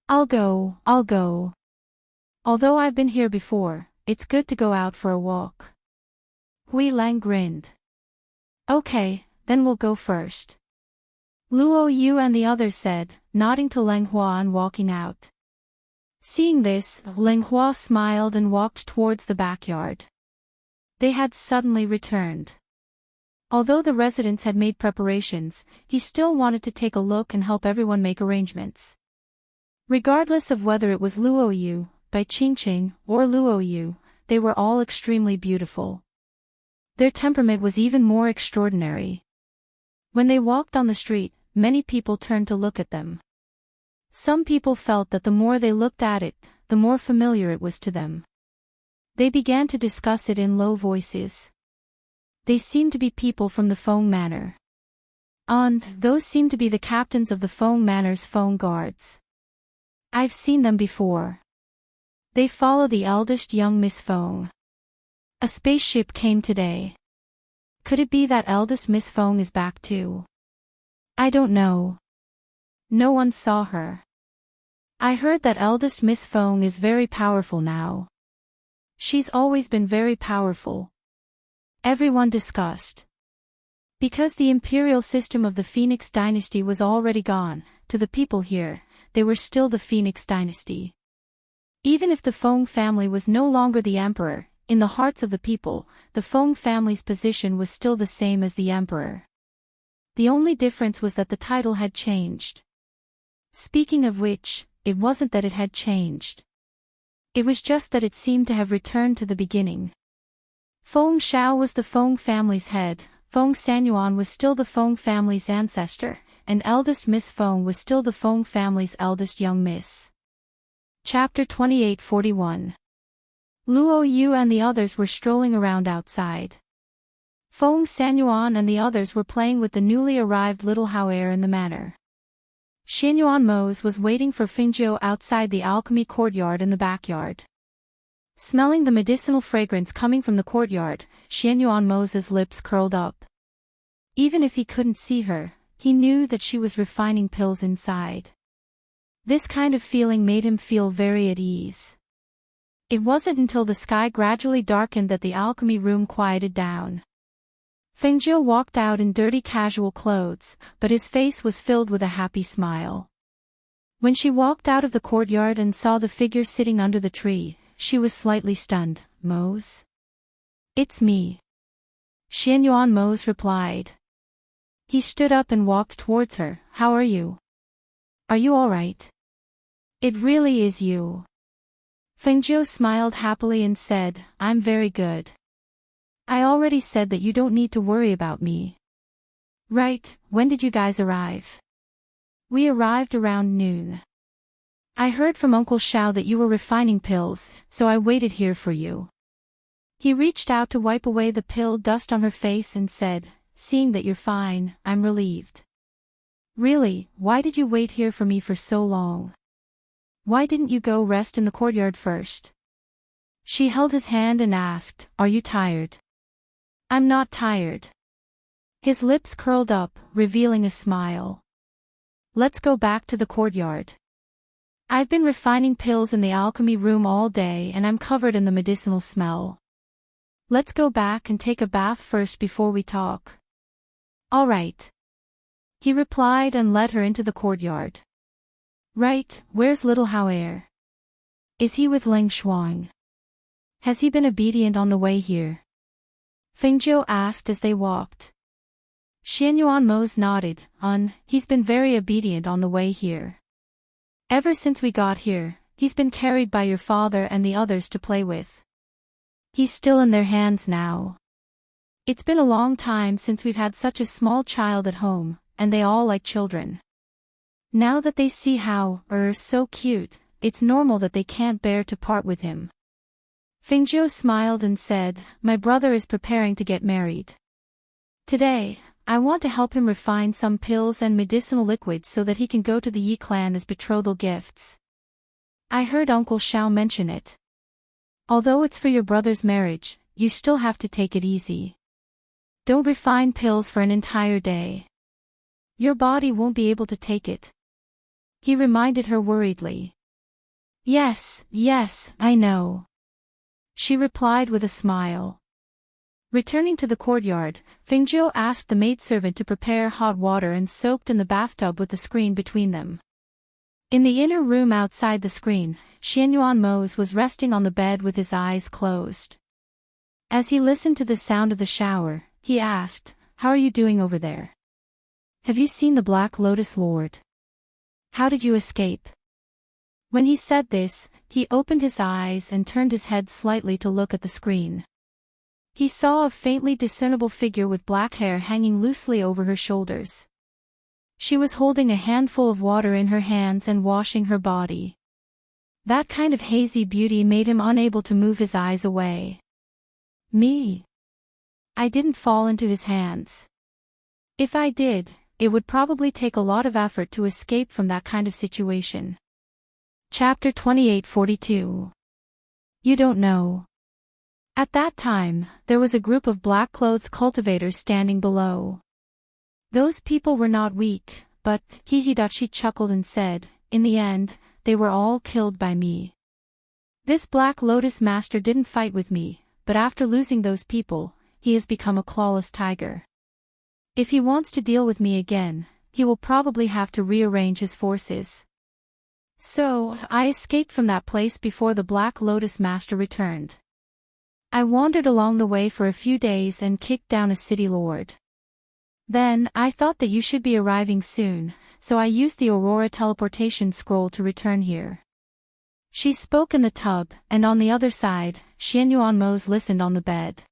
I'll go. Although I've been here before, it's good to go out for a walk. Hui Lang grinned. Okay, then we'll go first. Luo Yu and the others said, nodding to Ling Hua and walking out. Seeing this, Ling Hua smiled and walked towards the backyard. They had suddenly returned. Although the residents had made preparations, he still wanted to take a look and help everyone make arrangements. Regardless of whether it was Luo Yu, Bai Qingqing, or Luo Yu, they were all extremely beautiful. Their temperament was even more extraordinary. When they walked on the street, many people turned to look at them. Some people felt that the more they looked at it, the more familiar it was to them. They began to discuss it in low voices. They seemed to be people from the Feng Manor. And those seemed to be the captains of the Feng Manor's Feng Guards. I've seen them before. They follow the eldest young Miss Feng. A spaceship came today. Could it be that eldest Miss Feng is back too? I don't know. No one saw her. I heard that eldest Miss Feng is very powerful now. She's always been very powerful. Everyone discussed. Because the imperial system of the Phoenix dynasty was already gone, to the people here, they were still the Phoenix dynasty. Even if the Feng family was no longer the emperor, in the hearts of the people, the Feng family's position was still the same as the emperor. The only difference was that the title had changed. Speaking of which, it wasn't that it had changed. It was just that it seemed to have returned to the beginning. Feng Shao was the Feng family's head, Feng Sanyuan was still the Feng family's ancestor, and eldest Miss Feng was still the Feng family's eldest young miss. Chapter 2841. Luo Yu and the others were strolling around outside. Feng Sanyuan and the others were playing with the newly arrived little Hao-er in the manor. Xianyuan Mose was waiting for Fingjiu outside the alchemy courtyard in the backyard. Smelling the medicinal fragrance coming from the courtyard, Xianyuan Mose's lips curled up. Even if he couldn't see her, he knew that she was refining pills inside. This kind of feeling made him feel very at ease. It wasn't until the sky gradually darkened that the alchemy room quieted down. Fengjiu walked out in dirty casual clothes, but his face was filled with a happy smile. When she walked out of the courtyard and saw the figure sitting under the tree, she was slightly stunned. Mose? It's me. Xianyuan Mose replied. He stood up and walked towards her. How are you? Are you all right? It really is you. Fengjiu smiled happily and said, I'm very good. I already said that you don't need to worry about me. Right, when did you guys arrive? We arrived around noon. I heard from Uncle Shao that you were refining pills, so I waited here for you. He reached out to wipe away the pill dust on her face and said, seeing that you're fine, I'm relieved. Really, why did you wait here for me for so long? Why didn't you go rest in the courtyard first? She held his hand and asked, Are you tired? I'm not tired. His lips curled up, revealing a smile. Let's go back to the courtyard. I've been refining pills in the alchemy room all day and I'm covered in the medicinal smell. Let's go back and take a bath first before we talk. All right. He replied and led her into the courtyard. Right, where's little Hao-er? Is he with Ling Shuang? Has he been obedient on the way here? Fengjiu asked as they walked. Xianyuan nodded. He's been very obedient on the way here. Ever since we got here, he's been carried by your father and the others to play with. He's still in their hands now. It's been a long time since we've had such a small child at home, and they all like children. Now that they see how, so cute, it's normal that they can't bear to part with him. Fengjiu smiled and said, my brother is preparing to get married. Today, I want to help him refine some pills and medicinal liquids so that he can go to the Yi clan as betrothal gifts. I heard Uncle Xiao mention it. Although it's for your brother's marriage, you still have to take it easy. Don't refine pills for an entire day. Your body won't be able to take it. He reminded her worriedly. Yes, I know. She replied with a smile. Returning to the courtyard, Fengjiu asked the maidservant to prepare hot water and soaked in the bathtub with the screen between them. In the inner room outside the screen, Xianyuan was resting on the bed with his eyes closed. As he listened to the sound of the shower, he asked, how are you doing over there? Have you seen the Black Lotus Lord? How did you escape? When he said this, he opened his eyes and turned his head slightly to look at the screen. He saw a faintly discernible figure with black hair hanging loosely over her shoulders. She was holding a handful of water in her hands and washing her body. That kind of hazy beauty made him unable to move his eyes away. Me? I didn't fall into his hands. If I did, it would probably take a lot of effort to escape from that kind of situation. Chapter 2842. You don't know. At that time, there was a group of black-clothed cultivators standing below. Those people were not weak, but, Hihidachi chuckled and said, in the end, they were all killed by me. This Black Lotus Master didn't fight with me, but after losing those people, he has become a clawless tiger. If he wants to deal with me again, he will probably have to rearrange his forces. So, I escaped from that place before the Black Lotus Master returned. I wandered along the way for a few days and kicked down a city lord. Then, I thought that you should be arriving soon, so I used the Aurora teleportation scroll to return here. She spoke in the tub, and on the other side, Xianyuan listened on the bed.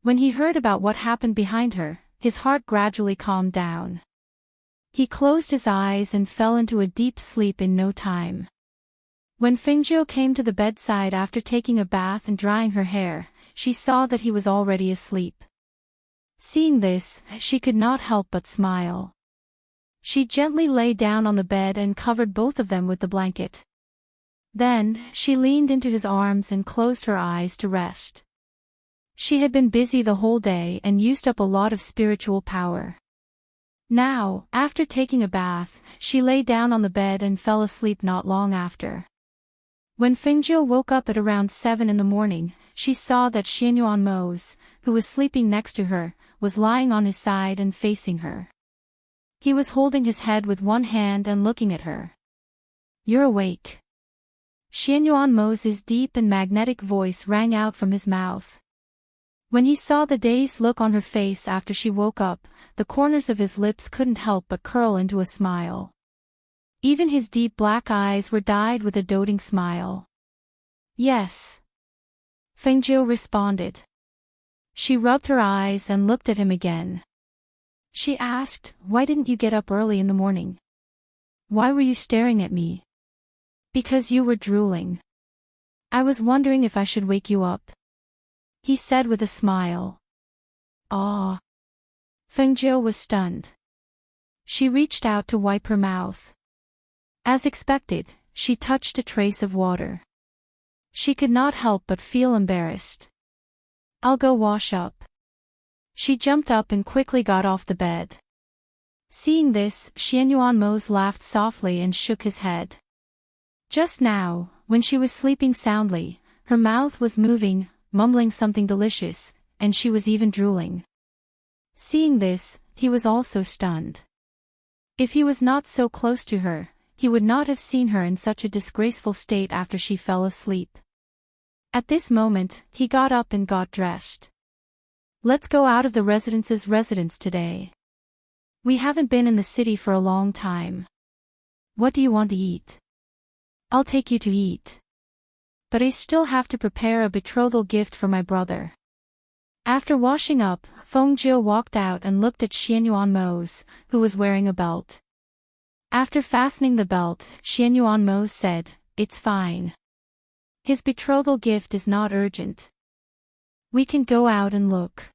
When he heard about what happened behind her, his heart gradually calmed down. He closed his eyes and fell into a deep sleep in no time. When Fengjiu came to the bedside after taking a bath and drying her hair, she saw that he was already asleep. Seeing this, she could not help but smile. She gently lay down on the bed and covered both of them with the blanket. Then, she leaned into his arms and closed her eyes to rest. She had been busy the whole day and used up a lot of spiritual power. Now, after taking a bath, she lay down on the bed and fell asleep not long after. When Fengjiu woke up at around 7 in the morning, she saw that Xianyuan, who was sleeping next to her, was lying on his side and facing her. He was holding his head with one hand and looking at her. You're awake. Xianyuan's deep and magnetic voice rang out from his mouth. When he saw the dazed look on her face after she woke up, the corners of his lips couldn't help but curl into a smile. Even his deep black eyes were dyed with a doting smile. Yes. Fengjiu responded. She rubbed her eyes and looked at him again. She asked, why didn't you get up early in the morning? Why were you staring at me? Because you were drooling. I was wondering if I should wake you up. He said with a smile. Ah. Fengjiu was stunned. She reached out to wipe her mouth. As expected, she touched a trace of water. She could not help but feel embarrassed. I'll go wash up. She jumped up and quickly got off the bed. Seeing this, Xianyuan laughed softly and shook his head. Just now, when she was sleeping soundly, her mouth was moving, mumbling something delicious, and she was even drooling. Seeing this, he was also stunned. If he was not so close to her, he would not have seen her in such a disgraceful state after she fell asleep. At this moment, he got up and got dressed. Let's go out of the residence today. We haven't been in the city for a long time. What do you want to eat? I'll take you to eat. But I still have to prepare a betrothal gift for my brother. After washing up, Feng Jiu walked out and looked at Xianyuan Mose, who was wearing a belt. After fastening the belt, Xianyuan Mose said, "It's fine. His betrothal gift is not urgent. We can go out and look.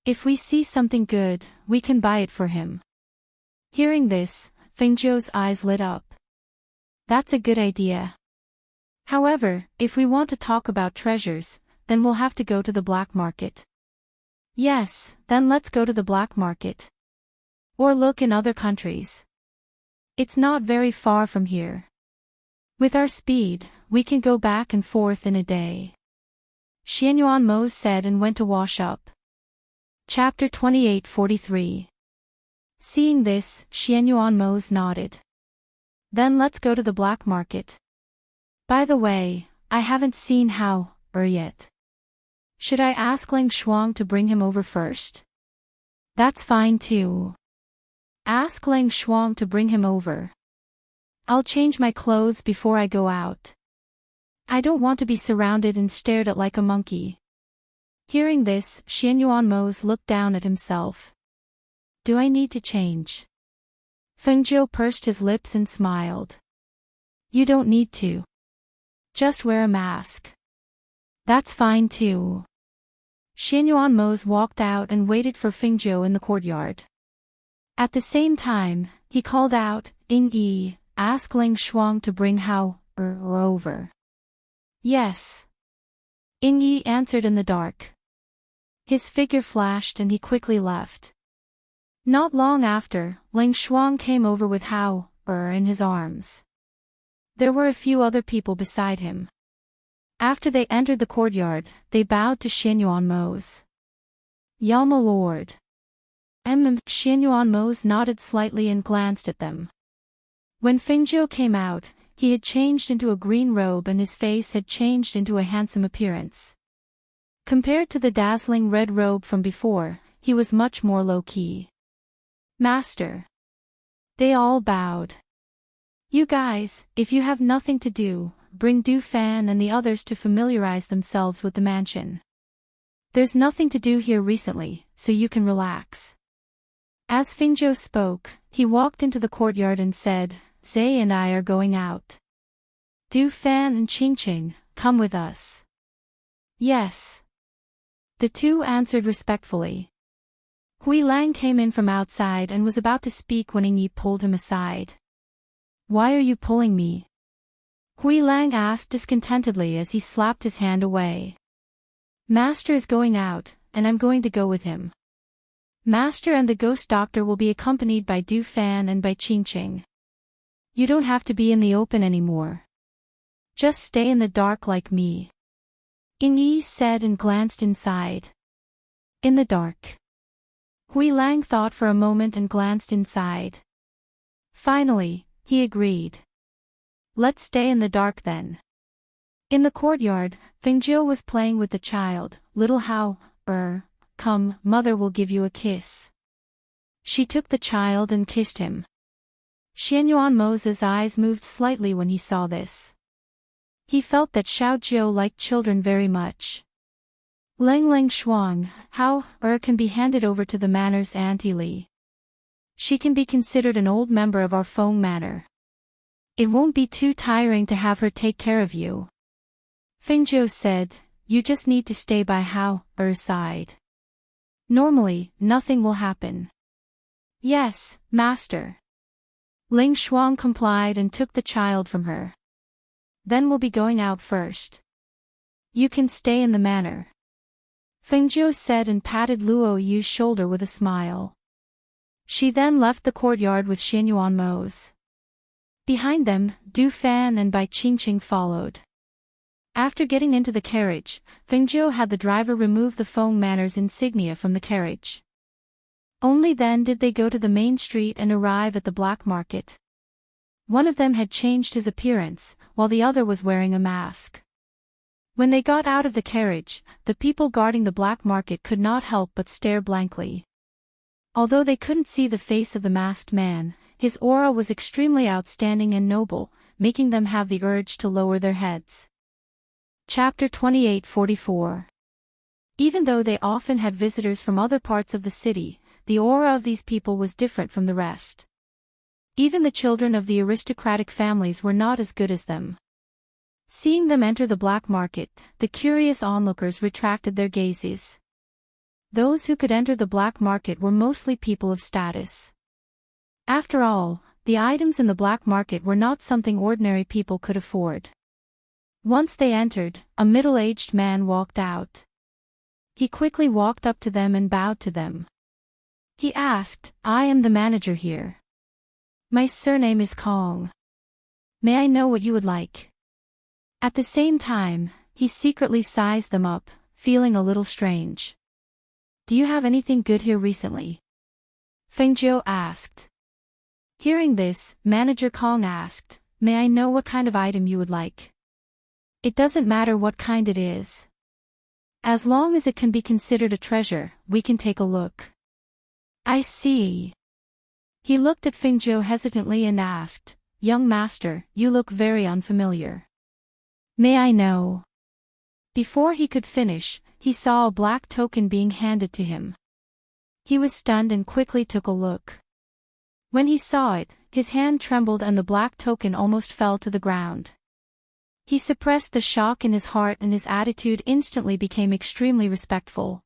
If we see something good, we can buy it for him." Hearing this, Feng Jiu's eyes lit up. That's a good idea. However, if we want to talk about treasures, then we'll have to go to the black market. Yes, then let's go to the black market. Or look in other countries. It's not very far from here. With our speed, we can go back and forth in a day. Xianyuan Mose said and went to wash up. Chapter 28:43. Seeing this, Xianyuan Mose nodded. Then let's go to the black market. By the way, I haven't seen yet. Should I ask Ling Shuang to bring him over first? That's fine too. Ask Ling Shuang to bring him over. I'll change my clothes before I go out. I don't want to be surrounded and stared at like a monkey. Hearing this, Xianyuan Mose looked down at himself. Do I need to change? Feng Jiu pursed his lips and smiled. You don't need to. Just wear a mask. That's fine too. Xianyuan Mose walked out and waited for Feng Jiu in the courtyard. At the same time, he called out, "Ying Yi, ask Ling Shuang to bring over." Yes. Ying Yi answered in the dark. His figure flashed and he quickly left. Not long after, Ling Shuang came over with in his arms. There were a few other people beside him. After they entered the courtyard, they bowed to Xianyuan Mose. "Yama Lord." Xianyuan Mose nodded slightly and glanced at them. When Feng Jiu came out, he had changed into a green robe and his face had changed into a handsome appearance. Compared to the dazzling red robe from before, he was much more low-key. "Master." They all bowed. "You guys, if you have nothing to do, bring Du Fan and the others to familiarize themselves with the mansion. There's nothing to do here recently, so you can relax." As Feng Jiu spoke, he walked into the courtyard and said, "Zay and I are going out. Du Fan and Qingqing, come with us." "Yes." The two answered respectfully. Hui Lang came in from outside and was about to speak when Ying Yi pulled him aside. "Why are you pulling me?" Hui Lang asked discontentedly as he slapped his hand away. "Master is going out, and I'm going to go with him. Master and the ghost doctor will be accompanied by Du Fan and by Qingqing. You don't have to be in the open anymore. Just stay in the dark like me." Ying Yi said and glanced inside. In the dark. Hui Lang thought for a moment and glanced inside. Finally, he agreed. "Let's stay in the dark then." In the courtyard, Feng Jiu was playing with the child. "Little come, mother will give you a kiss." She took the child and kissed him. Xianyuan Mose's eyes moved slightly when he saw this. He felt that Xiao Jiu liked children very much. Ling Shuang, can be handed over to the manor's Auntie Li. She can be considered an old member of our Feng Manor. It won't be too tiring to have her take care of you. Feng Jiu said, "You just need to stay by side. Normally, nothing will happen." "Yes, master." Ling Shuang complied and took the child from her. "Then we'll be going out first. You can stay in the manor." Feng Jiu said and patted Luo Yu's shoulder with a smile. She then left the courtyard with Xianyuan Mose. Behind them, Du Fan and Bai Qingqing followed. After getting into the carriage, Feng Jiu had the driver remove the Feng Manor's insignia from the carriage. Only then did they go to the main street and arrive at the black market. One of them had changed his appearance, while the other was wearing a mask. When they got out of the carriage, the people guarding the black market could not help but stare blankly. Although they couldn't see the face of the masked man, his aura was extremely outstanding and noble, making them have the urge to lower their heads. Chapter 28:44. Even though they often had visitors from other parts of the city, the aura of these people was different from the rest. Even the children of the aristocratic families were not as good as them. Seeing them enter the black market, the curious onlookers retracted their gazes. Those who could enter the black market were mostly people of status. After all, the items in the black market were not something ordinary people could afford. Once they entered, a middle-aged man walked out. He quickly walked up to them and bowed to them. He asked, "I am the manager here. My surname is Kong. May I know what you would like?" At the same time, he secretly sized them up, feeling a little strange. "Do you have anything good here recently?" Fengjiu asked. Hearing this, Manager Kong asked, "May I know what kind of item you would like?" "It doesn't matter what kind it is. As long as it can be considered a treasure, we can take a look." "I see." He looked at Fengjiu hesitantly and asked, "Young master, you look very unfamiliar. May I know?" Before he could finish, he saw a black token being handed to him. He was stunned and quickly took a look. When he saw it, his hand trembled and the black token almost fell to the ground. He suppressed the shock in his heart and his attitude instantly became extremely respectful.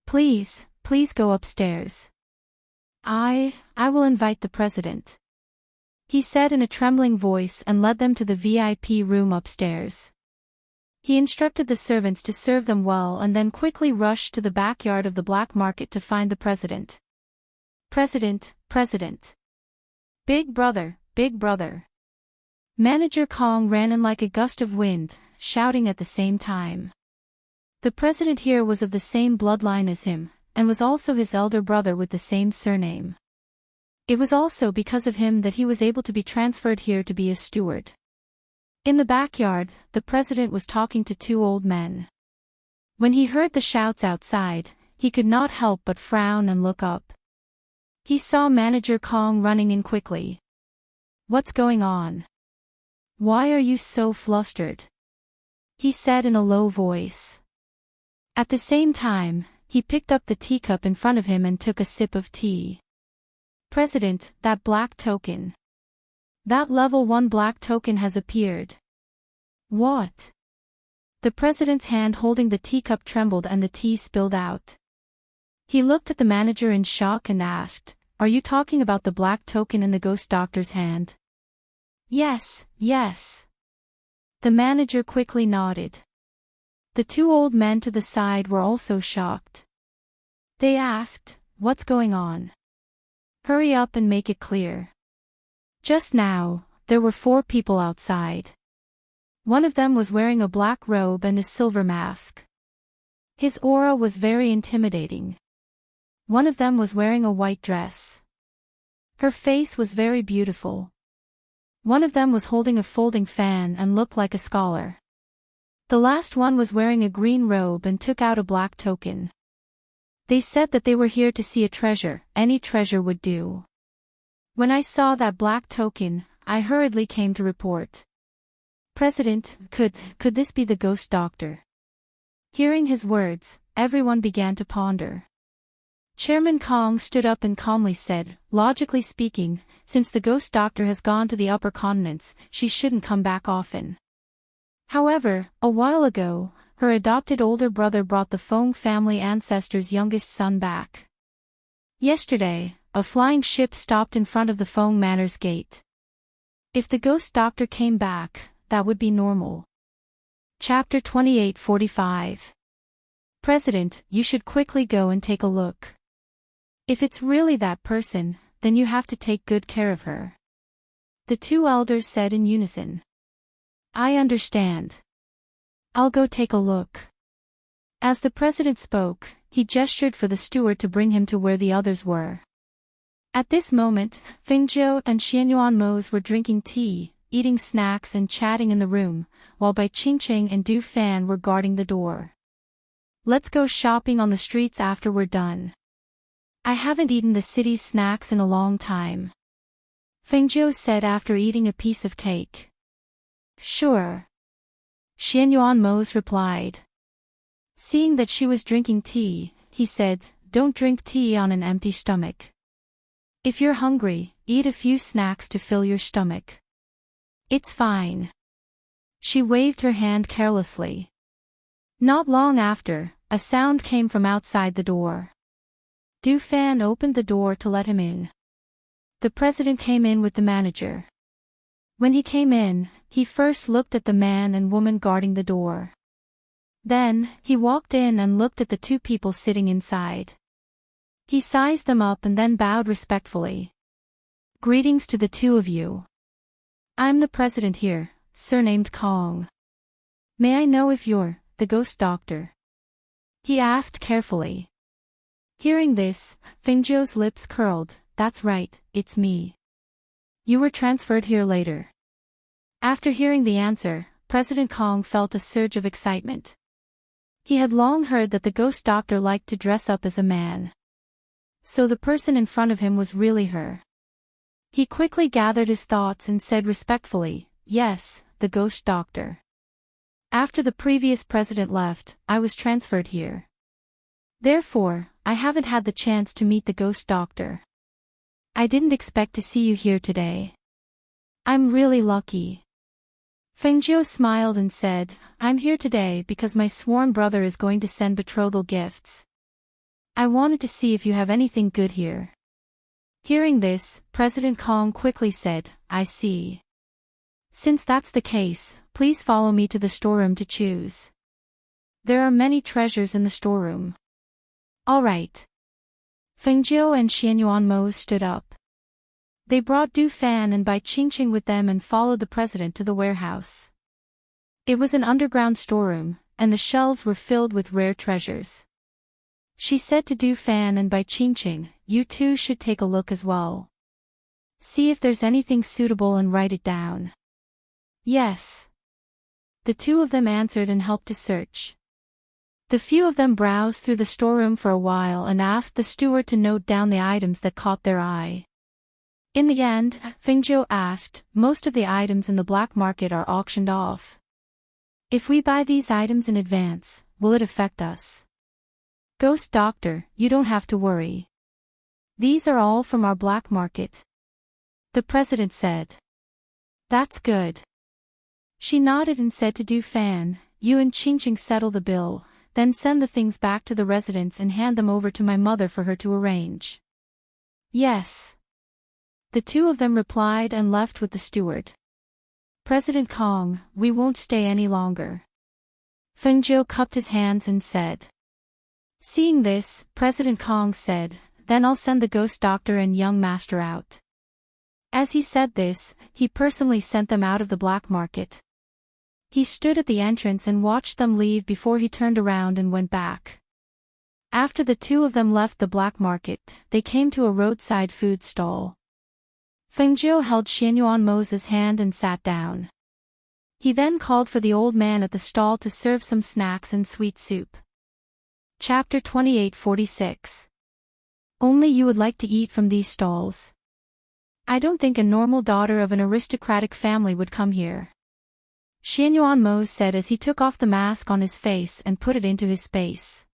Please go upstairs. I will invite the president," he said in a trembling voice and led them to the VIP room upstairs. He instructed the servants to serve them well and then quickly rushed to the backyard of the black market to find the president. "President, president. Big brother, big brother." Manager Kong ran in like a gust of wind, shouting at the same time. The president here was of the same bloodline as him, and was also his elder brother with the same surname. It was also because of him that he was able to be transferred here to be a steward. In the backyard, the president was talking to two old men. When he heard the shouts outside, he could not help but frown and look up. He saw Manager Kong running in quickly. "What's going on? Why are you so flustered?" he said in a low voice. At the same time, he picked up the teacup in front of him and took a sip of tea. "President, that black token. That level 1 black token has appeared." "What?" The president's hand holding the teacup trembled and the tea spilled out. He looked at the manager in shock and asked, "Are you talking about the black token in the ghost doctor's hand?" Yes. The manager quickly nodded. The two old men to the side were also shocked. They asked, "What's going on? Hurry up and make it clear." Just now, there were 4 people outside. One of them was wearing a black robe and a silver mask. His aura was very intimidating. One of them was wearing a white dress. Her face was very beautiful. One of them was holding a folding fan and looked like a scholar. The last one was wearing a green robe and took out a black token. They said that they were here to see a treasure, any treasure would do. When I saw that black token, I hurriedly came to report. "President, could this be the ghost doctor?" Hearing his words, everyone began to ponder. Chairman Kong stood up and calmly said, "Logically speaking, since the ghost doctor has gone to the upper continents, she shouldn't come back often." However, a while ago, her adopted older brother brought the Feng family ancestor's youngest son back. Yesterday, a flying ship stopped in front of the Feng Manor's gate. If the ghost doctor came back, that would be normal. Chapter 28:45. President, you should quickly go and take a look. If it's really that person, then you have to take good care of her. The two elders said in unison. I understand. I'll go take a look. As the president spoke, he gestured for the steward to bring him to where the others were. At this moment, Fengjiu and Xianyuan Mose were drinking tea, eating snacks and chatting in the room, while Bai Qingqing and Du Fan were guarding the door. Let's go shopping on the streets after we're done. I haven't eaten the city's snacks in a long time, Fengjiu said after eating a piece of cake. Sure, Xianyuan replied. Seeing that she was drinking tea, he said, don't drink tea on an empty stomach. If you're hungry, eat a few snacks to fill your stomach. It's fine. She waved her hand carelessly. Not long after, a sound came from outside the door. Du Fan opened the door to let him in. The president came in with the manager. When he came in, he first looked at the man and woman guarding the door. Then, he walked in and looked at the two people sitting inside. He sized them up and then bowed respectfully. Greetings to the two of you. I'm the president here, surnamed Kong. May I know if you're the ghost doctor? He asked carefully. Hearing this, Fengjiu's lips curled. That's right, it's me. You were transferred here later. After hearing the answer, President Kong felt a surge of excitement. He had long heard that the ghost doctor liked to dress up as a man. So the person in front of him was really her. He quickly gathered his thoughts and said respectfully, yes, the ghost doctor. After the previous president left, I was transferred here. Therefore, I haven't had the chance to meet the ghost doctor. I didn't expect to see you here today. I'm really lucky. Fengjiu smiled and said, I'm here today because my sworn brother is going to send betrothal gifts. I wanted to see if you have anything good here. Hearing this, President Kong quickly said, I see. Since that's the case, please follow me to the storeroom to choose. There are many treasures in the storeroom. All right. Fengjiu and Xianyuan stood up. They brought Du Fan and Bai Qingqing with them and followed the president to the warehouse. It was an underground storeroom, and the shelves were filled with rare treasures. She said to Du Fan and Bai Qingqing, you two should take a look as well. See if there's anything suitable and write it down. Yes. The two of them answered and helped to search. The few of them browsed through the storeroom for a while and asked the steward to note down the items that caught their eye. In the end, Fengjiu asked, most of the items in the black market are auctioned off. If we buy these items in advance, will it affect us? Ghost Doctor, you don't have to worry. These are all from our black market. The president said. That's good. She nodded and said to Du Fan, you and Qingqing settle the bill, then send the things back to the residence and hand them over to my mother for her to arrange. Yes. The two of them replied and left with the steward. President Kong, we won't stay any longer. Fengjiu cupped his hands and said. Seeing this, President Kong said, then I'll send the ghost doctor and young master out. As he said this, he personally sent them out of the black market. He stood at the entrance and watched them leave before he turned around and went back. After the two of them left the black market, they came to a roadside food stall. Fengjiu held Xianyuan's hand and sat down. He then called for the old man at the stall to serve some snacks and sweet soup. Chapter 2846. Only you would like to eat from these stalls. I don't think a normal daughter of an aristocratic family would come here. Xianyuan said as he took off the mask on his face and put it into his space.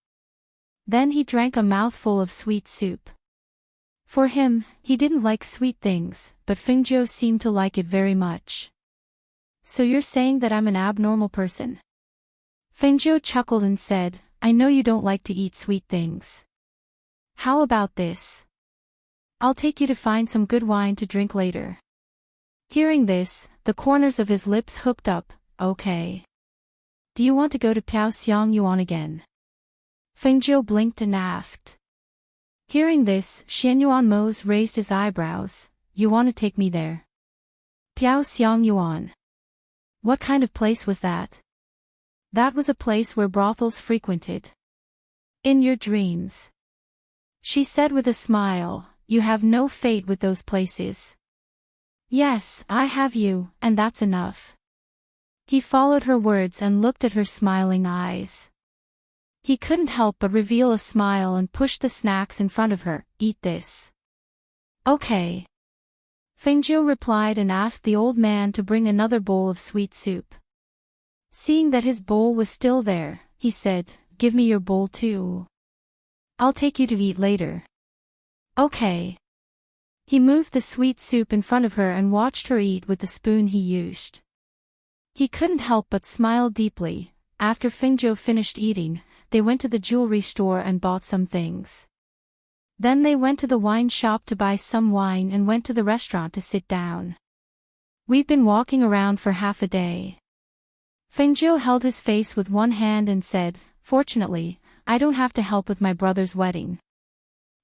Then he drank a mouthful of sweet soup. For him, he didn't like sweet things, but Fengjiu seemed to like it very much. So you're saying that I'm an abnormal person? Fengjiu chuckled and said, I know you don't like to eat sweet things. How about this? I'll take you to find some good wine to drink later. Hearing this, the corners of his lips hooked up. Okay. Do you want to go to Xianyuan again? Fengjiu blinked and asked. Hearing this, Xianyuan raised his eyebrows. You want to take me there? Xianyuan. What kind of place was that? That was a place where brothels frequented. In your dreams. She said with a smile, you have no fate with those places. Yes, I have you, and that's enough. He followed her words and looked at her smiling eyes. He couldn't help but reveal a smile and pushed the snacks in front of her. Eat this. Okay. Fengjiu replied and asked the old man to bring another bowl of sweet soup. Seeing that his bowl was still there, he said, give me your bowl too. I'll take you to eat later. Okay. He moved the sweet soup in front of her and watched her eat with the spoon he used. He couldn't help but smile deeply. After Fengjiu finished eating, they went to the jewelry store and bought some things. Then they went to the wine shop to buy some wine and went to the restaurant to sit down. We've been walking around for half a day. Fengjiu held his face with one hand and said, fortunately, I don't have to help with my brother's wedding.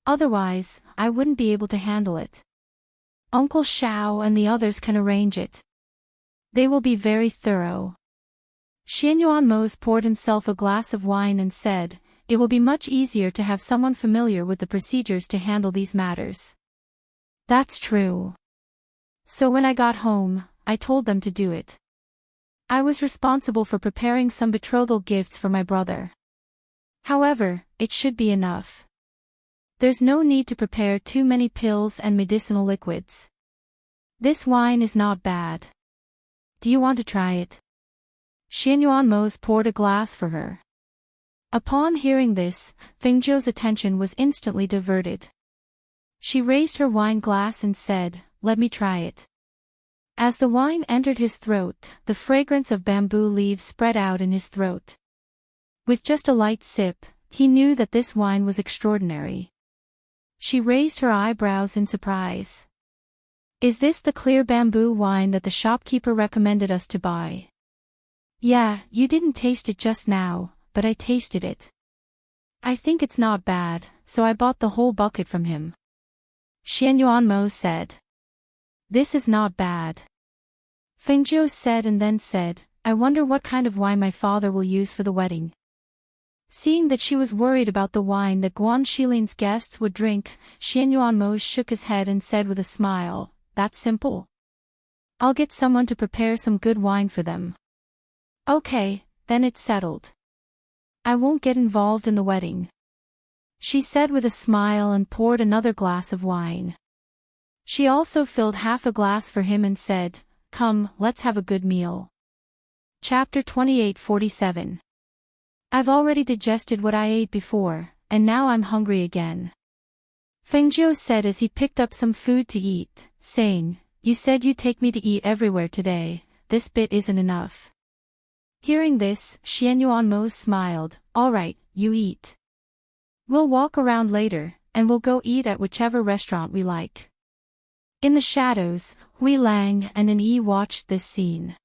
Otherwise, I wouldn't be able to handle it. Uncle Xiao and the others can arrange it. They will be very thorough. Xianyuanmos poured himself a glass of wine and said, it will be much easier to have someone familiar with the procedures to handle these matters. That's true. So when I got home, I told them to do it. I was responsible for preparing some betrothal gifts for my brother. However, it should be enough. There's no need to prepare too many pills and medicinal liquids. This wine is not bad. Do you want to try it? Xianyuanmos poured a glass for her. Upon hearing this, Fengjiu's attention was instantly diverted. She raised her wine glass and said, let me try it. As the wine entered his throat, the fragrance of bamboo leaves spread out in his throat. With just a light sip, he knew that this wine was extraordinary. She raised her eyebrows in surprise. Is this the clear bamboo wine that the shopkeeper recommended us to buy? Yeah, you didn't taste it just now, but I tasted it. I think it's not bad, so I bought the whole bucket from him. Xianyuanmos said. This is not bad. Fengjiu said and then said, I wonder what kind of wine my father will use for the wedding. Seeing that she was worried about the wine that Guan Shilin's guests would drink, Xianyuanmos shook his head and said with a smile, that's simple. I'll get someone to prepare some good wine for them. Okay, then it's settled. I won't get involved in the wedding. She said with a smile and poured another glass of wine. She also filled half a glass for him and said, come, let's have a good meal. Chapter 28:47. I've already digested what I ate before, and now I'm hungry again. Fengjiu said as he picked up some food to eat, saying, you said you'd take me to eat everywhere today, this bit isn't enough. Hearing this, Xianyuanmos smiled, all right, you eat. We'll walk around later, and we'll go eat at whichever restaurant we like. In the shadows, Hui Lang and An Yi watched this scene.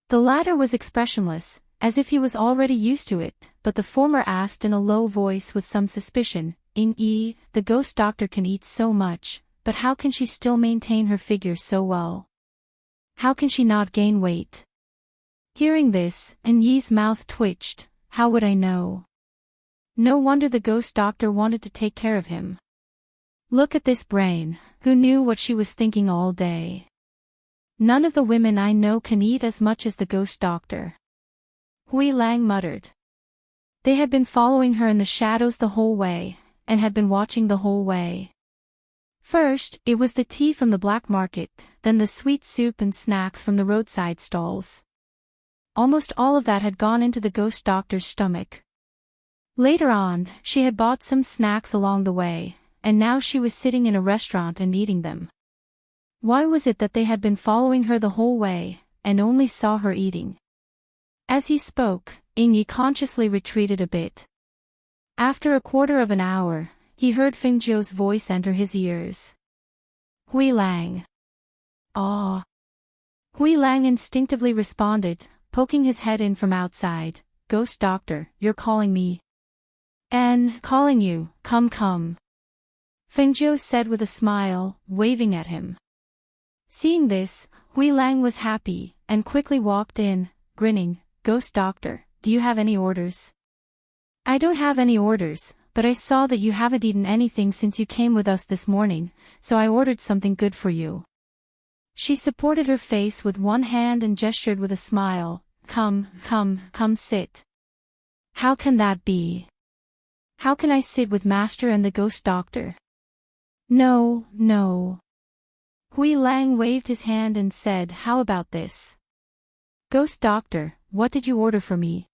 The latter was expressionless, as if he was already used to it, but the former asked in a low voice with some suspicion, An Yi, the ghost doctor can eat so much, but how can she still maintain her figure so well? How can she not gain weight? Hearing this, An Yi's mouth twitched, how would I know? No wonder the ghost doctor wanted to take care of him. Look at this brain, who knew what she was thinking all day? None of the women I know can eat as much as the ghost doctor. Hui Lang muttered. They had been following her in the shadows the whole way, and had been watching the whole way. First, it was the tea from the black market, then the sweet soup and snacks from the roadside stalls. Almost all of that had gone into the ghost doctor's stomach. Later on, she had bought some snacks along the way, and now she was sitting in a restaurant and eating them. Why was it that they had been following her the whole way, and only saw her eating? As he spoke, An Yi consciously retreated a bit. After a quarter of an hour, he heard Fengjiu's voice enter his ears. Hui Lang. Ah. Hui Lang instinctively responded, poking his head in from outside, Ghost Doctor, you're calling me? And calling you, come. Fengjiu said with a smile, waving at him. Seeing this, Hui Lang was happy, and quickly walked in, grinning, Ghost Doctor, do you have any orders? I don't have any orders, but I saw that you haven't eaten anything since you came with us this morning, so I ordered something good for you. She supported her face with one hand and gestured with a smile, come sit. How can that be? How can I sit with Master and the ghost doctor? No, no. Hui Lang waved his hand and said, how about this? Ghost doctor, what did you order for me?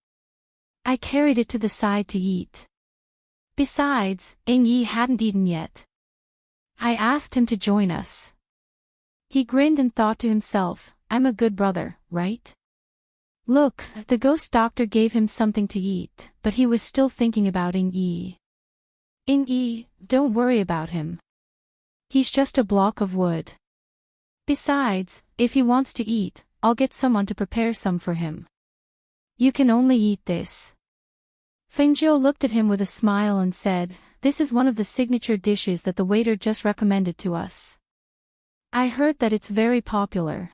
I carried it to the side to eat. Besides, Ing Yi hadn't eaten yet. I asked him to join us. He grinned and thought to himself, I'm a good brother, right? Look, the ghost doctor gave him something to eat, but he was still thinking about Ing Yi. Ing Yi, don't worry about him. He's just a block of wood. Besides, if he wants to eat, I'll get someone to prepare some for him. You can only eat this. Fengjiu looked at him with a smile and said, this is one of the signature dishes that the waiter just recommended to us. I heard that it's very popular.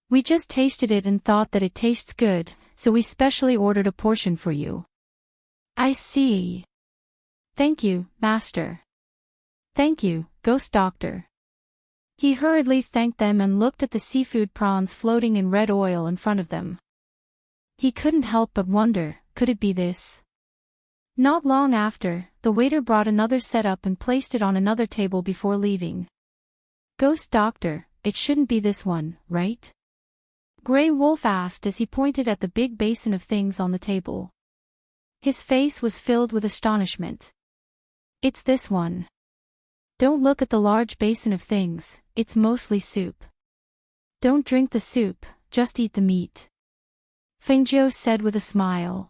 We just tasted it and thought that it tastes good, so we specially ordered a portion for you. I see. Thank you, Master. Thank you, Ghost Doctor. He hurriedly thanked them and looked at the seafood prawns floating in red oil in front of them. He couldn't help but wonder, could it be this? Not long after, the waiter brought another setup and placed it on another table before leaving. Ghost Doctor, it shouldn't be this one, right? Grey Wolf asked as he pointed at the big basin of things on the table. His face was filled with astonishment. It's this one. Don't look at the large basin of things, it's mostly soup. Don't drink the soup, just eat the meat. Fengjiu said with a smile.